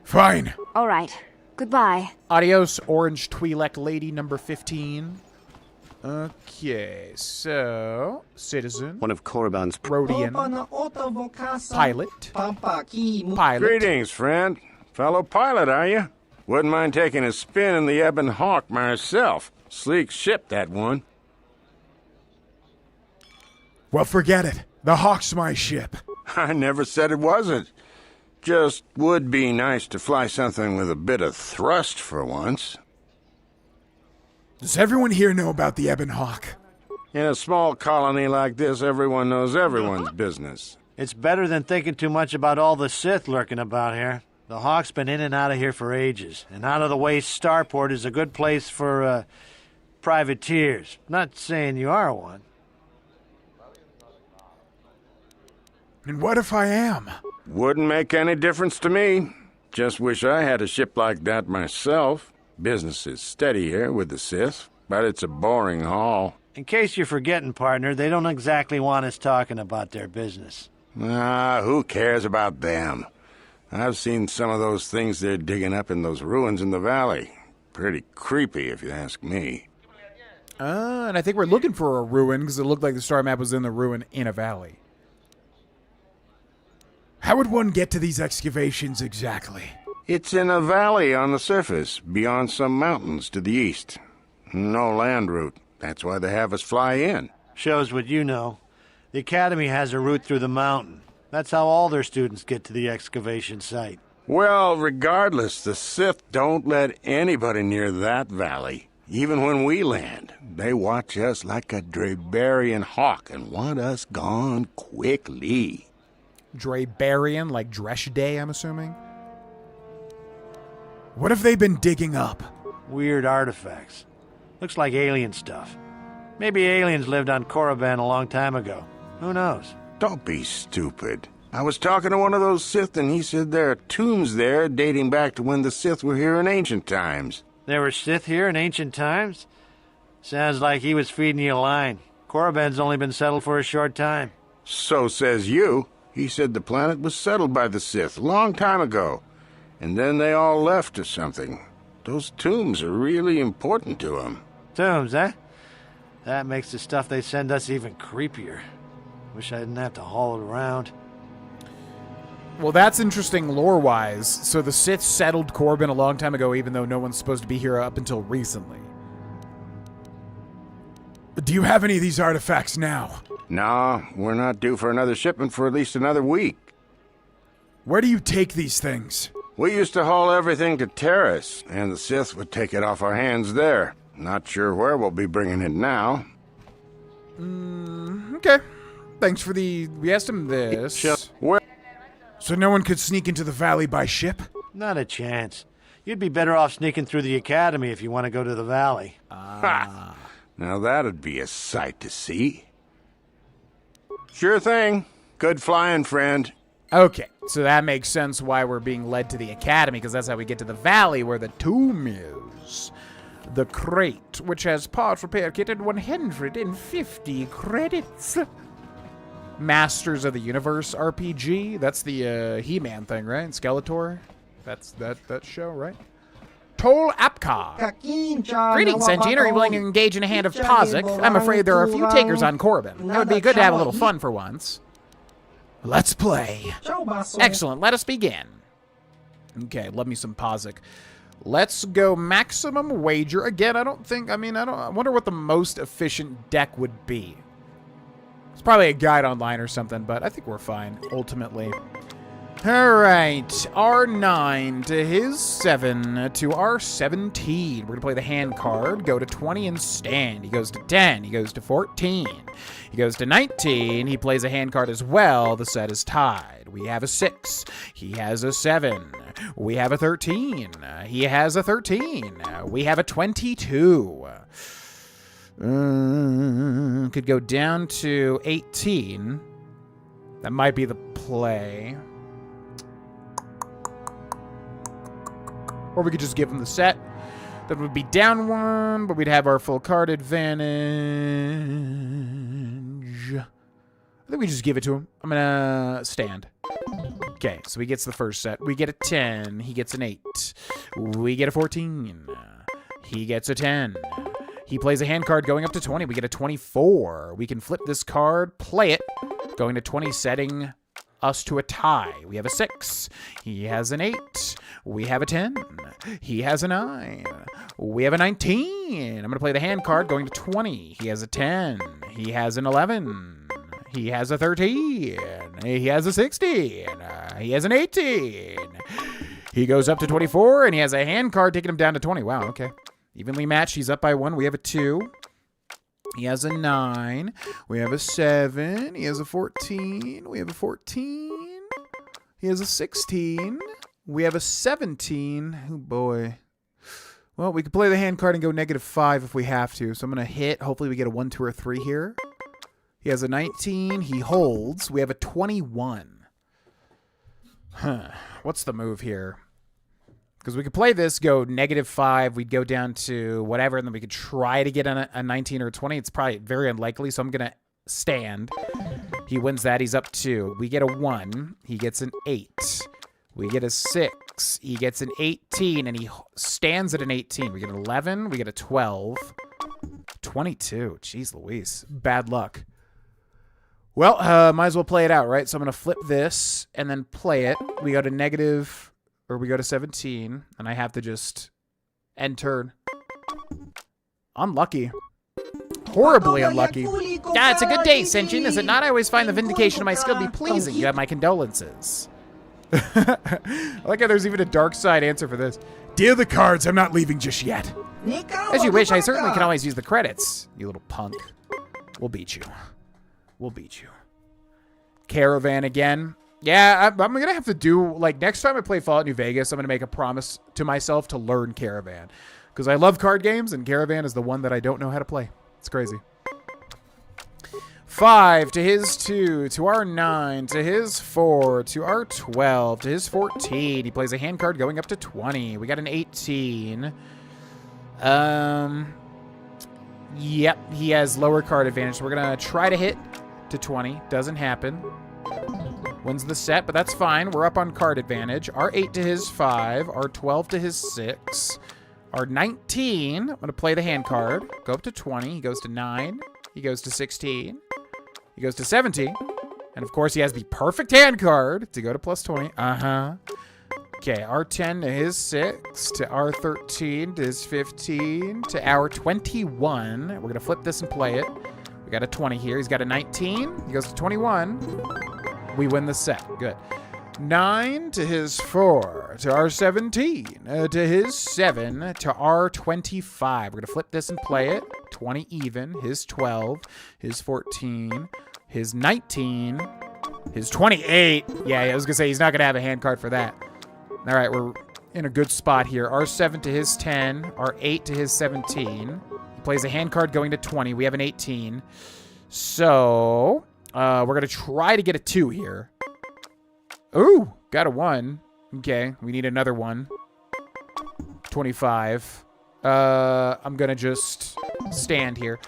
Fine. All right. Goodbye. Adios, Orange Twi'lek Lady number 15. Okay, so... Citizen. One of Korriban's... Rodian. Pilot. Greetings, friend. Fellow pilot, are you? Wouldn't mind taking a spin in the Ebon Hawk myself. Sleek ship, that one. Well, forget it. The Hawk's my ship. I never said it wasn't. Just would be nice to fly something with a bit of thrust for once. Does everyone here know about the Ebon Hawk? In a small colony like this, everyone knows everyone's business. It's better than thinking too much about all the Sith lurking about here. The Hawk's been in and out of here for ages, and out-of-the-way starport is a good place for, privateers. Not saying you are one. And what if I am? Wouldn't make any difference to me. Just wish I had a ship like that myself. Business is steady here with the Sith, but it's a boring haul. In case you're forgetting, partner, they don't exactly want us talking about their business. Ah, who cares about them? I've seen some of those things they're digging up in those ruins in the valley. Pretty creepy, if you ask me. And I think we're looking for a ruin because it looked like the star map was in the ruin in a valley. How would one get to these excavations exactly? It's in a valley on the surface, beyond some mountains to the east. No land route. That's why they have us fly in. Shows what you know. The Academy has a route through the mountain. That's how all their students get to the excavation site. Well, regardless, the Sith don't let anybody near that valley. Even when we land, they watch us like a Drabarian hawk and want us gone quickly. Drabarian, like Dreshdae, I'm assuming? What have they been digging up? Weird artifacts. Looks like alien stuff. Maybe aliens lived on Korriban a long time ago. Who knows? Don't be stupid. I was talking to one of those Sith and he said there are tombs there dating back to when the Sith were here in ancient times. There were Sith here in ancient times? Sounds like he was feeding you a line. Korriban's only been settled for a short time. So says you. He said the planet was settled by the Sith a long time ago. And then they all left or something. Those tombs are really important to him. Tombs, eh? That makes the stuff they send us even creepier. Wish I didn't have to haul it around. Well, that's interesting lore-wise. So the Sith settled Korriban a long time ago, even though no one's supposed to be here up until recently. Do you have any of these artifacts now? No, we're not due for another shipment for at least another week. Where do you take these things? We used to haul everything to Terrace, and the Sith would take it off our hands there. Not sure where we'll be bringing it now. Okay. Thanks for the... We asked him this. So no one could sneak into the valley by ship? Not a chance. You'd be better off sneaking through the Academy if you want to go to the valley. Ha! Now that'd be a sight to see. Sure thing. Good flying, friend. Okay, so that makes sense why we're being led to the Academy, because that's how we get to the valley where the tomb is. The crate, which has parts repair kit and 150 credits. Masters of the Universe RPG. That's the He-Man thing, right? Skeletor. That's that show, right? Tol Apcar. Greetings, Sentient. Are you willing to engage in a hand of Pazik? I'm afraid there are a few takers on Korriban. It would be good to have a little fun for once. Let's play. Excellent. Let us begin. Okay, love me some Pazik. Let's go maximum wager. Again, I wonder what the most efficient deck would be. It's probably a guide online or something, but I think we're fine, ultimately. All right, R9 to his 7 to R17. We're going to play the hand card, go to 20 and stand. He goes to 10, he goes to 14. He goes to 19, he plays a hand card as well. The set is tied. We have a 6, he has a 7. We have a 13, he has a 13. We have a 22. Could go down to 18. That might be the play. Or we could just give him the set. That would be down 1, but we'd have our full card advantage. I think we just give it to him. I'm gonna stand. Okay, so he gets the first set. We get a 10. He gets an 8. We get a 14. He gets a 10. He plays a hand card going up to 20. We get a 24. We can flip this card, play it, going to 20, setting us to a tie. We have a 6. He has an 8. We have a 10. He has a 9. We have a 19. I'm going to play the hand card going to 20. He has a 10. He has an 11. He has a 13. He has a 16. He has an 18. He goes up to 24, and he has a hand card taking him down to 20. Wow, okay. Evenly matched. He's up by 1. We have a 2. He has a 9. We have a 7. He has a 14. We have a 14. He has a 16. We have a 17. Oh, boy. Well, we could play the hand card and go -5 if we have to. So I'm going to hit. Hopefully we get a 1, 2, or 3 here. He has a 19. He holds. We have a 21. Huh. What's the move here? Because we could play this, go -5, we'd go down to whatever, and then we could try to get a 19 or a 20. It's probably very unlikely, so I'm going to stand. He wins that. He's up 2. We get a 1. He gets an 8. We get a 6. He gets an 18, and he stands at an 18. We get an 11. We get a 12. 22. Jeez Louise. Bad luck. Well, might as well play it out, right? So I'm going to flip this and then play it. We go to negative, or we go to 17, and I have to just end turn. Unlucky. Horribly unlucky. Yeah, it's a good day, Senshin, is it not? I always find the vindication of my skill to be pleasing. You have my condolences. I like how there's even a dark side answer for this. Deal the cards, I'm not leaving just yet. As you wish, I certainly can always use the credits. You little punk. We'll beat you. We'll beat you. Caravan again. Yeah, I'm going to have to do, like, next time I play Fallout New Vegas, I'm going to make a promise to myself to learn Caravan. Because I love card games, and Caravan is the one that I don't know how to play. It's crazy. 5 to his 2, to our 9, to his 4, to our 12, to his 14. He plays a hand card going up to 20. We got an 18. Yep, he has lower card advantage, so we're going to try to hit to 20. Doesn't happen. Wins the set, but that's fine. We're up on card advantage. Our 8 to his 5, our 12 to his 6, our 19. I'm going to play the hand card. Go up to 20. He goes to 9. He goes to 16. He goes to 17. And of course, he has the perfect hand card to go to plus 20. Okay, our 10 to his 6, to our 13, to his 15, to our 21. We're going to flip this and play it. We got a 20 here. He's got a 19. He goes to 21. We win the set. Good. 9 to his 4, to our 17, to his 7, to our 25. We're going to flip this and play it. 20 even, his 12, his 14, his 19, his 28. Yeah, I was going to say, he's not going to have a hand card for that. All right, we're in a good spot here. Our 7 to his 10, our 8 to his 17. He plays a hand card going to 20. We have an 18. So, we're going to try to get a 2 here. Ooh, got a 1. Okay, we need another 1. 25. I'm going to just stand here.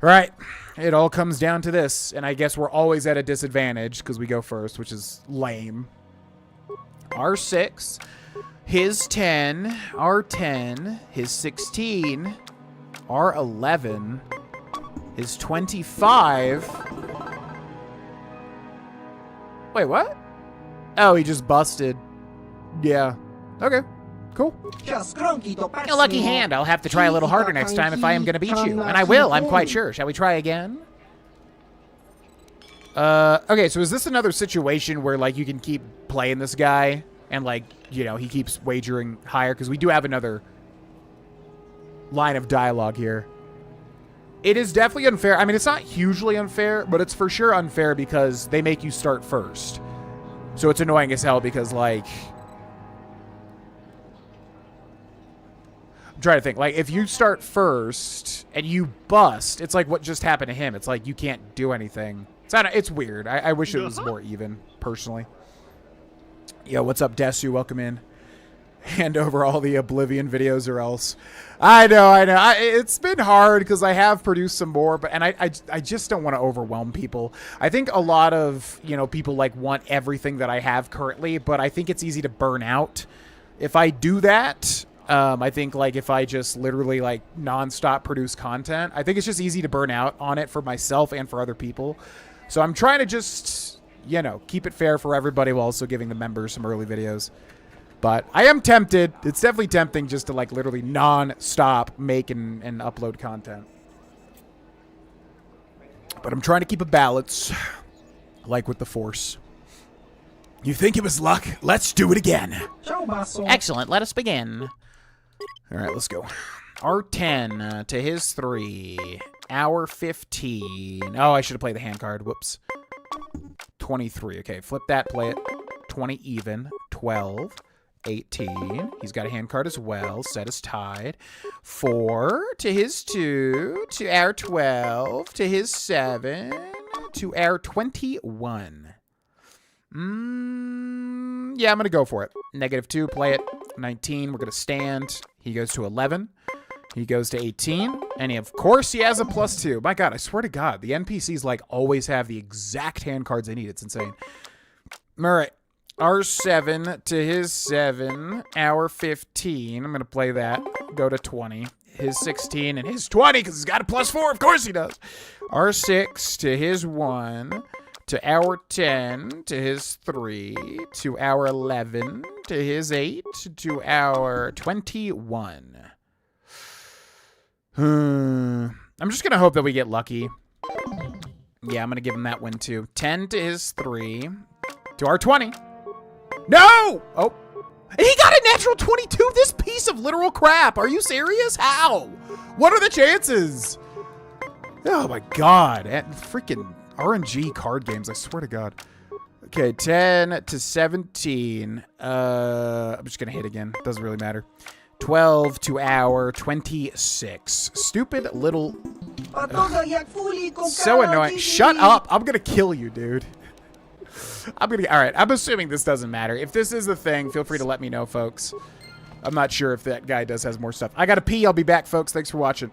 All right, it all comes down to this, and I guess we're always at a disadvantage because we go first, which is lame. Our 6, his 10, our 10, his 16, our 11, his 25. Wait, what? Oh, he just busted. Yeah. Okay. Cool. A lucky hand. I'll have to try a little harder next time if I am going to beat you. And I will, I'm quite sure. Shall we try again? Okay, so is this another situation where, like, you can keep playing this guy and, like, you know, he keeps wagering higher? Because we do have another line of dialogue here. It is definitely unfair. I mean, it's not hugely unfair, but it's for sure unfair because they make you start first. So it's annoying as hell because, like, I'm trying to think. Like, if you start first and you bust, it's like what just happened to him. It's like you can't do anything. It's weird. I wish it was more even, personally. Yo, what's up, Desu? Welcome in. Hand over all the Oblivion videos or else. I know. It's been hard because I have produced some more, but I just don't want to overwhelm people. I think a lot of, you know, people like want everything that I have currently, but I think it's easy to burn out. If I do that, I think like if I just literally like nonstop produce content, I think it's just easy to burn out on it for myself and for other people. So I'm trying to just, you know, keep it fair for everybody while also giving the members some early videos. But I am tempted. It's definitely tempting just to, like, literally non-stop make and upload content. But I'm trying to keep a balance, like with the Force. You think it was luck? Let's do it again. Excellent. Let us begin. All right, let's go. Our 10 to his 3. Our 15. Oh, I should have played the hand card. Whoops. 23. Okay, flip that, play it. 20 even. 12. 18. He's got a hand card as well. Set is tied. 4 to his 2. To our 12. To his 7. To our 21. Yeah, I'm going to go for it. -2, play it. 19, we're going to stand. He goes to 11. He goes to 18. And of course he has a +2. My God, I swear to God, the NPCs like always have the exact hand cards they need. It's insane. All right. Our 7 to his 7. Our 15. I'm going to play that. Go to 20. his 16, and his 20, because he's got a +4. Of course he does. Our 6 to his 1, to our 10, to his 3, to our 11, to his 8, to our 21. I'm just going to hope that we get lucky. Yeah, I'm going to give him that one too. 10 to his 3, to our 20. No! Oh. He got a natural 22, this piece of literal crap. Are you serious? How? What are the chances? Oh my god. Freaking RNG card games, I swear to god. Okay, 10 to 17. I'm just gonna hit again. Doesn't really matter. 12 to our 26. Stupid little... So annoying. Shut up. I'm gonna kill you, dude. Alright, I'm assuming this doesn't matter. If this is the thing, feel free to let me know, folks. I'm not sure if that guy has more stuff. I gotta pee. I'll be back, folks. Thanks for watching.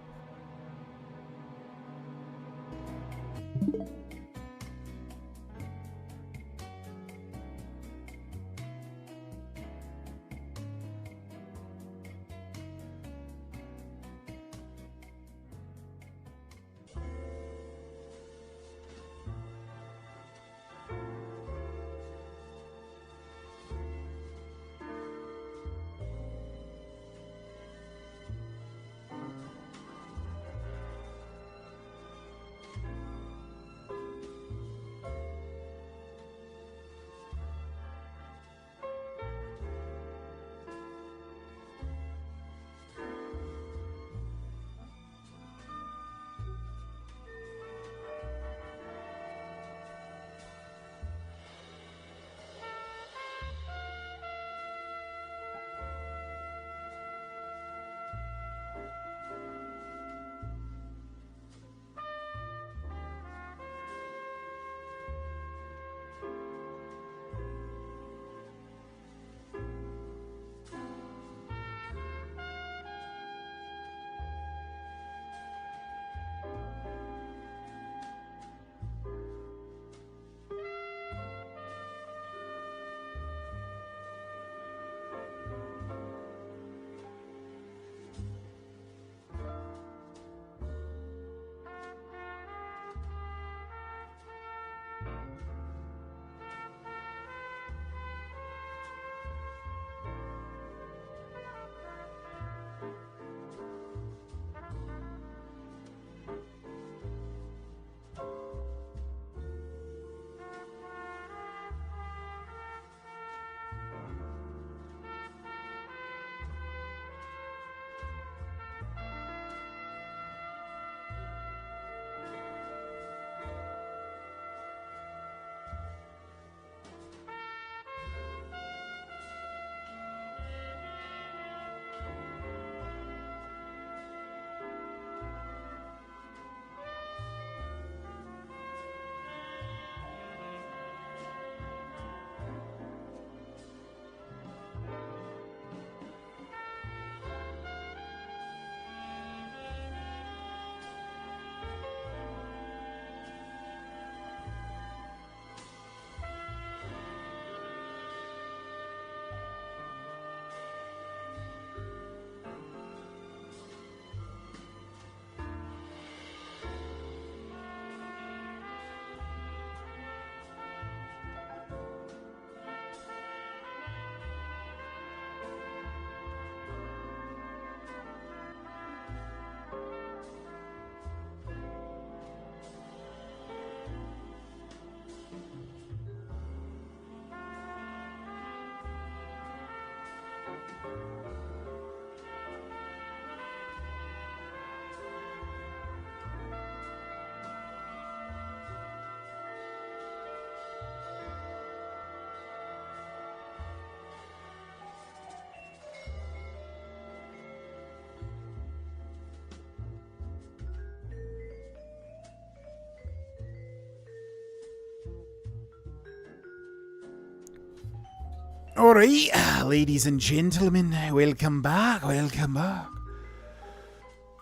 Alright, ladies and gentlemen, welcome back, welcome back.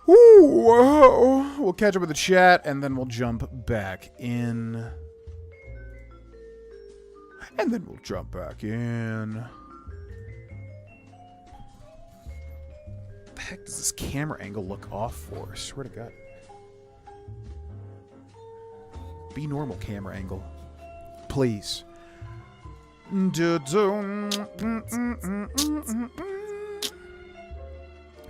Ooh, whoa. We'll catch up with the chat, and then we'll jump back in. And then we'll jump back in. heck does this camera angle look off for? I swear to God. Be normal camera angle. Please.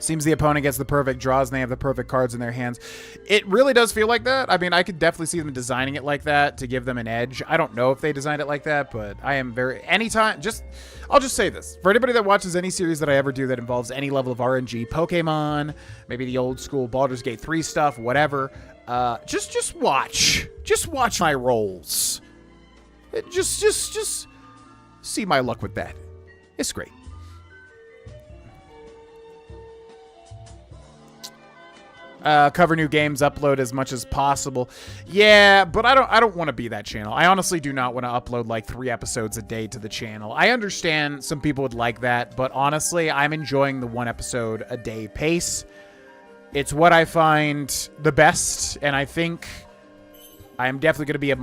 Seems the opponent gets the perfect draws and they have the perfect cards in their hands. It really does feel like that. I mean, I could definitely see them designing it like that to give them an edge. I don't know if they designed it like that, but I am very... I'll just say this. For anybody that watches any series that I ever do that involves any level of RNG, Pokemon, maybe the old school Baldur's Gate 3 stuff, whatever, just watch. Just watch my rolls. Just see my luck with that. It's great. Cover new games, upload as much as possible. Yeah, but I don't want to be that channel. I honestly do not want to upload like 3 episodes a day to the channel. I understand some people would like that, but honestly, I'm enjoying the 1 episode a day pace. It's what I find the best, and I think I'm definitely going to be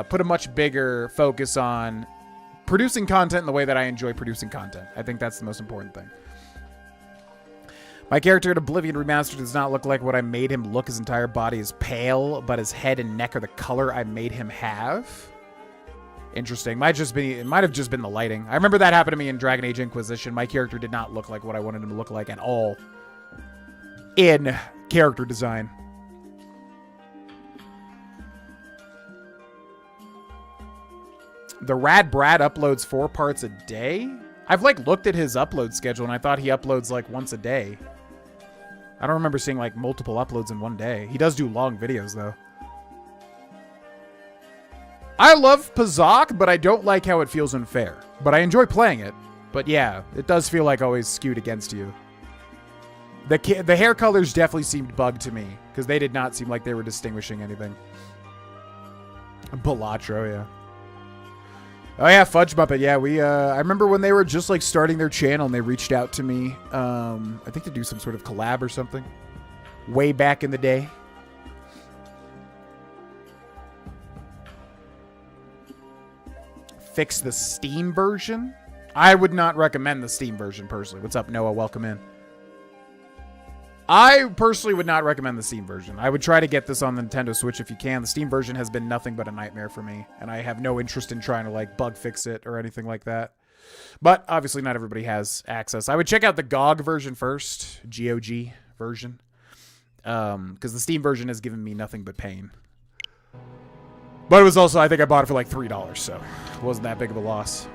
put a much bigger focus on producing content in the way that I enjoy producing content. I think that's the most important thing. My character in Oblivion Remastered does not look like what I made him look. His entire body is pale, but his head and neck are the color I made him have. Interesting. It might have just been the lighting. I remember that happened to me in Dragon Age Inquisition. My character did not look like what I wanted him to look like at all in character design. The Rad Brad uploads 4 parts a day? I've like looked at his upload schedule and I thought he uploads like once a day. I don't remember seeing like multiple uploads in one day. He does do long videos though. I love Pazak, but I don't like how it feels unfair. But I enjoy playing it. But yeah, it does feel like always skewed against you. The hair colors definitely seemed bugged to me because they did not seem like they were distinguishing anything. Balatro, yeah. Oh yeah, Fudge Muppet. Yeah, I remember when they were just like starting their channel and they reached out to me. I think to do some sort of collab or something. Way back in the day. Fix the Steam version? I would not recommend the Steam version personally. What's up, Noah? Welcome in. I personally would not recommend the Steam version. I would try to get this on the Nintendo Switch if you can. The Steam version has been nothing but a nightmare for me, and I have no interest in trying to like bug fix it or anything like that. But obviously not everybody has access. I would check out the GOG version first, GOG version, because the Steam version has given me nothing but pain. But it was also, I think I bought it for like $3, so it wasn't that big of a loss.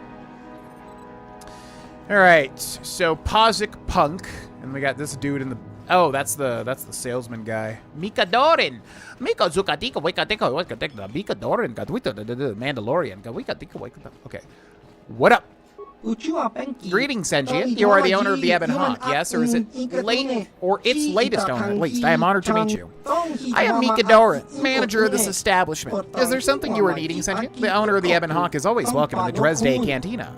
All right, so Pazik Punk, and we got this dude in the... Oh, that's the salesman guy. Mika Dorin. Mika Zukatika Wikatika Wikatika Mika Dorin Katwita the Mandalorian. Okay. What up? Greetings, Senji. You are the owner of the Ebon Hawk, yes? Or is it late or its latest owner at least? I am honored to meet you. I am Mika Dorin, manager of this establishment. Is there something you are needing, Senji? The owner of the Ebon Hawk is always welcome in the Dreshdae Cantina.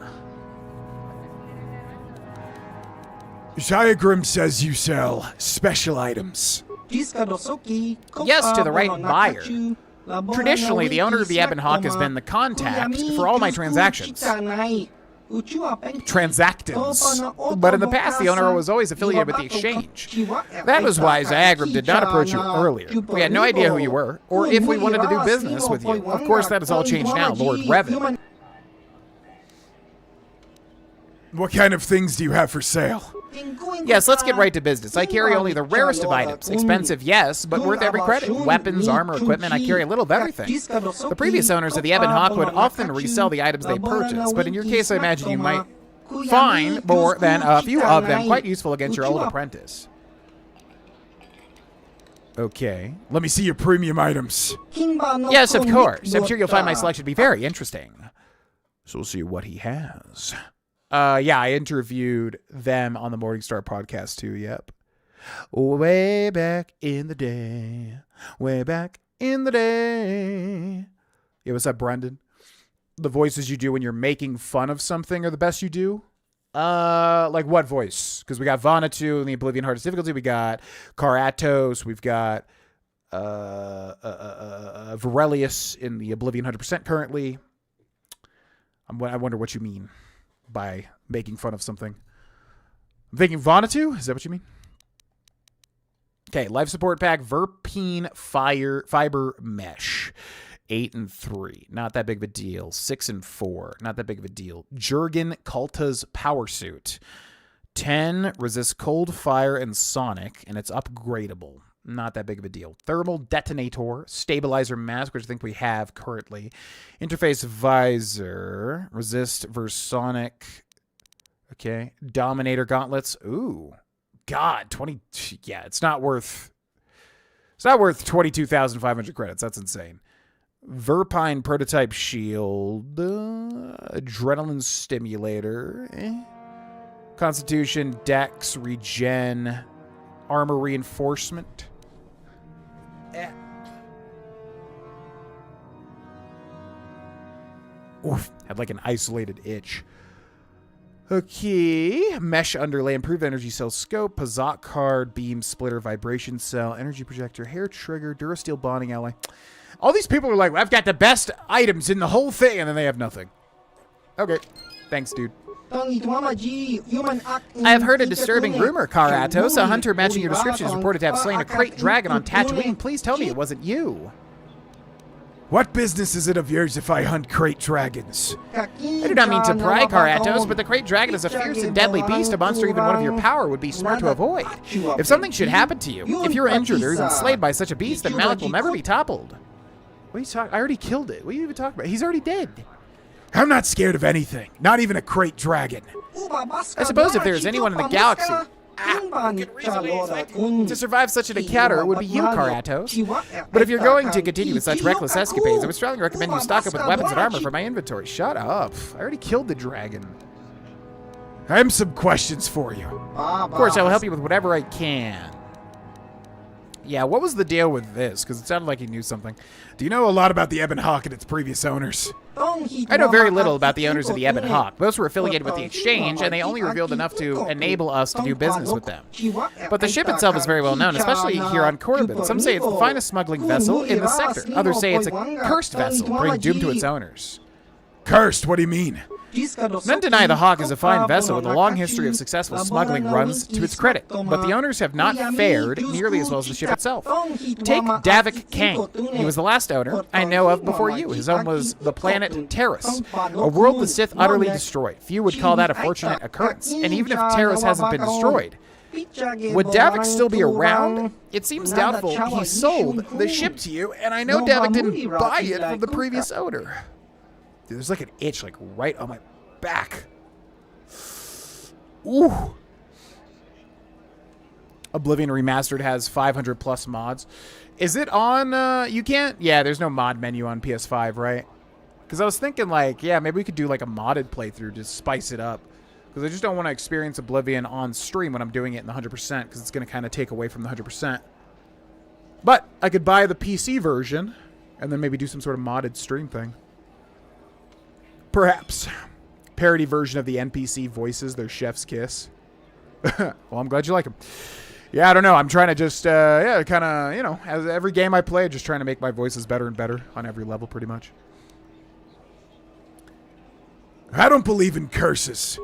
Diagram says you sell special items. Yes, to the right buyer. Traditionally, the owner of the Ebon Hawk has been the contact for all my transactions. Transactants. But in the past, the owner was always affiliated with the exchange. That was why Diagram did not approach you earlier. We had no idea who you were, or if we wanted to do business with you. Of course, that has all changed now, Lord Revan. What kind of things do you have for sale? Yes, let's get right to business. I carry only the rarest of items. Expensive, yes, but worth every credit. Weapons, armor, equipment, I carry a little of everything. The previous owners of the Ebon Hawk would often resell the items they purchased, but in your case, I imagine you might find more than a few of them quite useful against your old apprentice. Okay. Let me see your premium items. Yes, of course. I'm sure you'll find my selection to be very interesting. So we'll see what he has. Yeah, I interviewed them on the Morningstar podcast too, yep. Way back in the day. Way back in the day. Yeah, what's up, Brendan? The voices you do when you're making fun of something are the best you do? Like what voice? Because we got Vanatu in the Oblivion Hardest Difficulty. We got Karatos. We've got Varelius in the Oblivion 100% currently. I wonder what you mean by making fun of something. I'm thinking Vanatu? Is that what you mean? Okay, life support pack, Verpine Fiber Mesh. 8 and 3, not that big of a deal. 6 and 4, not that big of a deal. Jurgen Kalta's Power Suit. 10, resists cold, fire, and sonic, and it's upgradable. Not that big of a deal. Thermal Detonator, Stabilizer Mask, which I think we have currently. Interface Visor, resist versus sonic. Okay, Dominator Gauntlets. Ooh, God, 20. Yeah, it's not worth 22,500 credits. That's insane. Verpine Prototype Shield, Adrenaline Stimulator, Constitution, Dex, Regen, Armor Reinforcement. Oof, had like an isolated itch. Okay, Mesh Underlay, Improved Energy Cell Scope, Pazak Card, Beam Splitter, Vibration Cell, Energy Projector, Hair Trigger, Durasteel Bonding Ally. All these people are like, I've got the best items in the whole thing, and then they have nothing. Okay, thanks, dude. I have heard a disturbing rumor, KotOR. A hunter matching your description is reported to have slain a krayt dragon on Tatooine. Please tell me it wasn't you. What business is it of yours if I hunt krayt dragons? I do not mean to pry, KotOR, but the krayt dragon is a fierce and deadly beast, a monster even one of your power would be smart to avoid. If something should happen to you, if you're injured or even slayed by such a beast, then Malik will never be toppled. What are you talking? I already killed it. What are you even talking about? He's already dead. I'm not scared of anything. Not even a krayt dragon. I suppose if there is anyone in the galaxy to survive such an encounter, it would be you, KotOR. But if you're going to continue with such reckless escapades, I would strongly recommend you stock up with weapons and armor for my inventory. Shut up. I already killed the dragon. I have some questions for you. Of course, I will help you with whatever I can. Yeah, what was the deal with this? Because it sounded like he knew something. Do you know a lot about the Ebon Hawk and its previous owners? I know very little about the owners of the Ebon Hawk. Most were affiliated with the Exchange, and they only revealed enough to enable us to do business with them. But the ship itself is very well known, especially here on Korriban. Some say it's the finest smuggling vessel in the sector. Others say it's a cursed vessel, bringing doom to its owners. Cursed? What do you mean? None deny the Hawk is a fine vessel with a long history of successful smuggling runs to its credit, but the owners have not fared nearly as well as the ship itself. Take Davik Kang. He was the last owner I know of before you. His home was the planet Terrace, a world the Sith utterly destroyed. Few would call that a fortunate occurrence, and even if Terrace hasn't been destroyed, would Davik still be around? It seems doubtful he sold the ship to you, and I know Davik didn't buy it from the previous owner. Dude, there's like an itch like right on my back. Ooh. Oblivion Remastered has 500 plus mods. Is it on, you can't, yeah, there's no mod menu on PS5, right? Because I was thinking like, yeah, maybe we could do like a modded playthrough, just spice it up. Because I just don't want to experience Oblivion on stream when I'm doing it in the 100%, because it's going to kind of take away from the 100%. But I could buy the PC version, and then maybe do some sort of modded stream thing. Perhaps. Parody version of the NPC voices their chef's kiss. Well, I'm glad you like them. Yeah, I don't know. I'm trying to just, yeah, kind of, you know, as every game I play, just trying to make my voices better and better on every level, pretty much. I don't believe in curses.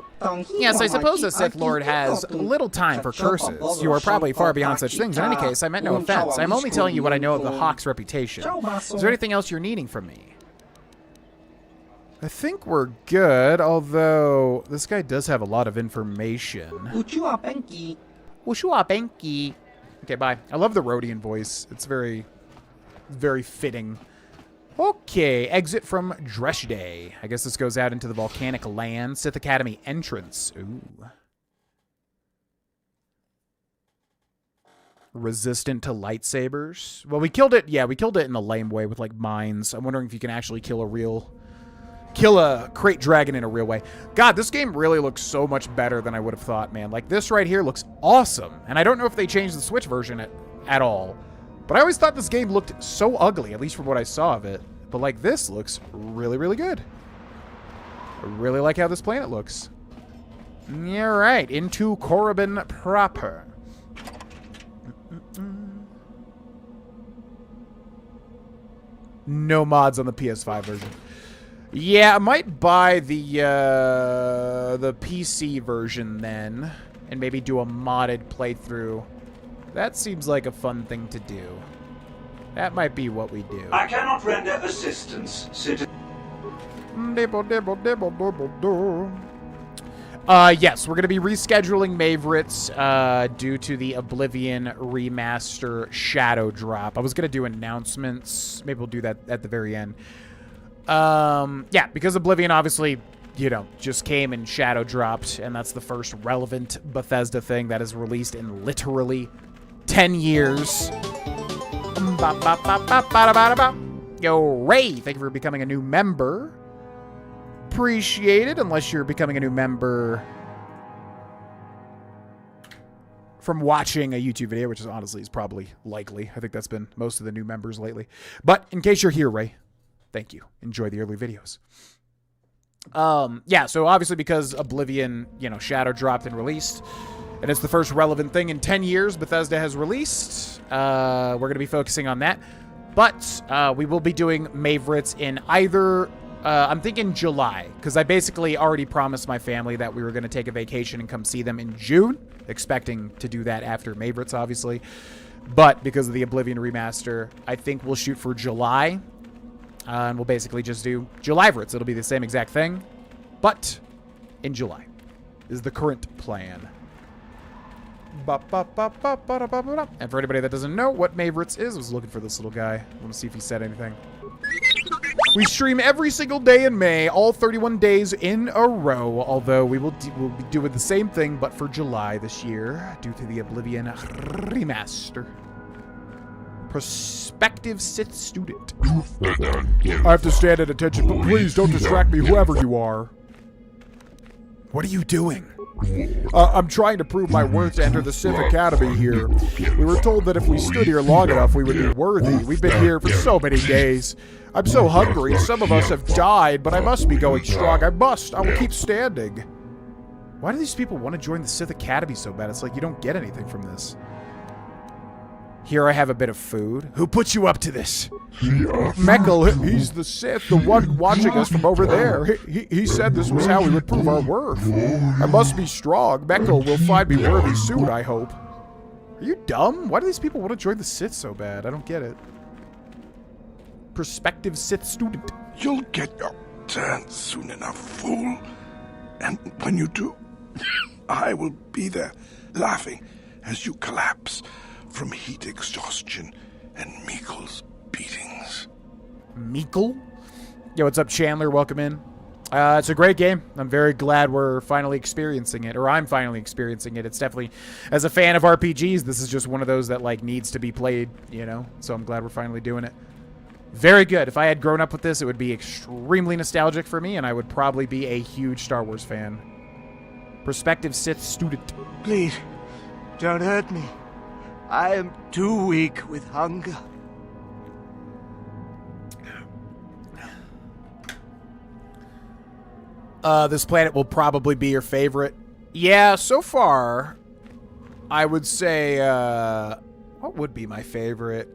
Yes, I suppose the Sith Lord has little time for curses. You are probably far beyond such things. In any case, I meant no offense. I'm only telling you what I know of the Hawk's reputation. Is there anything else you're needing from me? I think we're good, although this guy does have a lot of information. Okay, bye. I love the Rhodian voice. It's very, very fitting. Okay, exit from Dreshdae. I guess this goes out into the volcanic land. Sith Academy entrance. Ooh. Resistant to lightsabers. Well, we killed it. Yeah, we killed it in a lame way with, like, mines. I'm wondering if you can actually kill a krayt dragon in a real way. God, this game really looks so much better than I would have thought, man. Like, this right here looks awesome. And I don't know if they changed the Switch version at all. But I always thought this game looked so ugly, at least from what I saw of it. But, like, this looks really, really good. I really like how this planet looks. Yeah, right. Into Korriban proper. No mods on the PS5 version. Yeah, I might buy the PC version then, and maybe do a modded playthrough That seems like a fun thing to do. That might be what we do. I cannot render assistance, citizen. Yes, we're going to be rescheduling Favorites due to the Oblivion remaster shadow drop. I was going to do announcements. Maybe we'll do that at the very end. Yeah, because Oblivion obviously, you know, just came and shadow dropped, and that's the first relevant Bethesda thing that is released in literally 10 years. Yo, Ray, thank you for becoming a new member. Appreciate it, unless you're becoming a new member from watching a YouTube video, which is honestly is probably likely. I think that's been most of the new members lately. But in case you're here, Ray, thank you. Enjoy the early videos. Yeah, so obviously because Oblivion, you know, shadow dropped and released, and it's the first relevant thing in 10 years Bethesda has released, we're going to be focusing on that. But we will be doing Favorites in either... I'm thinking July, because I basically already promised my family that we were going to take a vacation and come see them in June, expecting to do that after Favorites, obviously. But because of the Oblivion remaster, I think we'll shoot for July, and we'll basically just do July-verits. It'll be the same exact thing, but in July is the current plan. And for anybody that doesn't know what Favorites is, I was looking for this little guy. I want to see if he said anything. We stream every single day in May, all 31 days in a row, although we'll be doing the same thing, but for July this year, due to the Oblivion remaster. Prospective Sith student. I have to stand at attention, but please don't distract me, whoever you are. What are you doing? I'm trying to prove my worth to enter the Sith Academy here. We were told that if we stood here long enough, we would be worthy. We've been here for so many days. I'm so hungry. Some of us have died, but I must be going strong. I will keep standing. Why do these people want to join the Sith Academy so bad? It's like you don't get anything from this. Here I have a bit of food. Who put you up to this? Meckel, he's the Sith, the one watching us from over there. He said this was how we would prove our worth. I must be strong. Meckel will find me worthy soon, I hope. Are you dumb? Why do these people want to join the Sith so bad? I don't get it. Prospective Sith student. You'll get your turn soon enough, fool. And when you do, I will be there, laughing as you collapse from heat exhaustion and Meekle's beatings. Meekle? Yo, what's up, Chandler? Welcome in. It's a great game. I'm very glad we're finally experiencing it, or I'm finally experiencing it. It's definitely, as a fan of RPGs, this is just one of those that, like, needs to be played, you know? So I'm glad we're finally doing it. Very good. If I had grown up with this, it would be extremely nostalgic for me, and I would probably be a huge Star Wars fan. Prospective Sith student. Please, don't hurt me. I am too weak with hunger. This planet will probably be your favorite. Yeah, so far, I would say, what would be my favorite?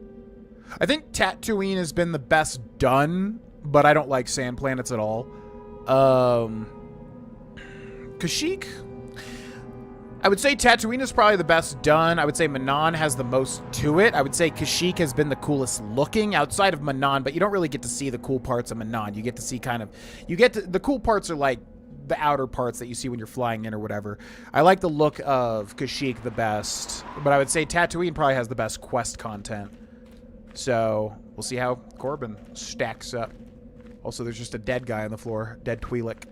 I think Tatooine has been the best done, but I don't like sand planets at all. Kashyyyk? I would say Tatooine is probably the best done. I would say Manaan has the most to it. I would say Kashyyyk has been the coolest looking outside of Manaan, but you don't really get to see the cool parts of Manaan. You get to see the cool parts are like the outer parts that you see when you're flying in or whatever. I like the look of Kashyyyk the best, but I would say Tatooine probably has the best quest content. So we'll see how Korriban stacks up. Also, there's just a dead guy on the floor. Dead Twi'lek.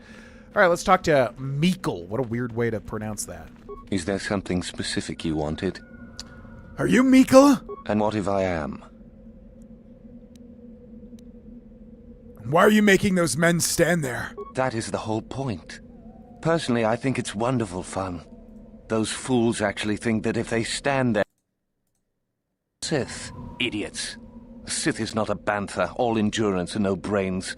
All right, let's talk to Meekle. What a weird way to pronounce that. Is there something specific you wanted? Are you Meekle? And what if I am? Why are you making those men stand there? That is the whole point. Personally, I think it's wonderful fun. Those fools actually think that if they stand there... Sith. Idiots. A Sith is not a bantha, all endurance and no brains.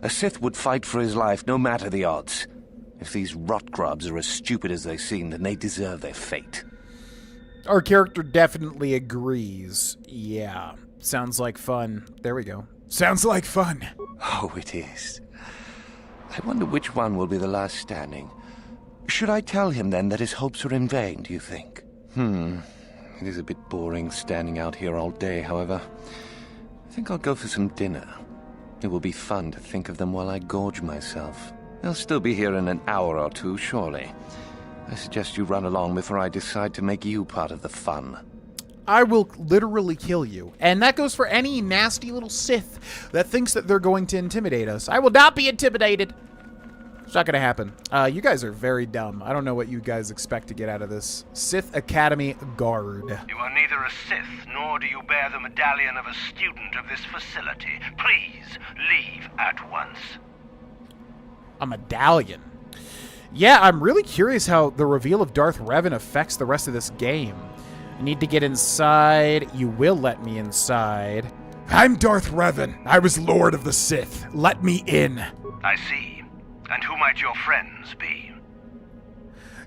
A Sith would fight for his life, no matter the odds. If these rot grubs are as stupid as they seem, then they deserve their fate. Our character definitely agrees. Yeah. Sounds like fun. There we go. Sounds like fun. Oh, it is. I wonder which one will be the last standing. Should I tell him, then, that his hopes are in vain, do you think? It is a bit boring standing out here all day, however. I think I'll go for some dinner. It will be fun to think of them while I gorge myself. They'll still be here in an hour or two, surely. I suggest you run along before I decide to make you part of the fun. I will literally kill you. And that goes for any nasty little Sith that thinks that they're going to intimidate us. I will not be intimidated. It's not going to happen. You guys are very dumb. I don't know what you guys expect to get out of this. Sith Academy Guard. You are neither a Sith, nor do you bear the medallion of a student of this facility. Please, leave at once. A medallion. Yeah, I'm really curious how the reveal of Darth Revan affects the rest of this game. I need to get inside. You will let me inside. I'm Darth Revan. I was Lord of the Sith. Let me in. I see. And who might your friends be?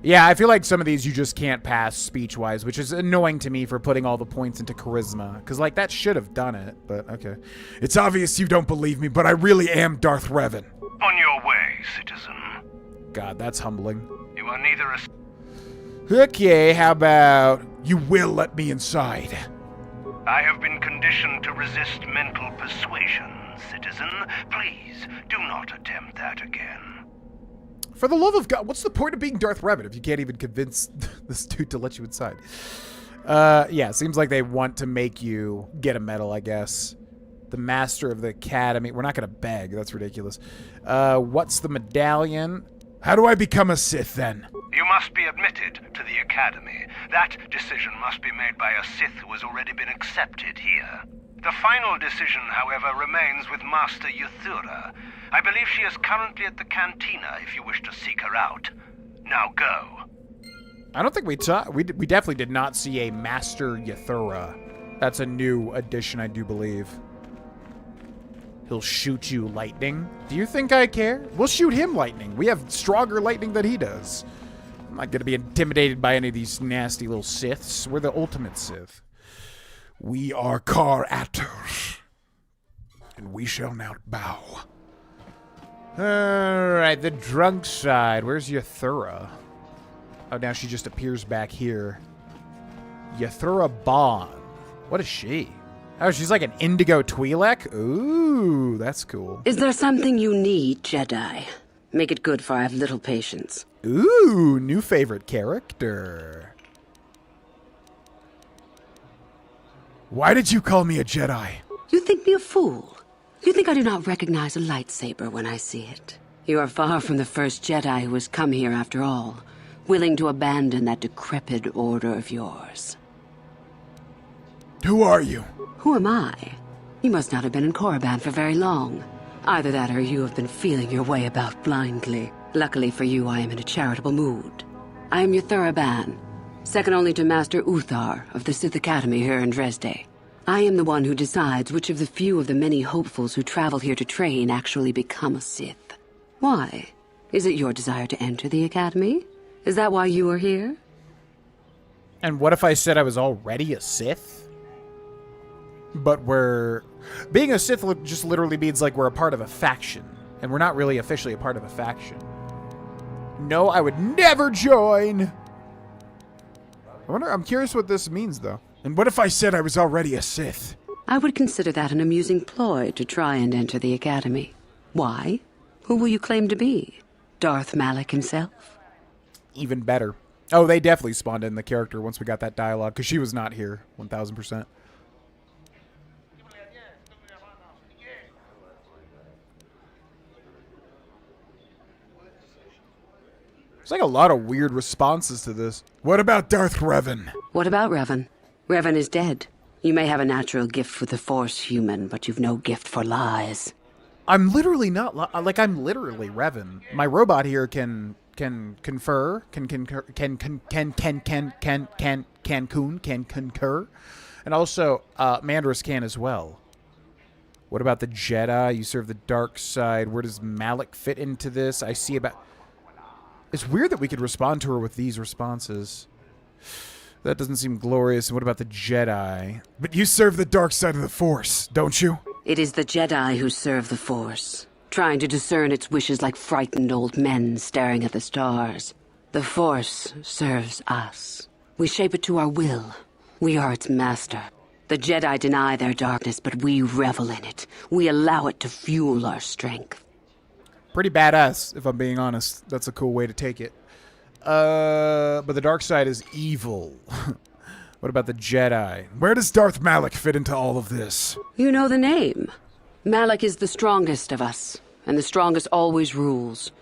Yeah, I feel like some of these you just can't pass speech-wise, which is annoying to me for putting all the points into charisma. Because, like, that should have done it, but okay. It's obvious you don't believe me, but I really am Darth Revan. On your way, citizen. God, that's humbling. You are neither a... Okay, how about... You will let me inside. I have been conditioned to resist mental persuasion, citizen. Please, do not attempt that again. For the love of God, what's the point of being Darth Revan if you can't even convince this dude to let you inside? Yeah, seems like they want to make you get a medal, I guess. The Master of the Academy. We're not going to beg. That's ridiculous. What's the medallion? How do I become a Sith, then? You must be admitted to the Academy. That decision must be made by a Sith who has already been accepted here. The final decision, however, remains with Master Yuthura. I believe she is currently at the cantina if you wish to seek her out. Now go. I don't think we definitely did not see a Master Yuthura. That's a new addition, I do believe. He'll shoot you lightning. Do you think I care? We'll shoot him lightning. We have stronger lightning than he does. I'm not going to be intimidated by any of these nasty little Siths. We're the ultimate Sith. We are KotOR, and we shall not bow. Alright, the drunk side. Where's Yuthura? Oh, now she just appears back here. Yuthura Ban. What is she? Oh, she's like an indigo Twi'lek? Ooh, that's cool. Is there something you need, Jedi? Make it good, for I have little patience. Ooh, new favorite character. Why did you call me a Jedi? You think me a fool. You think I do not recognize a lightsaber when I see it. You are far from the first Jedi who has come here after all, willing to abandon that decrepit order of yours. Who are you? Who am I? You must not have been in Korriban for very long. Either that or you have been feeling your way about blindly. Luckily for you, I am in a charitable mood. I am Yuthura Ban, second only to Master Uthar of the Sith Academy here in Dreshdae. I am the one who decides which of the few of the many hopefuls who travel here to train actually become a Sith. Why? Is it your desire to enter the Academy? Is that why you are here? And what if I said I was already a Sith? But being a Sith just literally means like we're a part of a faction. And we're not really officially a part of a faction. No, I would never join! I'm curious what this means, though. And what if I said I was already a Sith? I would consider that an amusing ploy to try and enter the Academy. Why? Who will you claim to be? Darth Malak himself? Even better. Oh, they definitely spawned in the character once we got that dialogue, because she was not here, 1000%. There's like a lot of weird responses to this. What about Darth Revan? What about Revan? Revan is dead. You may have a natural gift with the Force, human, but you've no gift for lies. I'm literally not I'm literally Revan. My robot here can concur, can concur, and also Canderous can as well. What about the Jedi? You serve the dark side. Where does Malak fit into this? I see about. It's weird that we could respond to her with these responses. That doesn't seem glorious. And what about the Jedi? But you serve the dark side of the Force, don't you? It is the Jedi who serve the Force, trying to discern its wishes like frightened old men staring at the stars. The Force serves us. We shape it to our will, We are its master. The Jedi deny their darkness, but we revel in it. We allow it to fuel our strength. Pretty badass, if I'm being honest. That's a cool way to take it. But the dark side is evil. What about the Jedi? Where does Darth Malak fit into all of this? You know the name. Malak is the strongest of us, and the strongest always rules.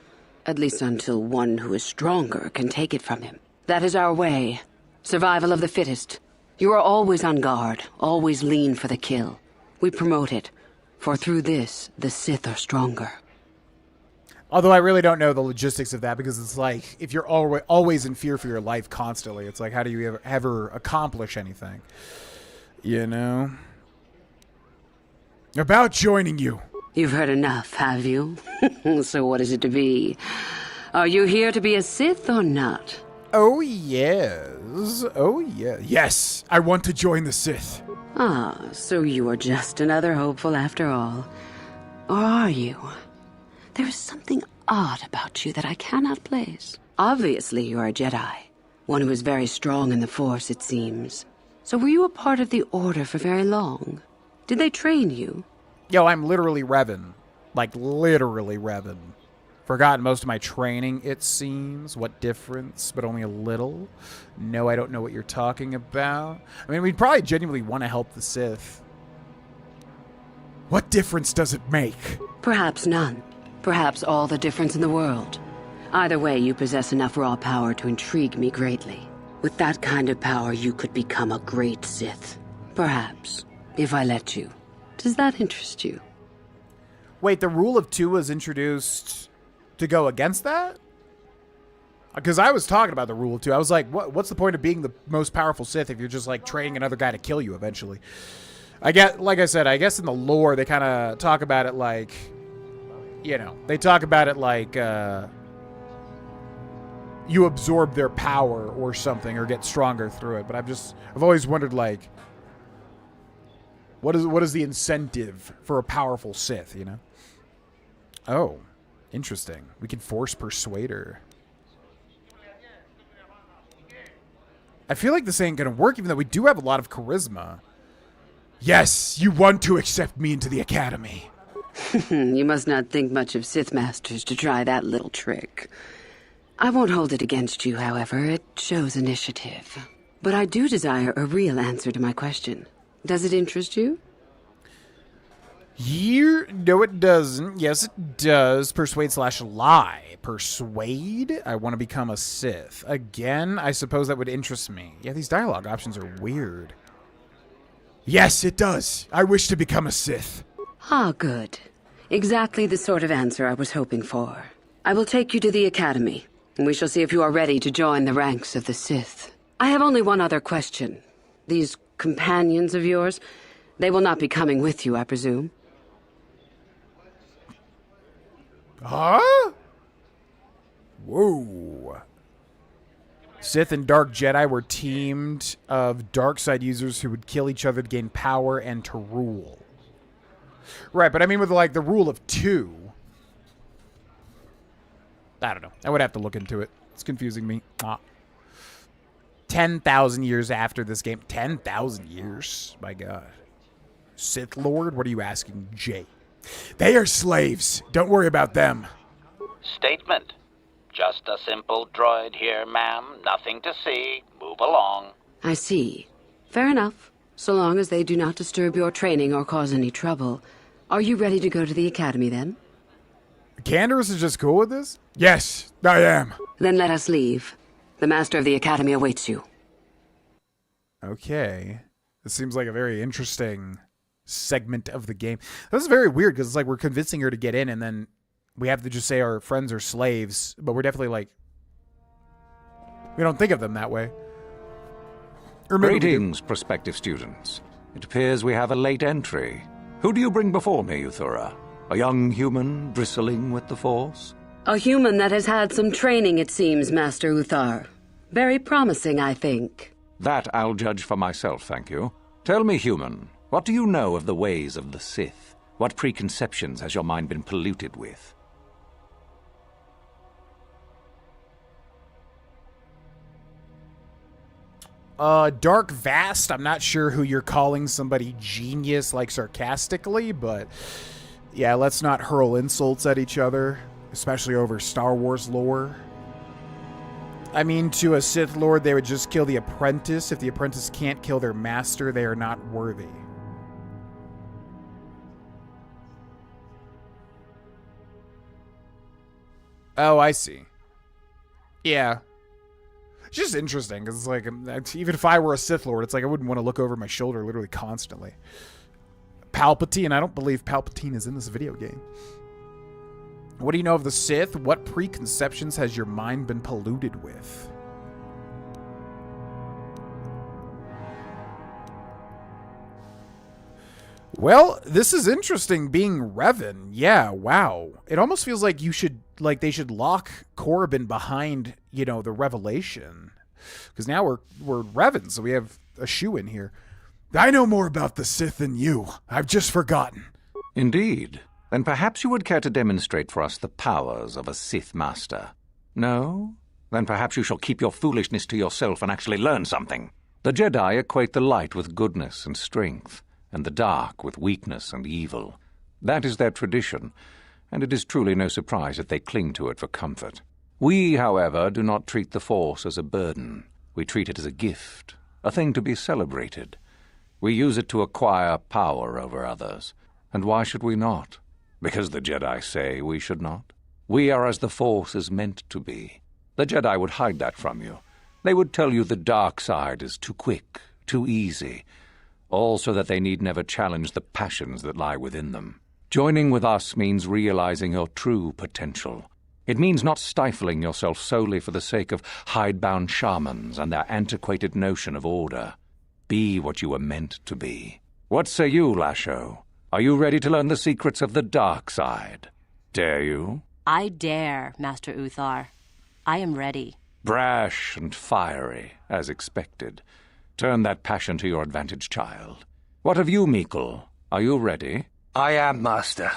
At least until one who is stronger can take it from him. That is our way. Survival of the fittest. You are always on guard, always lean for the kill. We promote it, for through this, the Sith are stronger. Although I really don't know the logistics of that, because it's like, if you're always in fear for your life constantly, it's like, how do you ever accomplish anything? You know? About joining you. You've heard enough, have you? So what is it to be? Are you here to be a Sith or not? Oh, yes. Oh, yeah. Yes, I want to join the Sith. Ah, so you are just another hopeful after all. Or are you? There is something odd about you that I cannot place. Obviously, you are a Jedi. One who is very strong in the Force, it seems. So were you a part of the Order for very long? Did they train you? Yo, I'm literally Revan. Like, literally Revan. Forgotten most of my training, it seems. What difference? But only a little. No, I don't know what you're talking about. I mean, we'd probably genuinely want to help the Sith. What difference does it make? Perhaps none. Perhaps all the difference in the world. Either way, you possess enough raw power to intrigue me greatly. With that kind of power, you could become a great Sith. Perhaps, if I let you. Does that interest you? Wait, the rule of two was introduced to go against that? Because I was talking about the rule of two. I was like, what's the point of being the most powerful Sith if you're just like training another guy to kill you eventually? Like I said, I guess in the lore they kind of talk about it like, you know, they talk about it like you absorb their power or something or get stronger through it. But I've always wondered, like, what is the incentive for a powerful Sith, you know? Oh, interesting. We can force persuade her. I feel like this ain't gonna work, even though we do have a lot of charisma. Yes, you want to accept me into the Academy. You must not think much of Sith Masters to try that little trick. I won't hold it against you, however. It shows initiative. But I do desire a real answer to my question. Does it interest you? No, it doesn't. Yes, it does. Persuade/lie. Persuade? I want to become a Sith. Again, I suppose that would interest me. Yeah, these dialogue options are weird. Yes, it does. I wish to become a Sith. Ah, good. Exactly the sort of answer I was hoping for. I will take you to the Academy, and we shall see if you are ready to join the ranks of the Sith. I have only one other question. These companions of yours, they will not be coming with you, I presume? Huh? Whoa. Sith and Dark Jedi were teamed of dark side users who would kill each other to gain power and to rule. Right, but I mean with like the rule of two. I don't know. I would have to look into it. It's confusing me. 10,000 years after this game. 10,000 years? My God. Sith Lord? What are you asking, Jay? They are slaves. Don't worry about them. Statement. Just a simple droid here, ma'am. Nothing to see. Move along. I see. Fair enough. So long as they do not disturb your training or cause any trouble. Are you ready to go to the Academy, then? Canderous is just cool with this? Yes, I am. Then let us leave. The Master of the Academy awaits you. Okay. This seems like a very interesting segment of the game. This is very weird, because it's like we're convincing her to get in, and then we have to just say our friends are slaves, but we're definitely like, we don't think of them that way. Greetings, prospective students. It appears we have a late entry. Who do you bring before me, Yuthura? A young human bristling with the Force? A human that has had some training, it seems, Master Uthar. Very promising, I think. That I'll judge for myself, thank you. Tell me, human, what do you know of the ways of the Sith? What preconceptions has your mind been polluted with? Dark Vast, I'm not sure who you're calling somebody genius, like, sarcastically, but yeah, let's not hurl insults at each other, especially over Star Wars lore. I mean, to a Sith Lord, they would just kill the apprentice. If the apprentice can't kill their master, they are not worthy. Oh, I see. Yeah. It's just interesting, because it's like, even if I were a Sith Lord, it's like I wouldn't want to look over my shoulder literally constantly. Palpatine, I don't believe Palpatine is in this video game. What do you know of the Sith? What preconceptions has your mind been polluted with? Well, this is interesting, being Revan. Yeah, wow. It almost feels like they should lock Korriban behind, you know, the revelation. Because now we're Revan, so we have a shoe in here. I know more about the Sith than you. I've just forgotten. Indeed. Then perhaps you would care to demonstrate for us the powers of a Sith Master. No? Then perhaps you shall keep your foolishness to yourself and actually learn something. The Jedi equate the light with goodness and strength, and the dark with weakness and evil. That is their tradition, and it is truly no surprise that they cling to it for comfort. We, however, do not treat the Force as a burden. We treat it as a gift, a thing to be celebrated. We use it to acquire power over others. And why should we not? Because the Jedi say we should not. We are as the Force is meant to be. The Jedi would hide that from you. They would tell you the dark side is too quick, too easy, all so that they need never challenge the passions that lie within them. Joining with us means realizing your true potential. It means not stifling yourself solely for the sake of hidebound shamans and their antiquated notion of order. Be what you were meant to be. What say you, Lasho? Are you ready to learn the secrets of the dark side? Dare you? I dare, Master Uthar. I am ready. Brash and fiery, as expected. Turn that passion to your advantage, child. What of you, Meekle? Are you ready? I am, Master.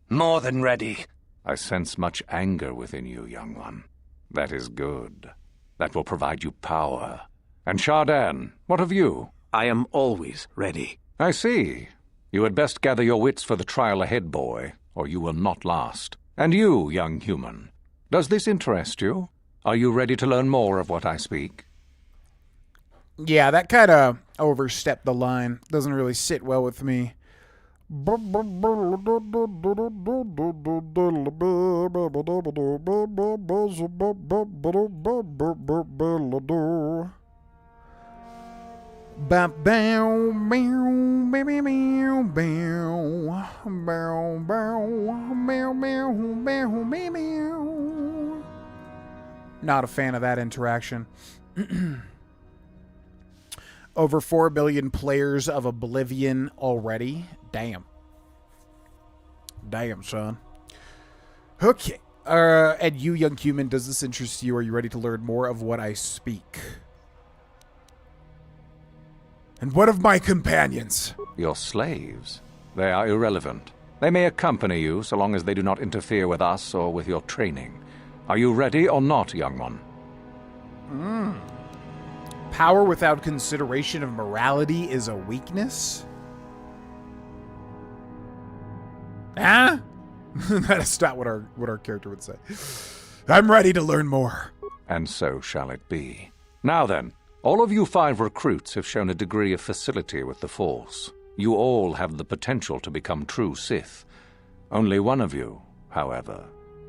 More than ready. I sense much anger within you, young one. That is good. That will provide you power. And Shardan, what of you? I am always ready. I see. You had best gather your wits for the trial ahead, boy, or you will not last. And you, young human, does this interest you? Are you ready to learn more of what I speak? Yeah, that kind of overstepped the line. Doesn't really sit well with me. Not a fan of that interaction. Over 4 billion players of Oblivion already. Damn. Damn, son. Okay. And you, young human, does this interest you? Are you ready to learn more of what I speak? And what of my companions? Your slaves. They are irrelevant. They may accompany you so long as they do not interfere with us or with your training. Are you ready or not, young one? Power without consideration of morality is a weakness? Huh? That's not what our character would say. I'm ready to learn more. And so shall it be. Now then, all of you 5 recruits have shown a degree of facility with the Force. You all have the potential to become true Sith. Only one of you, however,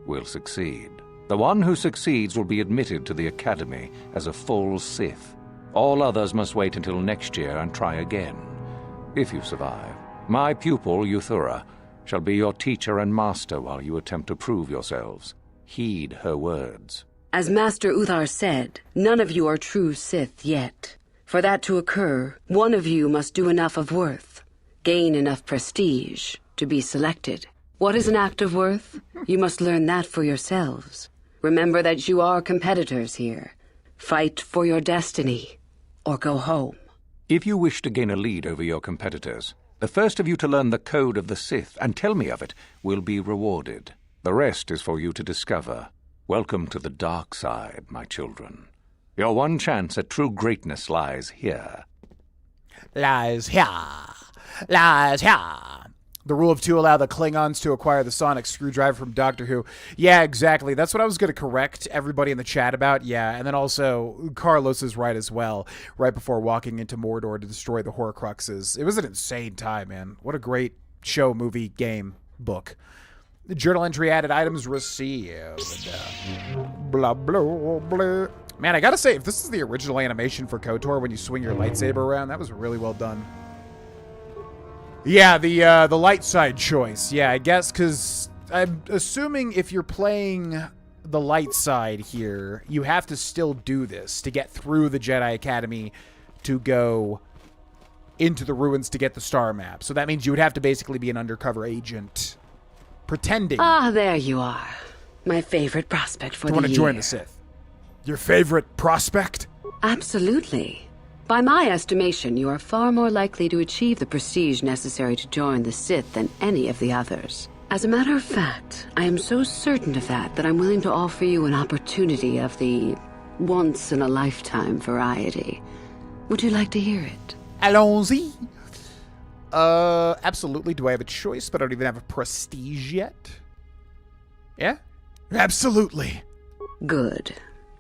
will succeed. The one who succeeds will be admitted to the Academy as a full Sith. All others must wait until next year and try again. If you survive, my pupil, Yuthura, shall be your teacher and master while you attempt to prove yourselves. Heed her words. As Master Uthar said, none of you are true Sith yet. For that to occur, one of you must do enough of worth, gain enough prestige, to be selected. What is an act of worth? You must learn that for yourselves. Remember that you are competitors here. Fight for your destiny, or go home. If you wish to gain a lead over your competitors, the first of you to learn the code of the Sith and tell me of it will be rewarded. The rest is for you to discover. Welcome to the dark side, my children. Your one chance at true greatness lies here. Lies here. Lies here. The rule of 2 allowed the Klingons to acquire the sonic screwdriver from Doctor Who. Yeah, exactly. That's what I was going to correct everybody in the chat about. Yeah, and then also Carlos is right as well. Right before walking into Mordor to destroy the Horcruxes. It was an insane time, man. What a great show, movie, game, book. The journal entry added items received. Blah, blah, blah. Man, I gotta say, if this is the original animation for KotOR when you swing your lightsaber around, that was really well done. Yeah, the light side choice. Yeah, I guess because I'm assuming if you're playing the light side here, you have to still do this to get through the Jedi Academy to go into the ruins to get the star map. So that means you would have to basically be an undercover agent pretending. Ah, there you are. My favorite prospect for the year. To want to join the Sith. Your favorite prospect? Absolutely. By my estimation, you are far more likely to achieve the prestige necessary to join the Sith than any of the others. As a matter of fact, I am so certain of that I'm willing to offer you an opportunity of the once-in-a-lifetime variety. Would you like to hear it? Allons-y. Absolutely. Do I have a choice, but I don't even have a prestige yet? Yeah? Absolutely. Good.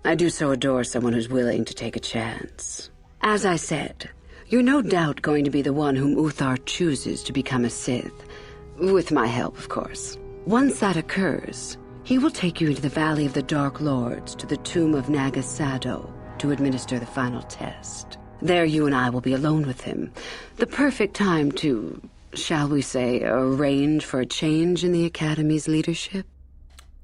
I do so adore someone who's willing to take a chance. As I said, you're no doubt going to be the one whom Uthar chooses to become a Sith. With my help, of course. Once that occurs, he will take you into the Valley of the Dark Lords to the tomb of Naga Sado to administer the final test. There you and I will be alone with him. The perfect time to, shall we say, arrange for a change in the Academy's leadership.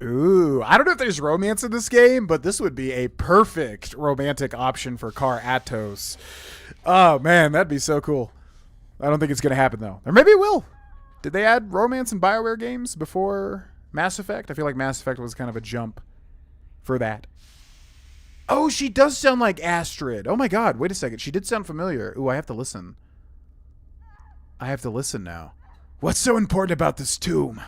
Ooh, I don't know if there's romance in this game, but this would be a perfect romantic option for Kar Atos. Oh, man, that'd be so cool. I don't think it's going to happen, though. Or maybe it will. Did they add romance in BioWare games before Mass Effect? I feel like Mass Effect was kind of a jump for that. Oh, she does sound like Astrid. Oh, my God. Wait a second. She did sound familiar. Ooh, I have to listen. I have to listen now. What's so important about this tomb?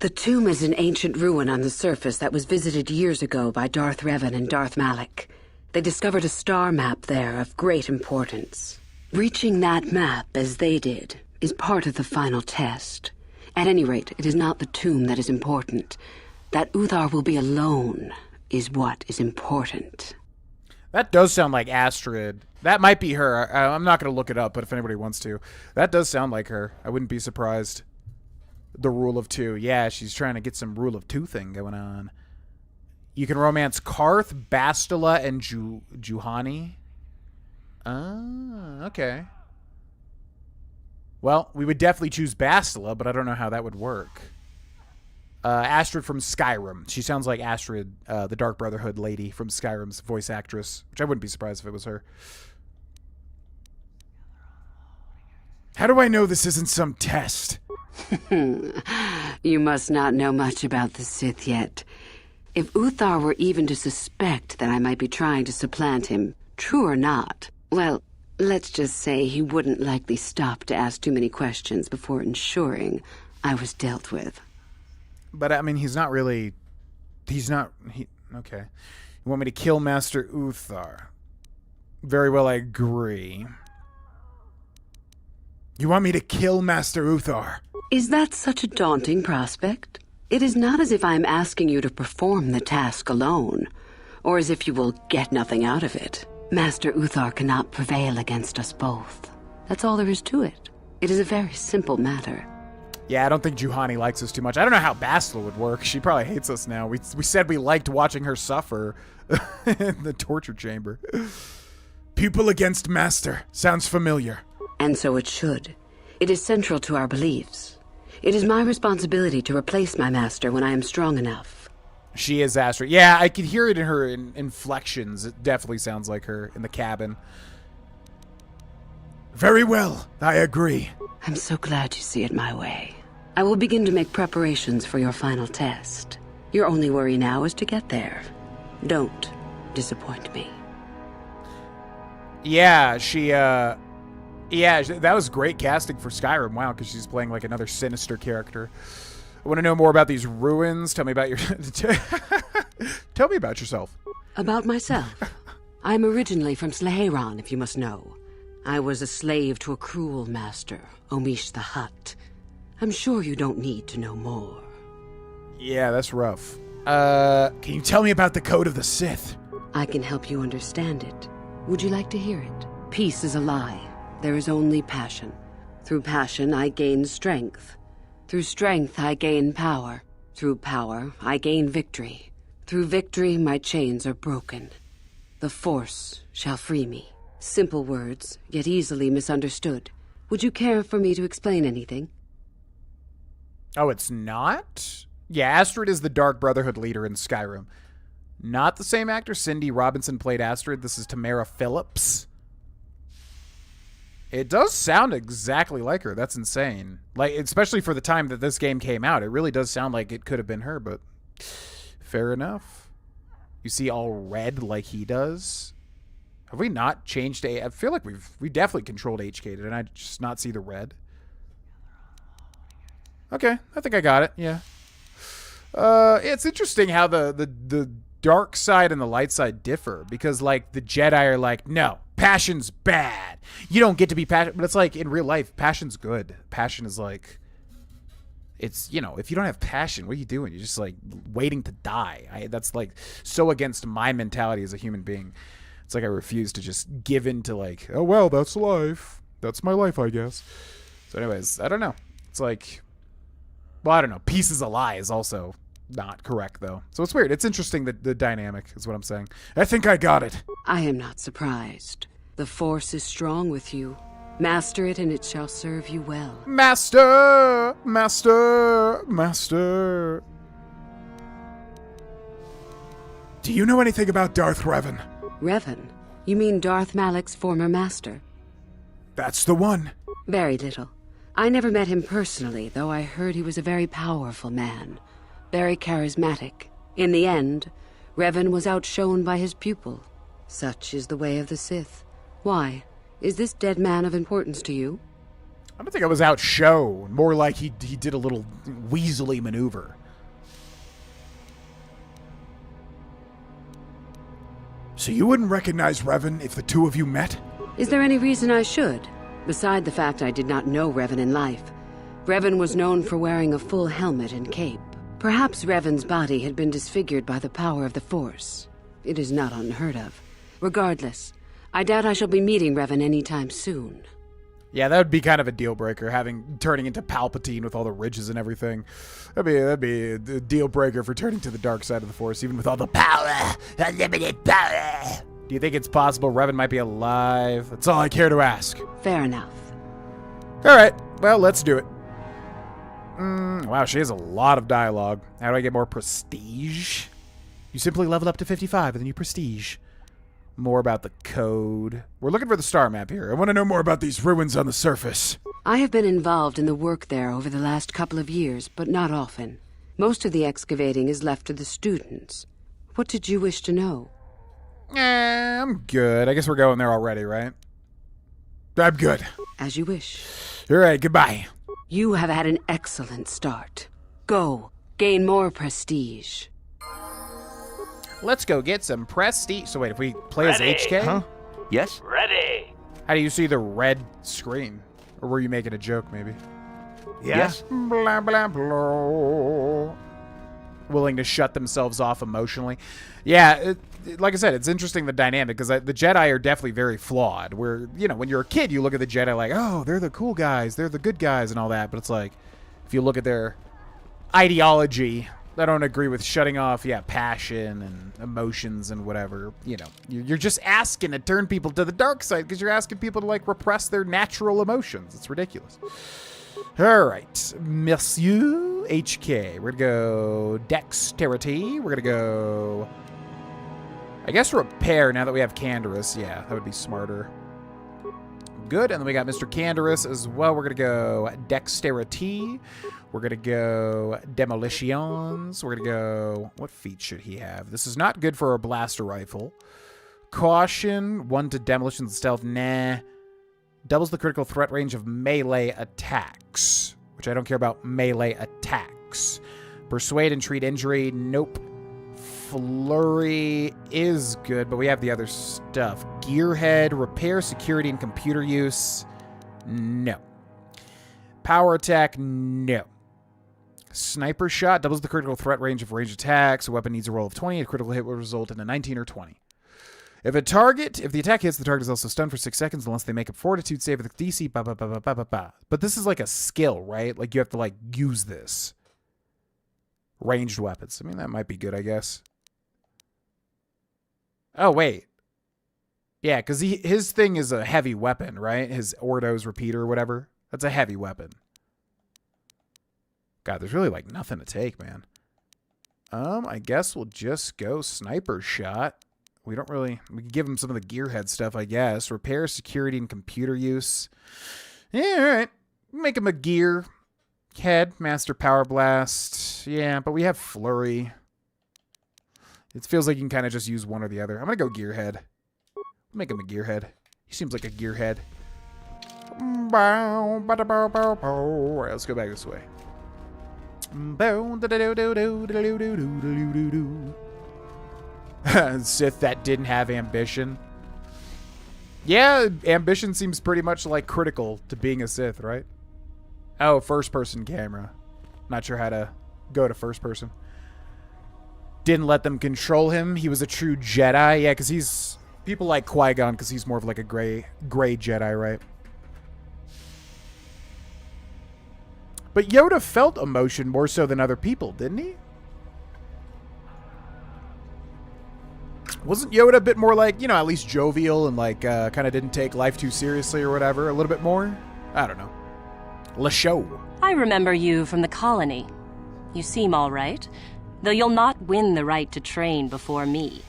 The tomb is an ancient ruin on the surface that was visited years ago by Darth Revan and Darth Malak. They discovered a star map there of great importance. Reaching that map, as they did, is part of the final test. At any rate, it is not the tomb that is important. That Uthar will be alone is what is important. That does sound like Astrid. That might be her. I'm not going to look it up, but if anybody wants to. That does sound like her. I wouldn't be surprised. The rule of 2. Yeah, she's trying to get some rule of 2 thing going on. You can romance Karth, Bastila, and Juhani. Ah, okay. Well, we would definitely choose Bastila, but I don't know how that would work. Astrid from Skyrim. She sounds like Astrid, the Dark Brotherhood lady from Skyrim's voice actress, which I wouldn't be surprised if it was her. How do I know this isn't some test? You must not know much about the Sith yet. If Uthar were even to suspect that I might be trying to supplant him, true or not, well, let's just say he wouldn't likely stop to ask too many questions before ensuring I was dealt with. But, I mean, he's not really... Okay. You want me to kill Master Uthar? Very well, I agree. You want me to kill Master Uthar? Is that such a daunting prospect? It is not as if I am asking you to perform the task alone, or as if you will get nothing out of it. Master Uthar cannot prevail against us both. That's all there is to it. It is a very simple matter. Yeah, I don't think Juhani likes us too much. I don't know how Bastila would work. She probably hates us now. We said we liked watching her suffer in the torture chamber. Pupil against master. Sounds familiar. And so it should. It is central to our beliefs. It is my responsibility to replace my master when I am strong enough. She is Astrid. Yeah, I could hear it in her inflections. It definitely sounds like her in the cabin. Very well, I agree. I'm so glad you see it my way. I will begin to make preparations for your final test. Your only worry now is to get there. Don't disappoint me. Yeah, yeah, that was great casting for Skyrim. Wow, because she's playing like another sinister character. I want to know more about these ruins. Tell me about your... Tell me about yourself. About myself? I'm originally from Slaheron, if you must know. I was a slave to a cruel master, Omish the Hutt. I'm sure you don't need to know more. Yeah, that's rough. Can you tell me about the Code of the Sith? I can help you understand it. Would you like to hear it? Peace is a lie. There is only passion. Through passion, I gain strength. Through strength, I gain power. Through power, I gain victory. Through victory, my chains are broken. The Force shall free me. Simple words, yet easily misunderstood. Would you care for me to explain anything? Oh, it's not? Yeah, Astrid is the Dark Brotherhood leader in Skyrim. Not the same actor. Cindy Robinson played Astrid. This is Tamara Phillips. It does sound exactly like her. That's insane. Like, especially for the time that this game came out. It really does sound like it could have been her, but fair enough. You see all red like he does. Have we not changed I feel like we definitely controlled HK. Did I just not see the red? Okay, I think I got it. Yeah. It's interesting how the dark side and the light side differ, because like the Jedi are like, no, passion's bad. You don't get to be passionate, but it's like in real life, passion's good. Passion is like, it's, you know, if you don't have passion, what are you doing? You're just like waiting to die. That's like so against my mentality as a human being. It's like I refuse to just give in to like, oh, well, that's life. That's my life, I guess. So anyways, I don't know. It's like, well, I don't know. Peace is a lie is also not correct, though. So it's weird. It's interesting, the dynamic is what I'm saying. I think I got it. I am not surprised. The Force is strong with you. Master it and it shall serve you well. Master! Master! Master! Do you know anything about Darth Revan? Revan? You mean Darth Malak's former master? That's the one. Very little. I never met him personally, though I heard he was a very powerful man. Very charismatic. In the end, Revan was outshone by his pupil. Such is the way of the Sith. Why? Is this dead man of importance to you? I don't think I was outshone. More like he did a little weaselly maneuver. So you wouldn't recognize Revan if the two of you met? Is there any reason I should? Beside the fact I did not know Revan in life. Revan was known for wearing a full helmet and cape. Perhaps Revan's body had been disfigured by the power of the Force. It is not unheard of. Regardless, I doubt I shall be meeting Revan anytime soon. Yeah, that would be kind of a deal breaker, turning into Palpatine with all the ridges and everything. That'd be a deal breaker for turning to the dark side of the Force, even with all the power, unlimited power. Do you think it's possible Revan might be alive? That's all I care to ask. Fair enough. All right, well, let's do it. Wow, she has a lot of dialogue. How do I get more prestige? You simply level up to 55 and then you prestige. More about the code. We're looking for the star map here. I want to know more about these ruins on the surface. I have been involved in the work there over the last couple of years, but not often. Most of the excavating is left to the students. What did you wish to know? I'm good. I guess we're going there already, right? I'm good. As you wish. All right, goodbye. You have had an excellent start. Go, gain more prestige. Let's go get some prestige. So wait, if we play as HK? Huh? Yes? Ready. How do you see the red screen? Or were you making a joke, maybe? Yes. Blah, blah, blah. Willing to shut themselves off emotionally. Yeah, like I said, it's interesting, the dynamic, because the Jedi are definitely very flawed. Where, you know, when you're a kid, you look at the Jedi like, oh, they're the cool guys, they're the good guys and all that. But it's like, if you look at their ideology, I don't agree with shutting off, passion and emotions and whatever. You know, you're just asking to turn people to the dark side because you're asking people to, like, repress their natural emotions. It's ridiculous. All right, Monsieur HK. We're going to go Dexterity. We're going to go, I guess, Repair now that we have Canderous. Yeah, that would be smarter. Good, and then we got Mr. Canderous as well. We're going to go Dexterity. We're going to go Demolitions. We're going to go, what feat should he have? This is not good for a blaster rifle. Caution, 1 to Demolition and Stealth, nah. Doubles the critical threat range of melee attacks, which I don't care about melee attacks. Persuade and treat injury, nope. Flurry is good, but we have the other stuff. Gearhead, repair, security, and computer use. No. Power attack, no. Sniper shot doubles the critical threat range of ranged attacks. A weapon needs a roll of 20. A critical hit will result in a 19 or 20. If the attack hits, the target is also stunned for 6 seconds unless they make a fortitude save with DC. But this is like a skill, right? Like you have to like use this. Ranged weapons. I mean, that might be good, I guess. Oh, wait. Yeah, because his thing is a heavy weapon, right? His Ordo's repeater or whatever. That's a heavy weapon. God, there's really like nothing to take, man. I guess we'll just go sniper shot. We can give him some of the gearhead stuff, I guess. Repair, security, and computer use. Yeah, all right. Make him a gear head, master power blast. Yeah, but we have flurry. It feels like you can kind of just use one or the other. I'm going to go gearhead. Make him a gearhead. He seems like a gearhead. All right, let's go back this way. Sith that didn't have ambition. Yeah, ambition seems pretty much like critical to being a Sith, right? Oh, first person camera. Not sure how to go to first person. Didn't let them control him. He was a true Jedi. Yeah, because he's... People like Qui-Gon because he's more of like a gray Jedi, right? But Yoda felt emotion more so than other people, didn't he? Wasn't Yoda a bit more like, you know, at least jovial and like kind of didn't take life too seriously or whatever? A little bit more? I don't know. LeShow. I remember you from the colony. You seem all right, though you'll not win the right to train before me.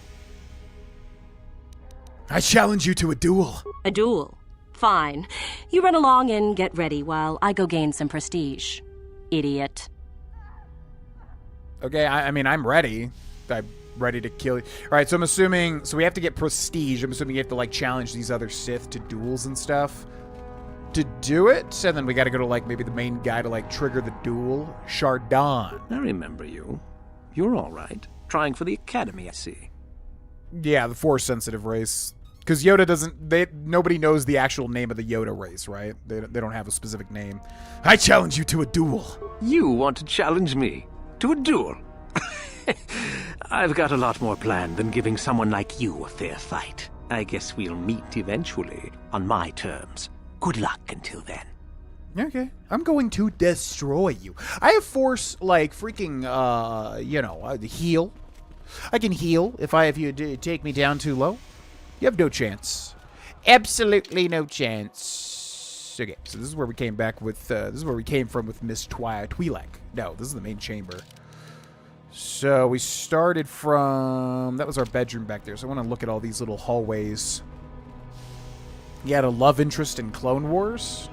I challenge you to a duel. A duel? Fine. You run along and get ready while I go gain some prestige. Idiot. Okay, I mean, I'm ready. I'm ready to kill you. All right, so I'm assuming... So we have to get prestige. I'm assuming you have to, like, challenge these other Sith to duels and stuff. To do it, and then we got to go to, like, maybe the main guy to, like, trigger the duel. Chardon. I remember you. You're all right. Trying for the Academy, I see. Yeah, the Force-sensitive race. Because Yoda doesn't... Nobody knows the actual name of the Yoda race, right? They don't have a specific name. I challenge you to a duel. You want to challenge me to a duel? I've got a lot more planned than giving someone like you a fair fight. I guess we'll meet eventually, on my terms. Good luck until then. Okay. I'm going to destroy you. I have Force, like, freaking, heal. I can heal if you take me down too low. You have no chance. Absolutely no chance. Okay, so this is where we came back with, this is where we came from with Miss Twi'lek. No, this is the main chamber. So we started from, that was our bedroom back there. So I want to look at all these little hallways. You had a love interest in Clone Wars?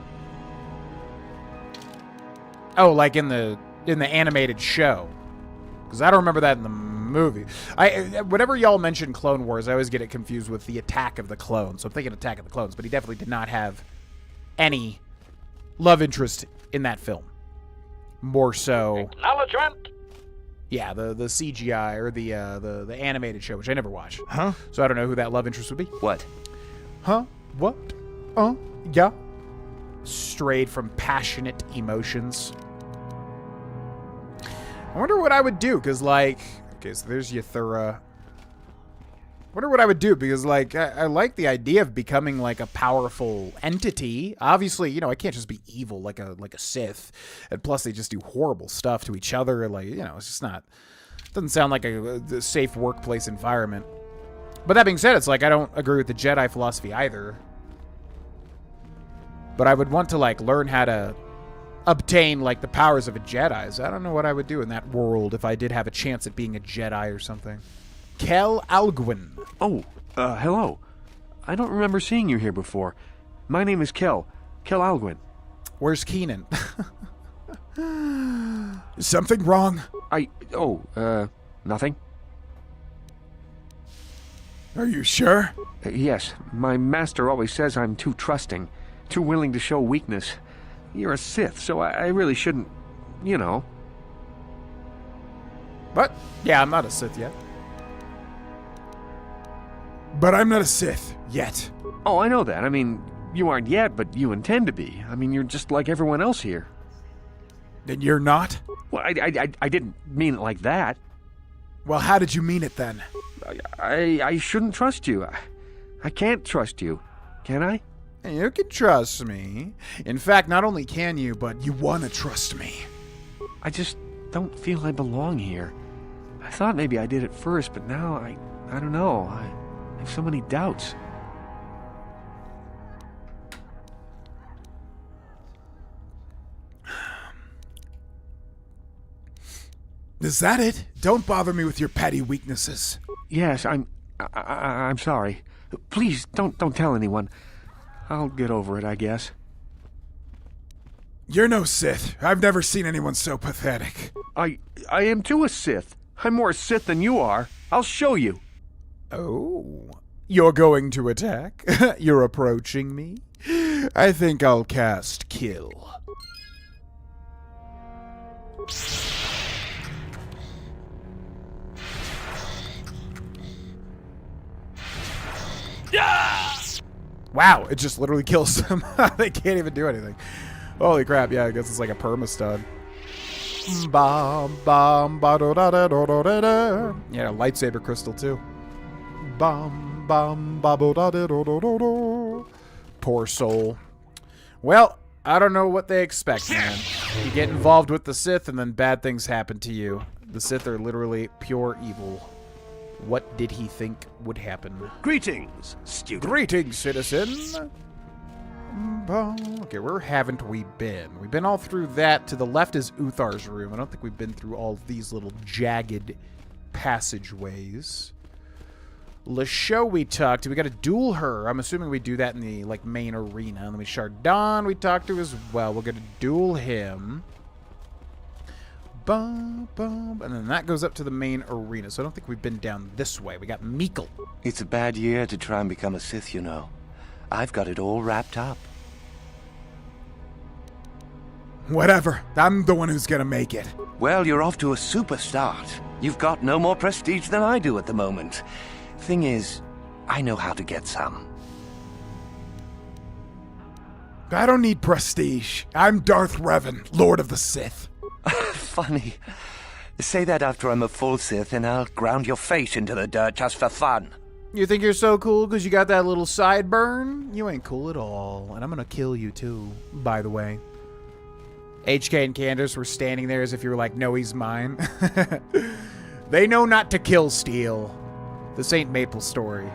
Oh, like in the animated show. Because I don't remember that in the movie. Whenever y'all mention Clone Wars, I always get it confused with the Attack of the Clones. So I'm thinking Attack of the Clones, but he definitely did not have any love interest in that film. More so... Acknowledgement! Yeah, the CGI or the animated show, which I never watched. Huh? So I don't know who that love interest would be. What? Huh? What? Yeah. Strayed from passionate emotions. I wonder what I would do, because, like... Okay, so there's Yuthura. I wonder what I would do, because, like, I like the idea of becoming, like, a powerful entity. Obviously, you know, I can't just be evil like a Sith. And plus, they just do horrible stuff to each other. Like, you know, it's just not... Doesn't sound like a safe workplace environment. But that being said, it's like, I don't agree with the Jedi philosophy either. But I would want to, like, learn how to obtain, like, the powers of a Jedi. So I don't know what I would do in that world if I did have a chance at being a Jedi or something. Kel Alguin. Oh, hello. I don't remember seeing you here before. My name is Kel Alguin. Where's Keenan? Is something wrong? Nothing. Are you sure? Yes. My master always says I'm too trusting, too willing to show weakness. You're a Sith, so I really shouldn't, you know. But, yeah, I'm not a Sith yet. But I'm not a Sith, yet. Oh, I know that. I mean, you aren't yet, but you intend to be. I mean, you're just like everyone else here. Then you're not? Well, I didn't mean it like that. Well, how did you mean it then? I shouldn't trust you. I can't trust you. Can I? You can trust me. In fact, not only can you, but you want to trust me. I just don't feel I belong here. I thought maybe I did at first, but now I don't know. I have so many doubts. Is that it? Don't bother me with your petty weaknesses. Yes, I'm sorry. Please don't tell anyone. I'll get over it, I guess. You're no Sith. I've never seen anyone so pathetic. I am too a Sith. I'm more a Sith than you are. I'll show you. Oh, you're going to attack? You're approaching me? I think I'll cast Kill. Wow, it just literally kills them. They can't even do anything. Holy crap, yeah, I guess it's like a perma-stun. Yeah, lightsaber crystal too. Poor soul. Well, I don't know what they expect, man. You get involved with the Sith and then bad things happen to you. The Sith are literally pure evil. What did he think would happen? Greetings, student. Greetings, citizen. Okay, where haven't we been? We've been all through that. To the left is Uthar's room. I don't think we've been through all of these little jagged passageways. Lasho we talked to. We got to duel her. I'm assuming we do that in the main arena. And then Chardon we talked to as well. We're going to duel him. And then that goes up to the main arena. So I don't think we've been down this way. We got Meekle. It's a bad year to try and become a Sith, you know. I've got it all wrapped up. Whatever. I'm the one who's gonna make it. Well, you're off to a super start. You've got no more prestige than I do at the moment. Thing is, I know how to get some. I don't need prestige. I'm Darth Revan, Lord of the Sith. Funny. Say that after I'm a full Sith and I'll ground your face into the dirt just for fun. You think you're so cool because you got that little sideburn? You ain't cool at all. And I'm going to kill you too, by the way. HK and Canderous were standing there as if you were like, no, he's mine. They know not to kill Steel. The St. Maple story.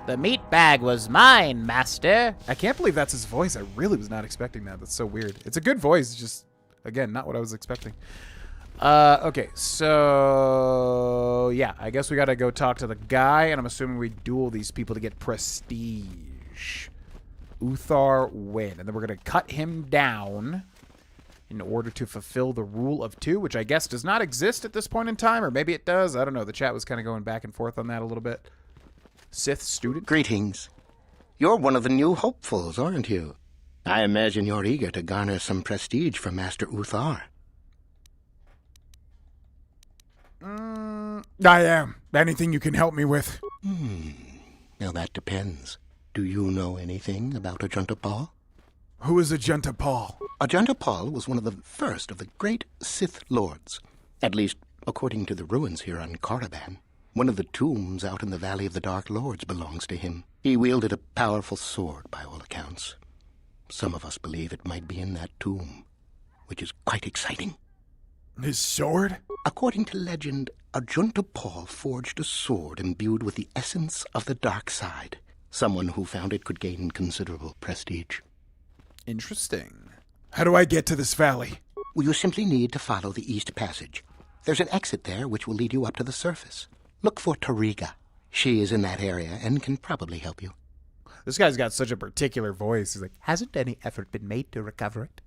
The meat bag was mine, master. I can't believe that's his voice. I really was not expecting that. That's so weird. It's a good voice, just, again, not what I was expecting. Okay, so yeah, I guess we gotta go talk to the guy, and I'm assuming we duel these people to get prestige. Uthar win, and then we're gonna cut him down in order to fulfill the rule of 2, which I guess does not exist at this point in time, or maybe it does. I don't know. The chat was kind of going back and forth on that a little bit. Sith student. Greetings. You're one of the new hopefuls, aren't you? I imagine you're eager to garner some prestige from Master Uthar. I am. Anything you can help me with? Now that depends. Do you know anything about Ajunta Pall? Who is Ajunta Pall? Ajunta Pall was one of the first of the great Sith Lords. At least, according to the ruins here on Korriban. One of the tombs out in the Valley of the Dark Lords belongs to him. He wielded a powerful sword, by all accounts. Some of us believe it might be in that tomb, which is quite exciting. His sword? According to legend, Ajunta Pall forged a sword imbued with the essence of the dark side. Someone who found it could gain considerable prestige. Interesting. How do I get to this valley? Well, you simply need to follow the East Passage. There's an exit there which will lead you up to the surface. Look for Tariga. She is in that area and can probably help you. This guy's got such a particular voice. He's like, hasn't any effort been made to recover it?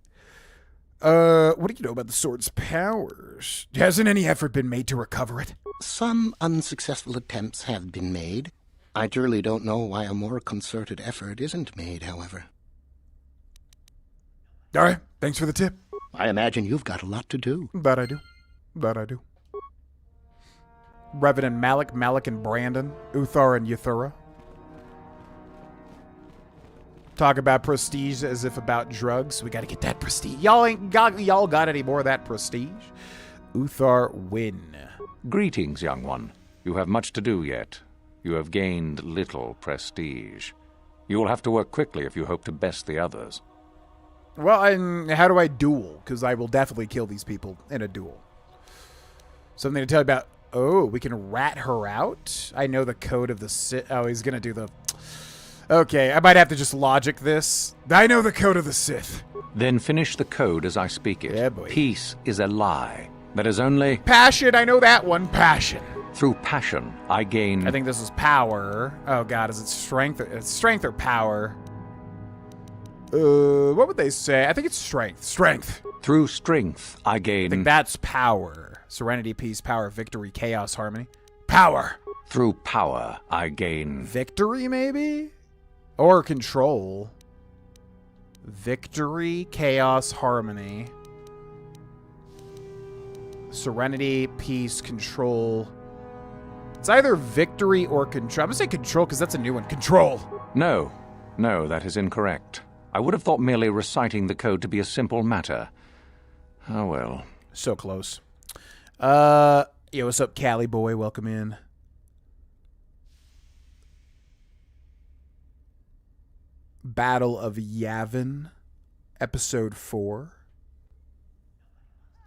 What do you know about the sword's powers? Hasn't any effort been made to recover it? Some unsuccessful attempts have been made. I truly don't know why a more concerted effort isn't made, however. All right, thanks for the tip. I imagine you've got a lot to do. That I do. Revan and Malik and Brandon, Uthar and Yuthura. Talk about prestige as if about drugs. We gotta get that prestige. Y'all got any more of that prestige? Uthar win. Greetings, young one. You have much to do yet. You have gained little prestige. You will have to work quickly if you hope to best the others. Well, and how do I duel? Because I will definitely kill these people in a duel. Something to tell you about. Oh, we can rat her out? I know the code of the Sith. Oh, he's gonna do the... Okay, I might have to just logic this. I know the code of the Sith. Then finish the code as I speak it. Yeah, boy. Peace is a lie. That is only... Passion, I know that one. Passion. Through passion, I gain... I think this is power. Oh, God, is it strength? It's strength or power? What would they say? I think it's strength. Strength. Through strength, I gain... I think that's power. Serenity, peace, power, victory, chaos, harmony. Power. Through power, I gain... Victory, maybe? Or control. Victory, chaos, harmony. Serenity, peace, control. It's either victory or control. I'm going to say control because that's a new one. Control. No, that is incorrect. I would have thought merely reciting the code to be a simple matter. Oh well. So close. Yo, what's up, Cali boy? Welcome in. Battle of Yavin, Episode 4.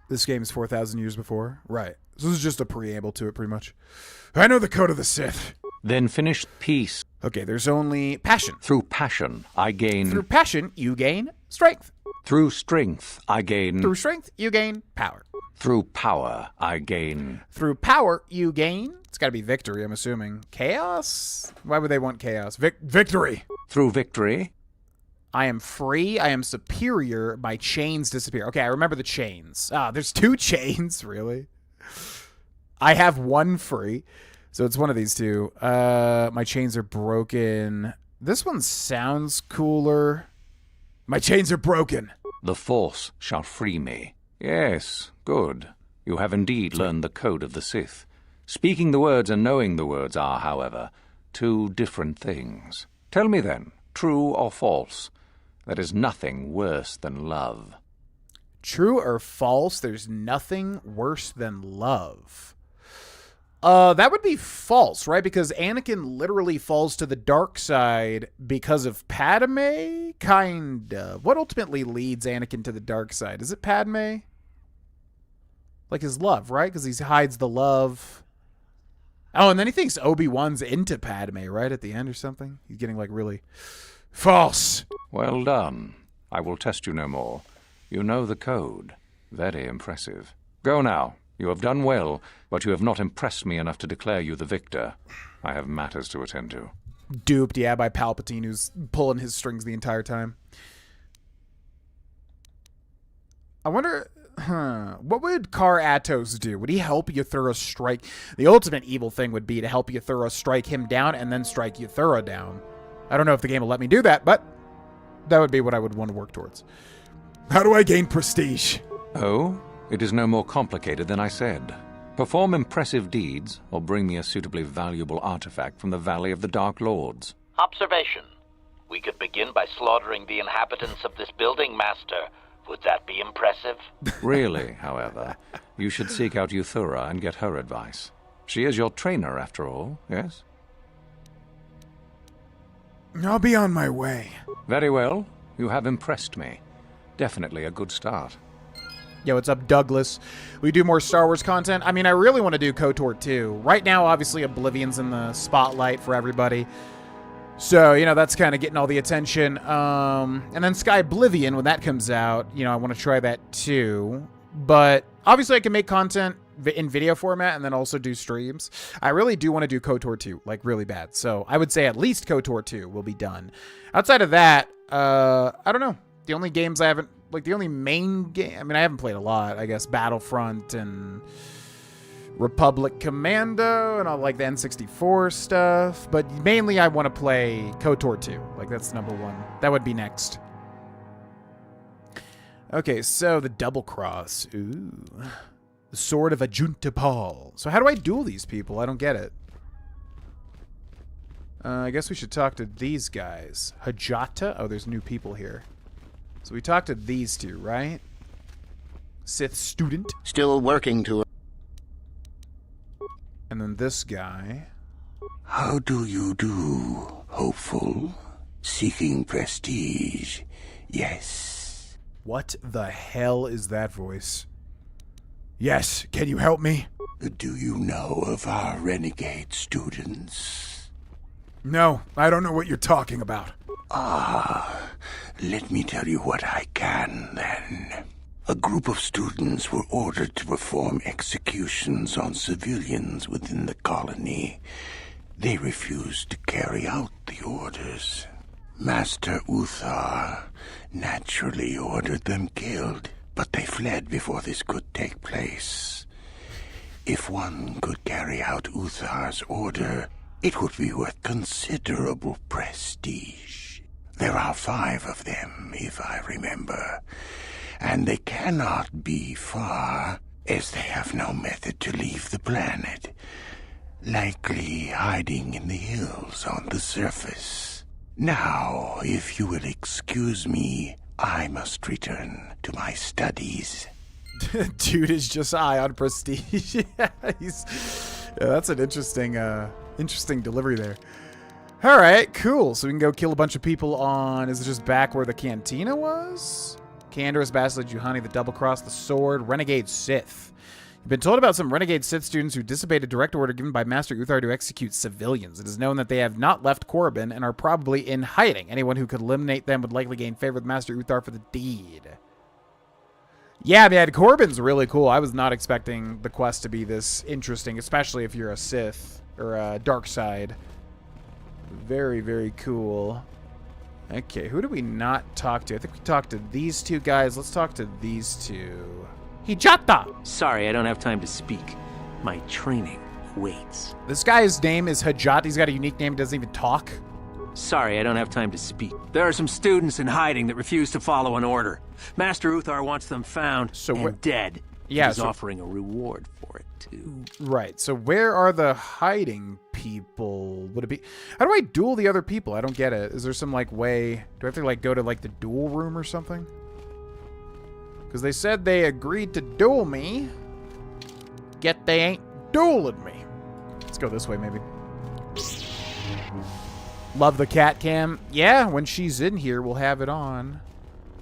This game is 4,000 years before. Right. So this is just a preamble to it, pretty much. I know the code of the Sith. Then finish peace. Okay, there's only passion. Through passion, I gain... Through passion, you gain strength. Through strength, I gain... Through strength, you gain power. Through power, I gain... Through power, you gain... It's got to be victory, I'm assuming. Chaos? Why would they want chaos? Victory. Through victory... I am free. I am superior. My chains disappear. Okay, I remember the chains. Ah, there's 2 chains, really? I have 1 free. So it's one of these 2. My chains are broken. This one sounds cooler. My chains are broken. The Force shall free me. Yes, good. You have indeed learned the code of the Sith. Speaking the words and knowing the words are, however, 2 different things. Tell me then, true or false? There is nothing worse than love. True or false? There's nothing worse than love. That would be false, right? Because Anakin literally falls to the dark side because of Padme? Kind of. What ultimately leads Anakin to the dark side? Is it Padme? Like his love, right? Because he hides the love. Oh, and then he thinks Obi-Wan's into Padme, right? At the end or something? He's getting, like, really... False. Well done. I will test you no more. You know the code. Very impressive. Go now. You have done well, but you have not impressed me enough to declare you the victor. I have matters to attend to. Duped, yeah, by Palpatine, who's pulling his strings the entire time. I wonder... What would Kar Atos do? Would he help Yuthura strike? The ultimate evil thing would be to help Yuthura strike him down and then strike Yuthura down. I don't know if the game will let me do that, but that would be what I would want to work towards. How do I gain prestige? Oh, it is no more complicated than I said. Perform impressive deeds, or bring me a suitably valuable artifact from the Valley of the Dark Lords. Observation. We could begin by slaughtering the inhabitants of this building, Master. Would that be impressive? Really, however, you should seek out Yuthura and get her advice. She is your trainer, after all, yes? I'll be on my way. Very well. You have impressed me. Definitely a good start. Yo, what's up, Douglas? We do more Star Wars content. I mean, I really want to do KotOR 2. Right now, obviously, Oblivion's in the spotlight for everybody. So, you know, that's kind of getting all the attention. And then Sky Oblivion, when that comes out, you know, I want to try that too. But obviously, I can make content in video format and then also do streams. I really do want to do KotOR 2, like really bad. So I would say at least KotOR 2 will be done. Outside of that, I don't know. The only games I haven't, like the only main game, I mean, I haven't played a lot, I guess, Battlefront and Republic Commando and all like the N64 stuff. But mainly I want to play KotOR 2. Like that's number 1. That would be next. Okay, so the double cross. Ooh. The Sword of Ajunta Paul. So how do I duel these people? I don't get it. I guess we should talk to these guys. Hajata? Oh, there's new people here. So we talked to these two, right? Sith student. Still working to... And then this guy. How do you do, hopeful? Seeking prestige, yes. What the hell is that voice? Yes, can you help me? Do you know of our renegade students? No, I don't know what you're talking about. Ah, let me tell you what I can, then. A group of students were ordered to perform executions on civilians within the colony. They refused to carry out the orders. Master Uthar naturally ordered them killed, but they fled before this could take place. If one could carry out Uthar's order, it would be worth considerable prestige. There are 5 of them, if I remember, and they cannot be far, as they have no method to leave the planet, likely hiding in the hills on the surface. Now, if you will excuse me, I must return to my studies. Dude is just high on prestige. Yeah, that's an interesting delivery there. All right, cool. So we can go kill a bunch of people on... Is it just back where the cantina was? Canderous, Basilisk, Juhani, the Double Cross, the Sword, Renegade Sith. You've been told about some Renegade Sith students who disobeyed a direct order given by Master Uthar to execute civilians. It is known that they have not left Korriban and are probably in hiding. Anyone who could eliminate them would likely gain favor with Master Uthar for the deed. Yeah, man, Korriban's really cool. I was not expecting the quest to be this interesting, especially if you're a Sith or a dark side. Very, very cool. Okay, who do we not talk to? I think we talked to these two guys. Let's talk to these two. Hijata! Sorry, I don't have time to speak. My training waits. This guy's name is Hajat. He's got a unique name. He doesn't even talk. Sorry, I don't have time to speak. There are some students in hiding that refuse to follow an order. Master Uthar wants them found and dead. Yeah, He's offering a reward for it, too. Right, so where are the hiding people? Would it be... How do I duel the other people? I don't get it. Is there some, like, way... Do I have to, like, go to, like, the duel room or something? Because they said they agreed to duel me, yet they ain't dueling me. Let's go this way, maybe. Love the cat cam. Yeah, when she's in here, we'll have it on.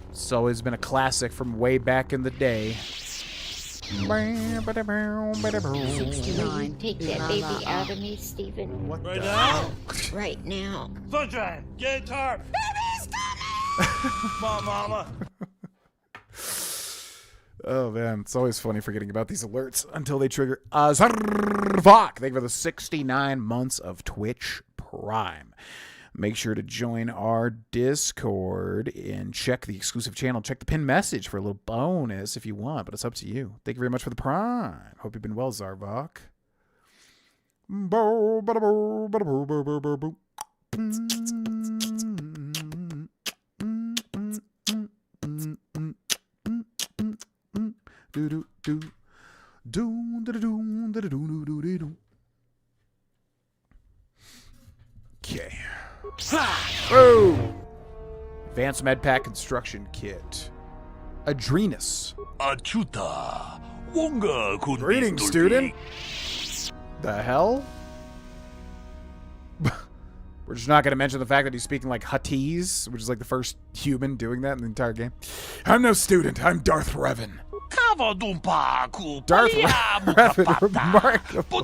It's always been a classic from way back in the day. 69. Take that baby out of me, Stephen. What right now? Right now. Sunshine, get tarp. Baby's coming! Come on, Mama. Oh, man. It's always funny forgetting about these alerts until they trigger. Zarvok! Thank you for the 69 months of Twitch Prime. Make sure to join our Discord and check the exclusive channel. Check the pinned message for a little bonus if you want, but it's up to you. Thank you very much for the Prime. Hope you've been well, Zarvok. Okay. Oh! Advanced Medpack Construction Kit. Adrenus. Achuta. Wonga could Greetings, student. The hell? We're just not going to mention the fact that he's speaking like Huttese, which is like the first human doing that in the entire game. I'm no student. I'm Darth Revan. Darth Revan, remarkable.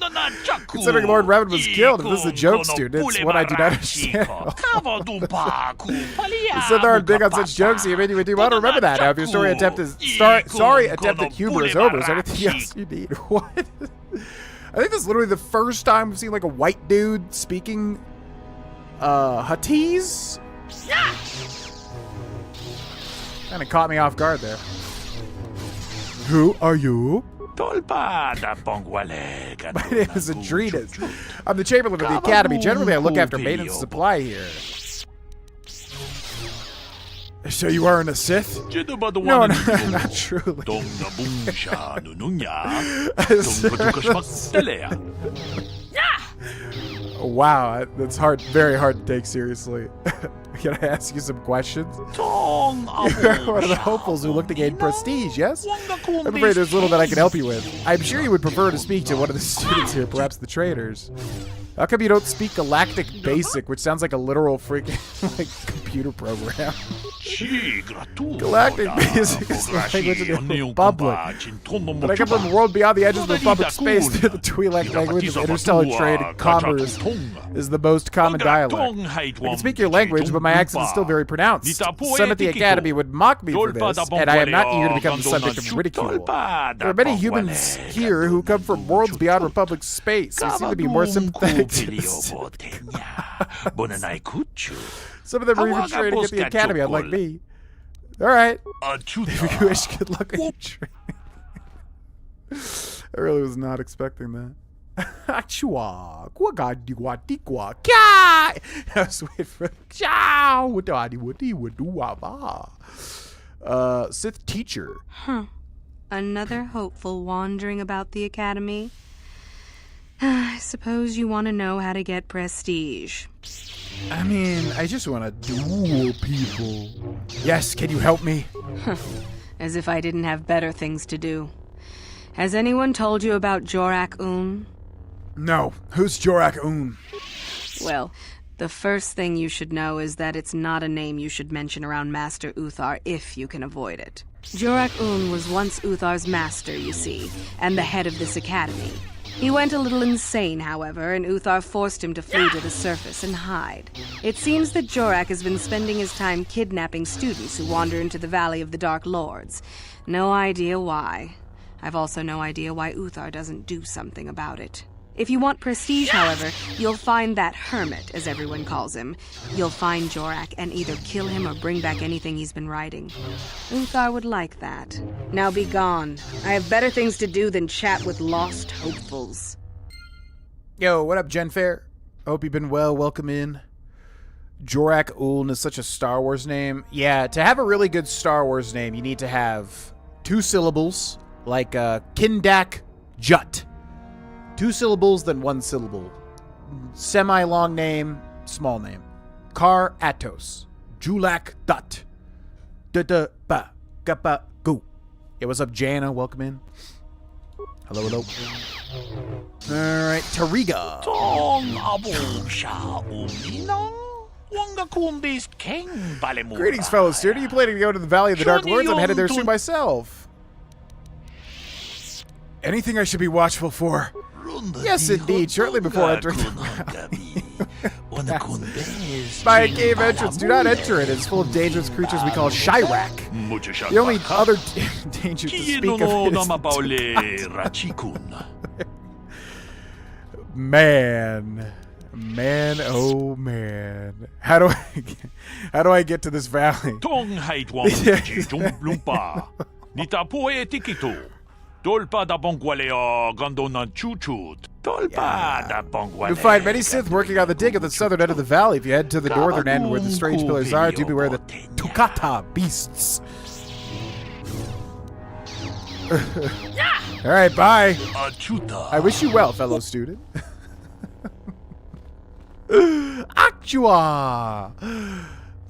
Considering Lord Revan was killed, if this is a joke, student, it's what I do not understand. So there are big on such jokes, you made you do well to remember that. Now, if your story attempt is sorry attempt at humor is over, is there anything else you need? What? I think this is literally the first time we've seen like a white dude speaking Huttese. Kind of caught me off guard there. Who are you? My name is Adrenus. I'm the Chamberlain of the Academy. Generally, I look after maintenance and supply here. So you aren't a Sith? No, not truly. Wow, that's hard, very hard to take seriously. Can I ask you some questions? One of the hopefuls who look to gain prestige, yes? I'm afraid there's little that I can help you with. I'm sure you would prefer to speak to one of the students here, perhaps the traders. How come you don't speak Galactic Basic, which sounds like a literal freaking like computer program? Galactic Basic is the language of the Republic. But I come from a world beyond the edges of the Republic space. The Twi'lek language of interstellar trade and commerce is the most common dialect. I can speak your language, but my accent is still very pronounced. Some at the Academy would mock me for this, and I am not eager to become the subject of ridicule. There are many humans here who come from worlds beyond Republic space who seem to be more sympathetic to the Sith. Some of them are even training at the Academy, unlike me. Alright. If you wish, good luck on your training. I really was not expecting that. I was waiting for Sith teacher. Huh. Another hopeful wandering about the Academy. I suppose you want to know how to get prestige. I mean, I just want to duel people. Yes, can you help me? As if I didn't have better things to do. Has anyone told you about Jorak Un? No. Who's Jorak Un? Well, the first thing you should know is that it's not a name you should mention around Master Uthar if you can avoid it. Jorak Un was once Uthar's master, you see, and the head of this academy. He went a little insane, however, and Uthar forced him to flee to the surface and hide. It seems that Jorak has been spending his time kidnapping students who wander into the Valley of the Dark Lords. No idea why. I've also no idea why Uthar doesn't do something about it. If you want prestige, however, you'll find that hermit, as everyone calls him. You'll find Jorak and either kill him or bring back anything he's been writing. Uthar would like that. Now be gone. I have better things to do than chat with lost hopefuls. Yo, what up, Genfair? Hope you've been well. Welcome in. Jorak Uln is such a Star Wars name. Yeah, to have a really good Star Wars name, you need to have 2 syllables, like Kindak Jut. 2 syllables, then 1 syllable. Semi-long name, small name. Kar Atos. Julak Dut. Da-da-ba. Gappa Goo. Hey, what's up, Jana? Welcome in. Hello, hello. Alright, Tariga. Greetings, fellow student. Are you planning to go to the Valley of the Dark Lords? I'm headed there soon myself. Anything I should be watchful for? Yes, indeed. Shortly before entering the valley. By a cave entrance. Do not enter it. It's full of dangerous creatures we call Shirak. The only other danger to speak of is Man, oh man. How do I get to this valley? You find many Sith working on the dig at the southern end of the valley. If you head to the northern end where the strange pillars are, do beware the Tukata beasts. Alright, bye. I wish you well, fellow student. Actua!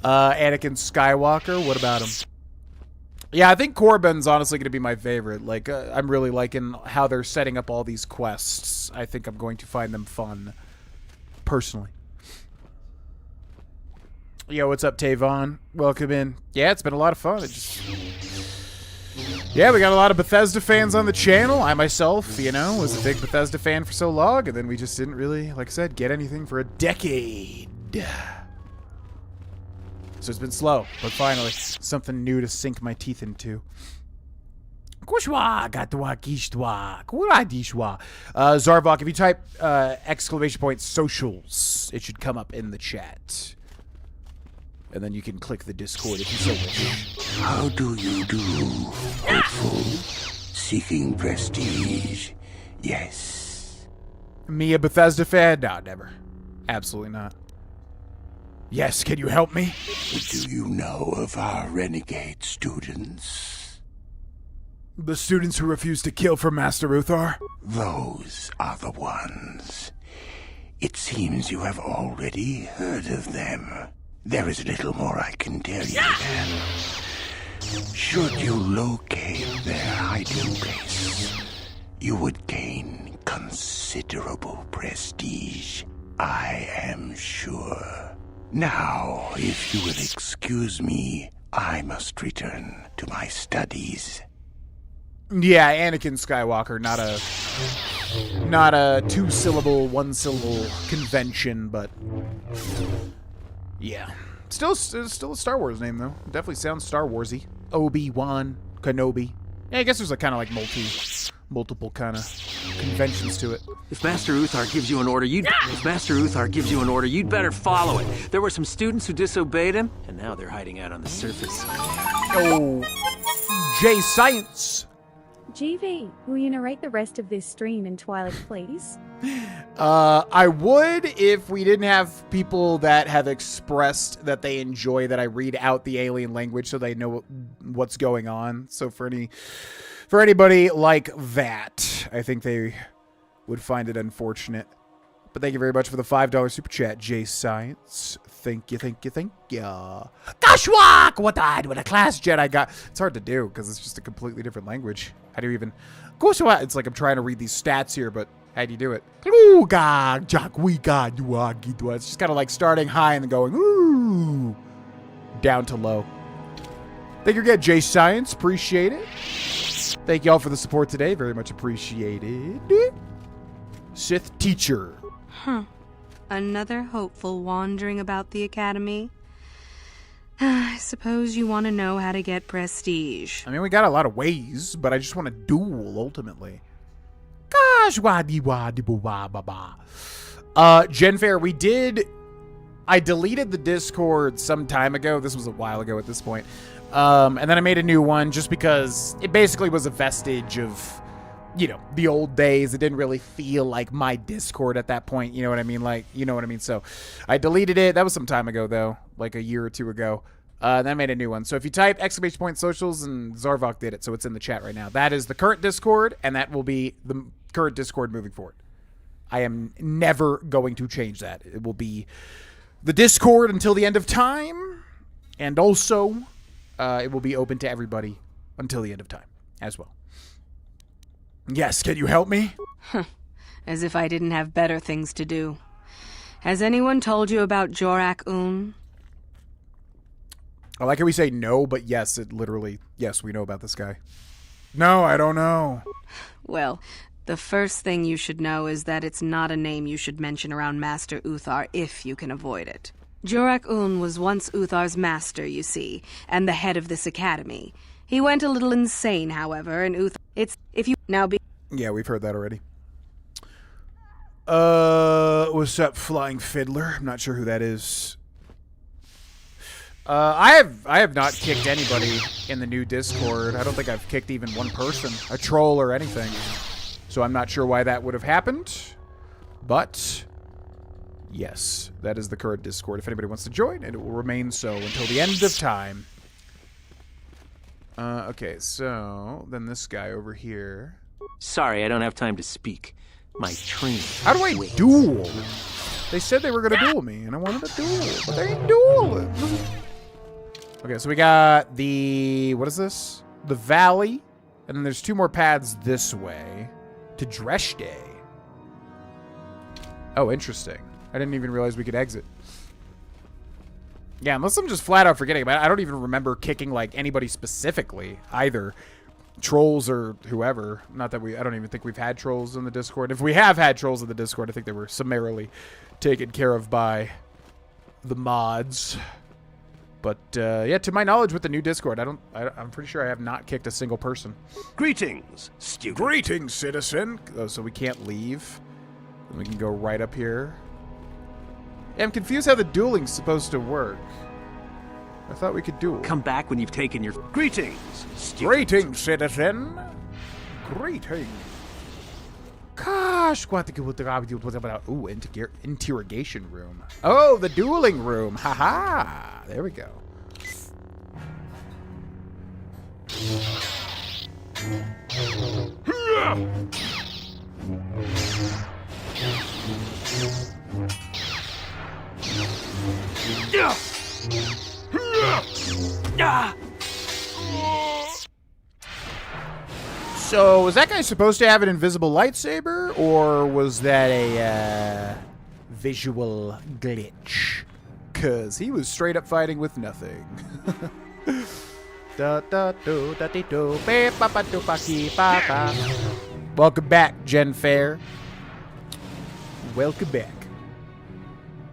Anakin Skywalker, what about him? Yeah, I think Korriban's honestly going to be my favorite. Like, I'm really liking how they're setting up all these quests. I think I'm going to find them fun. Personally. Yo, what's up, Tavon? Welcome in. Yeah, it's been a lot of fun. Yeah, we got a lot of Bethesda fans on the channel. I myself, you know, was a big Bethesda fan for so long, and then we just didn't really, like I said, get anything for a decade. So it's been slow, but finally, something new to sink my teeth into. Zarvok, if you type ! socials, it should come up in the chat. And then you can click the Discord if you so wish. How do you do, hopeful? Seeking prestige? Yes. Me, a Bethesda fan? No, never. Absolutely not. Yes, can you help me? Do you know of our renegade students? The students who refuse to kill for Master Uthar? Those are the ones. It seems you have already heard of them. There is little more I can tell you then. Should you locate their hiding place, you would gain considerable prestige, I am sure. Now, if you will excuse me, I must return to my studies. Yeah, Anakin Skywalker, not a two-syllable, one-syllable convention, but yeah, still a Star Wars name though. Definitely sounds Star Warsy. Obi-Wan Kenobi. Yeah, I guess there's a kind of like multiple kind of conventions to it. If Master Uthar gives you an order, you'd better follow it. There were some students who disobeyed him, and now they're hiding out on the surface. Oh, J Science. GV, will you narrate the rest of this stream in Twilight, please? I would if we didn't have people that have expressed that they enjoy that I read out the alien language so they know what's going on. So for anybody like that, I think they would find it unfortunate. But thank you very much for the $5 super chat, J Science. Thank you. Goshwak! What a class jet I got. It's hard to do because it's just a completely different language. How do you even... Goshwak! It's like I'm trying to read these stats here, but how do you do it? It's just kind of like starting high and then going, ooh, down to low. Thank you again, J Science. Appreciate it. Thank you all for the support today. Very much appreciated. Sith teacher. Huh. Another hopeful wandering about the academy. I suppose you want to know how to get prestige. I mean, we got a lot of ways, but I just want to duel, ultimately. Gosh, Genfair, I deleted the Discord some time ago. This was a while ago at this point. And then I made a new one just because it basically was a vestige of, the old days. It didn't really feel like my Discord at that point. You know what I mean? So I deleted it. That was some time ago, though, like a year or two ago. Then I made a new one. So if you type !socials, and Zarvok did it, so it's in the chat right now. That is the current Discord, and that will be the current Discord moving forward. I am never going to change that. It will be the Discord until the end of time, and also it will be open to everybody until the end of time as well. Yes, can you help me? As if I didn't have better things to do. Has anyone told you about Jorak Un? I like how we say no, but yes, yes, we know about this guy. No, I don't know. Well, the first thing you should know is that it's not a name you should mention around Master Uthar if you can avoid it. Jorak Un was once Uthar's master, you see, and the head of this academy. He went a little insane, however, and Uthar... Yeah, we've heard that already. What's up, Flying Fiddler? I'm not sure who that is. I have not kicked anybody in the new Discord. I don't think I've kicked even one person, a troll or anything. So I'm not sure why that would have happened. But yes, that is the current Discord. If anybody wants to join, and it will remain so until the end of time. Okay, so then this guy over here. Sorry, I don't have time to speak. My train. How do I duel? They said they were going to duel me, and I wanted to duel, but they ain't dueling. Okay, so we got what is this? The Valley, and then there's 2 more paths this way to Dreshdae. Oh, interesting. I didn't even realize we could exit. Yeah, unless I'm just flat out forgetting about it. I don't even remember kicking, like, anybody specifically, either. Trolls or whoever. Not that I don't even think we've had trolls in the Discord. If we have had trolls in the Discord, I think they were summarily taken care of by the mods. But, yeah, to my knowledge with the new Discord, I'm pretty sure I have not kicked a single person. Greetings, student. Greetings, citizen. Oh, so we can't leave. Then we can go right up here. Yeah, I'm confused how the dueling's supposed to work. I thought we could duel. Come back when you've taken your... Greetings, student. Greetings, citizen. Greetings. Gosh, ooh, interrogation room. Oh, the dueling room. Haha. There we go. So, was that guy supposed to have an invisible lightsaber, or was that a visual glitch? Because he was straight up fighting with nothing. Welcome back, Gen Fair. Welcome back.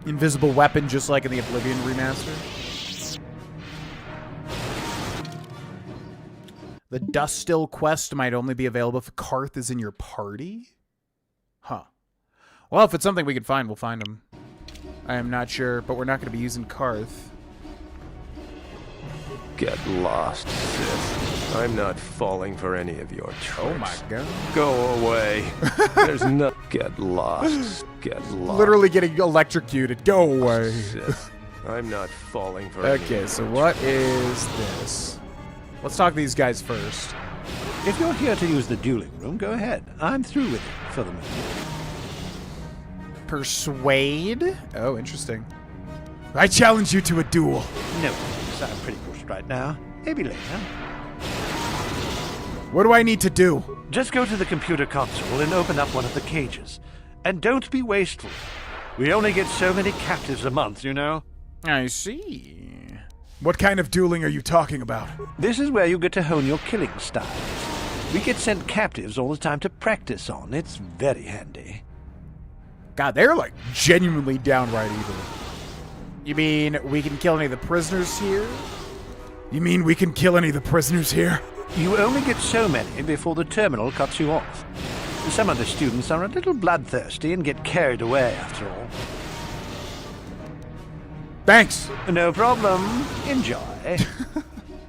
Invisible weapon, just like in the Oblivion remaster. The Dust Still quest might only be available if Karth is in your party? Huh. Well, if it's something we can find, we'll find him. I am not sure, but we're not going to be using Karth. Get lost, Sith. I'm not falling for any of your tricks. Oh my god. Go away. There's no... Get lost. Get lost. Literally getting electrocuted. Go away. Sith. I'm not falling for any Okay, so what is this? Let's talk to these guys first. If you're here to use the dueling room, go ahead. I'm through with it for the moment. Persuade? Oh, interesting. I challenge you to a duel. No, thanks. I'm pretty pushed right now. Maybe later. What do I need to do? Just go to the computer console and open up one of the cages. And don't be wasteful. We only get so many captives a month, you know? I see. What kind of dueling are you talking about? This is where you get to hone your killing styles. We get sent captives all the time to practice on. It's very handy. God, they're like genuinely downright evil. You mean we can kill any of the prisoners here? You mean we can kill any of the prisoners here? You only get so many before the terminal cuts you off. Some of the students are a little bloodthirsty and get carried away after all. Thanks. No problem. Enjoy.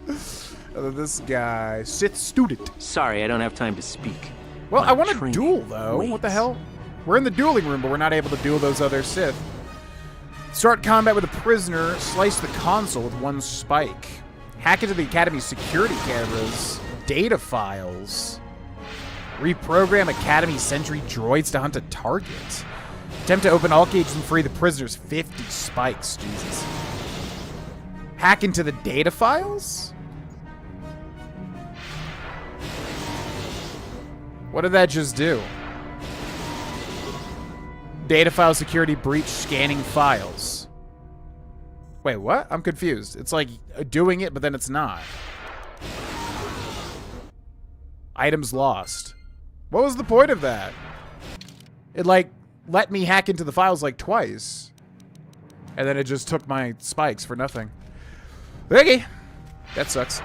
This guy, Sith student. Sorry, I don't have time to speak. Well, My I want to training duel, though. waits. What the hell? We're in the dueling room, but we're not able to duel those other Sith. Start combat with a prisoner. Slice the console with one spike. Hack into the Academy's security cameras. Data files. Reprogram Academy sentry droids to hunt a target. Attempt to open all cages and free the prisoners. 50 spikes. Jesus. Hack into the data files? What did that just do? Data file security breach scanning files. Wait, what? I'm confused. It's like doing it, but then it's not. Items lost. What was the point of that? It like let me hack into the files like twice. And then it just took my spikes for nothing. Okay. That sucks.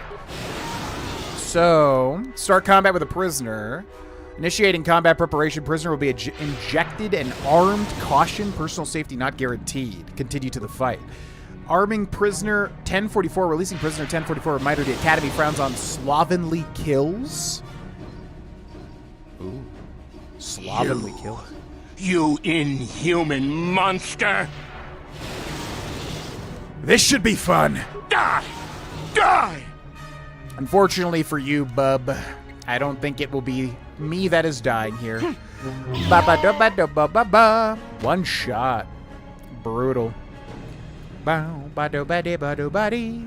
So, start combat with a prisoner. Initiating combat preparation. Prisoner will be injected and armed. Caution. Personal safety not guaranteed. Continue to the fight. Arming prisoner 1044. Releasing prisoner 1044. Reminder, the Academy frowns on slovenly kills. Ooh. Slovenly kills. You inhuman monster! This should be fun. Die! Die! Unfortunately for you, bub, I don't think it will be me that is dying here. Ba-ba-da-ba-da-ba-ba-ba. One shot. Brutal. Ba-do-ba-do-ba-dee-ba-do-ba-dee.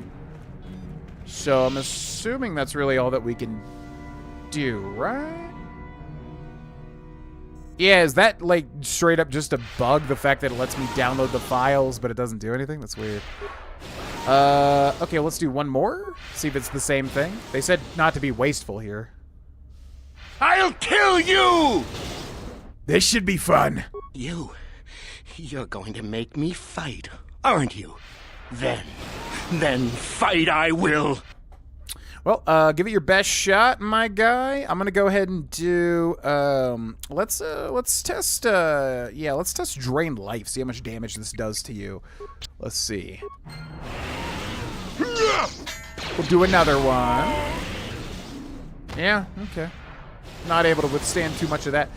So I'm assuming that's really all that we can do, right? Yeah, is that like straight up just a bug? The fact that it lets me download the files, but it doesn't do anything? That's weird. Okay, let's do one more. See if it's the same thing. They said not to be wasteful here. I'll kill you! This should be fun. You're going to make me fight, aren't you? Then fight I will. Well, give it your best shot, my guy. I'm gonna go ahead and do. Let's test. Let's test drain life. See how much damage this does to you. Let's see. We'll do another one. Yeah. Okay. Not able to withstand too much of that.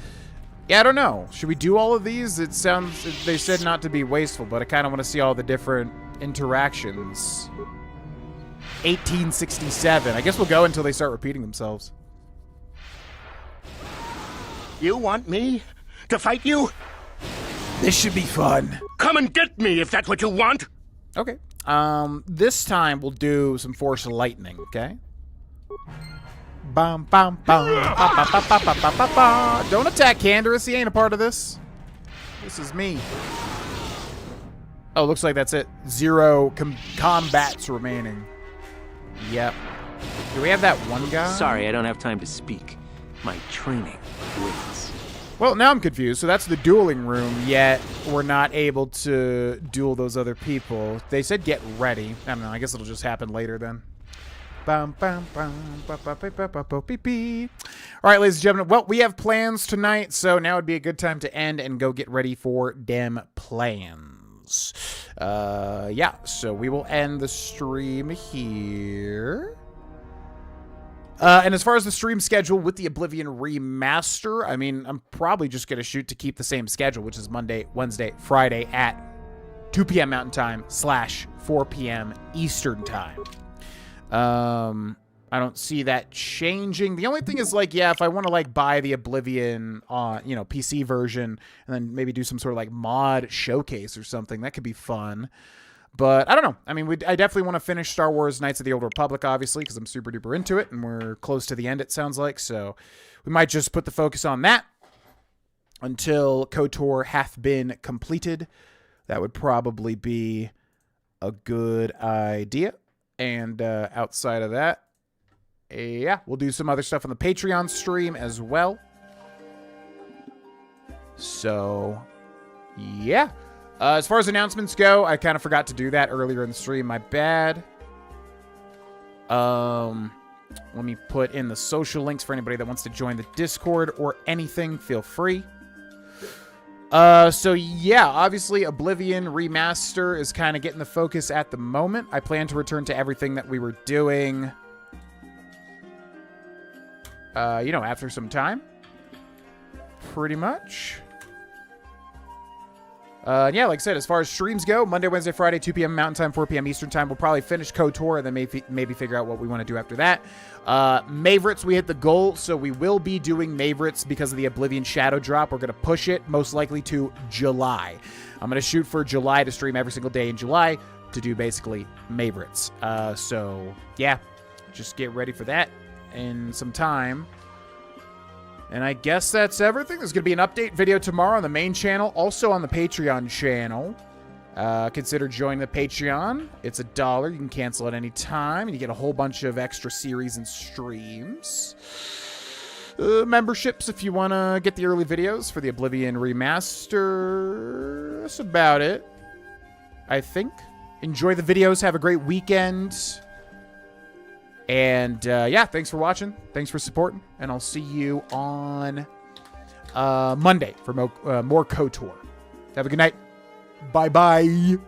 Yeah, I don't know. Should we do all of these? It sounds. They said not to be wasteful, but I kind of want to see all the different interactions. 1867. I guess we'll go until they start repeating themselves. You want me to fight you? This should be fun. Come and get me if that's what you want. Okay. This time we'll do some Force Lightning, okay? Bum, bum, bum. Ba, ba, ba, ba, ba, ba, ba. Don't attack Canderous. He ain't a part of this. This is me. Oh, looks like that's it. 0 combats remaining. Yep. Do we have that one guy? Sorry, I don't have time to speak. My training waits. Well, now I'm confused. So that's the dueling room, yet we're not able to duel those other people. They said get ready. I don't know. I guess it'll just happen later then. Bum, bum, bum, ba, ba, ba, ba, ba, ba, beep, beep. All right, ladies and gentlemen. Well, we have plans tonight, so now would be a good time to end and go get ready for dem plans. Yeah, so we will end the stream here. And as far as the stream schedule with the Oblivion remaster, I mean, I'm probably just going to shoot to keep the same schedule, which is Monday, Wednesday, Friday at 2 p.m. Mountain Time / 4 p.m. Eastern Time. I don't see that changing. The only thing is, like, yeah, if I want to, like, buy the Oblivion on, you know, PC version and then maybe do some sort of, like, mod showcase or something, that could be fun. But I don't know. I mean, I definitely want to finish Star Wars Knights of the Old Republic, obviously, because I'm super duper into it, and we're close to the end, it sounds like. So we might just put the focus on that until KotOR hath been completed. That would probably be a good idea. And outside of that, yeah, we'll do some other stuff on the Patreon stream as well. So, yeah. As far as announcements go, I kind of forgot to do that earlier in the stream. My bad. Let me put in the social links for anybody that wants to join the Discord or anything. Feel free. So yeah, obviously Oblivion Remaster is kind of getting the focus at the moment. I plan to return to everything that we were doing, you know, after some time. Pretty much. Yeah, like I said, as far as streams go, Monday, Wednesday, Friday, 2 p.m. Mountain Time, 4 p.m. Eastern Time. We'll probably finish KotOR and then maybe figure out what we want to do after that. Maverites, we hit the goal, so we will be doing Maverites because of the Oblivion Shadow Drop. We're going to push it most likely to July. I'm going to shoot for July to stream every single day in July to do basically Maverites. So, yeah, just get ready for that in some time. And I guess that's everything. There's going to be an update video tomorrow on the main channel, also on the Patreon channel. Consider joining the Patreon. It's $1. You can cancel at any time, and you get a whole bunch of extra series and streams. Memberships if you want to get the early videos for the Oblivion Remaster. That's about it, I think. Enjoy the videos. Have a great weekend. And, yeah, thanks for watching. Thanks for supporting. And I'll see you on Monday for more KotOR. Have a good night. Bye-bye.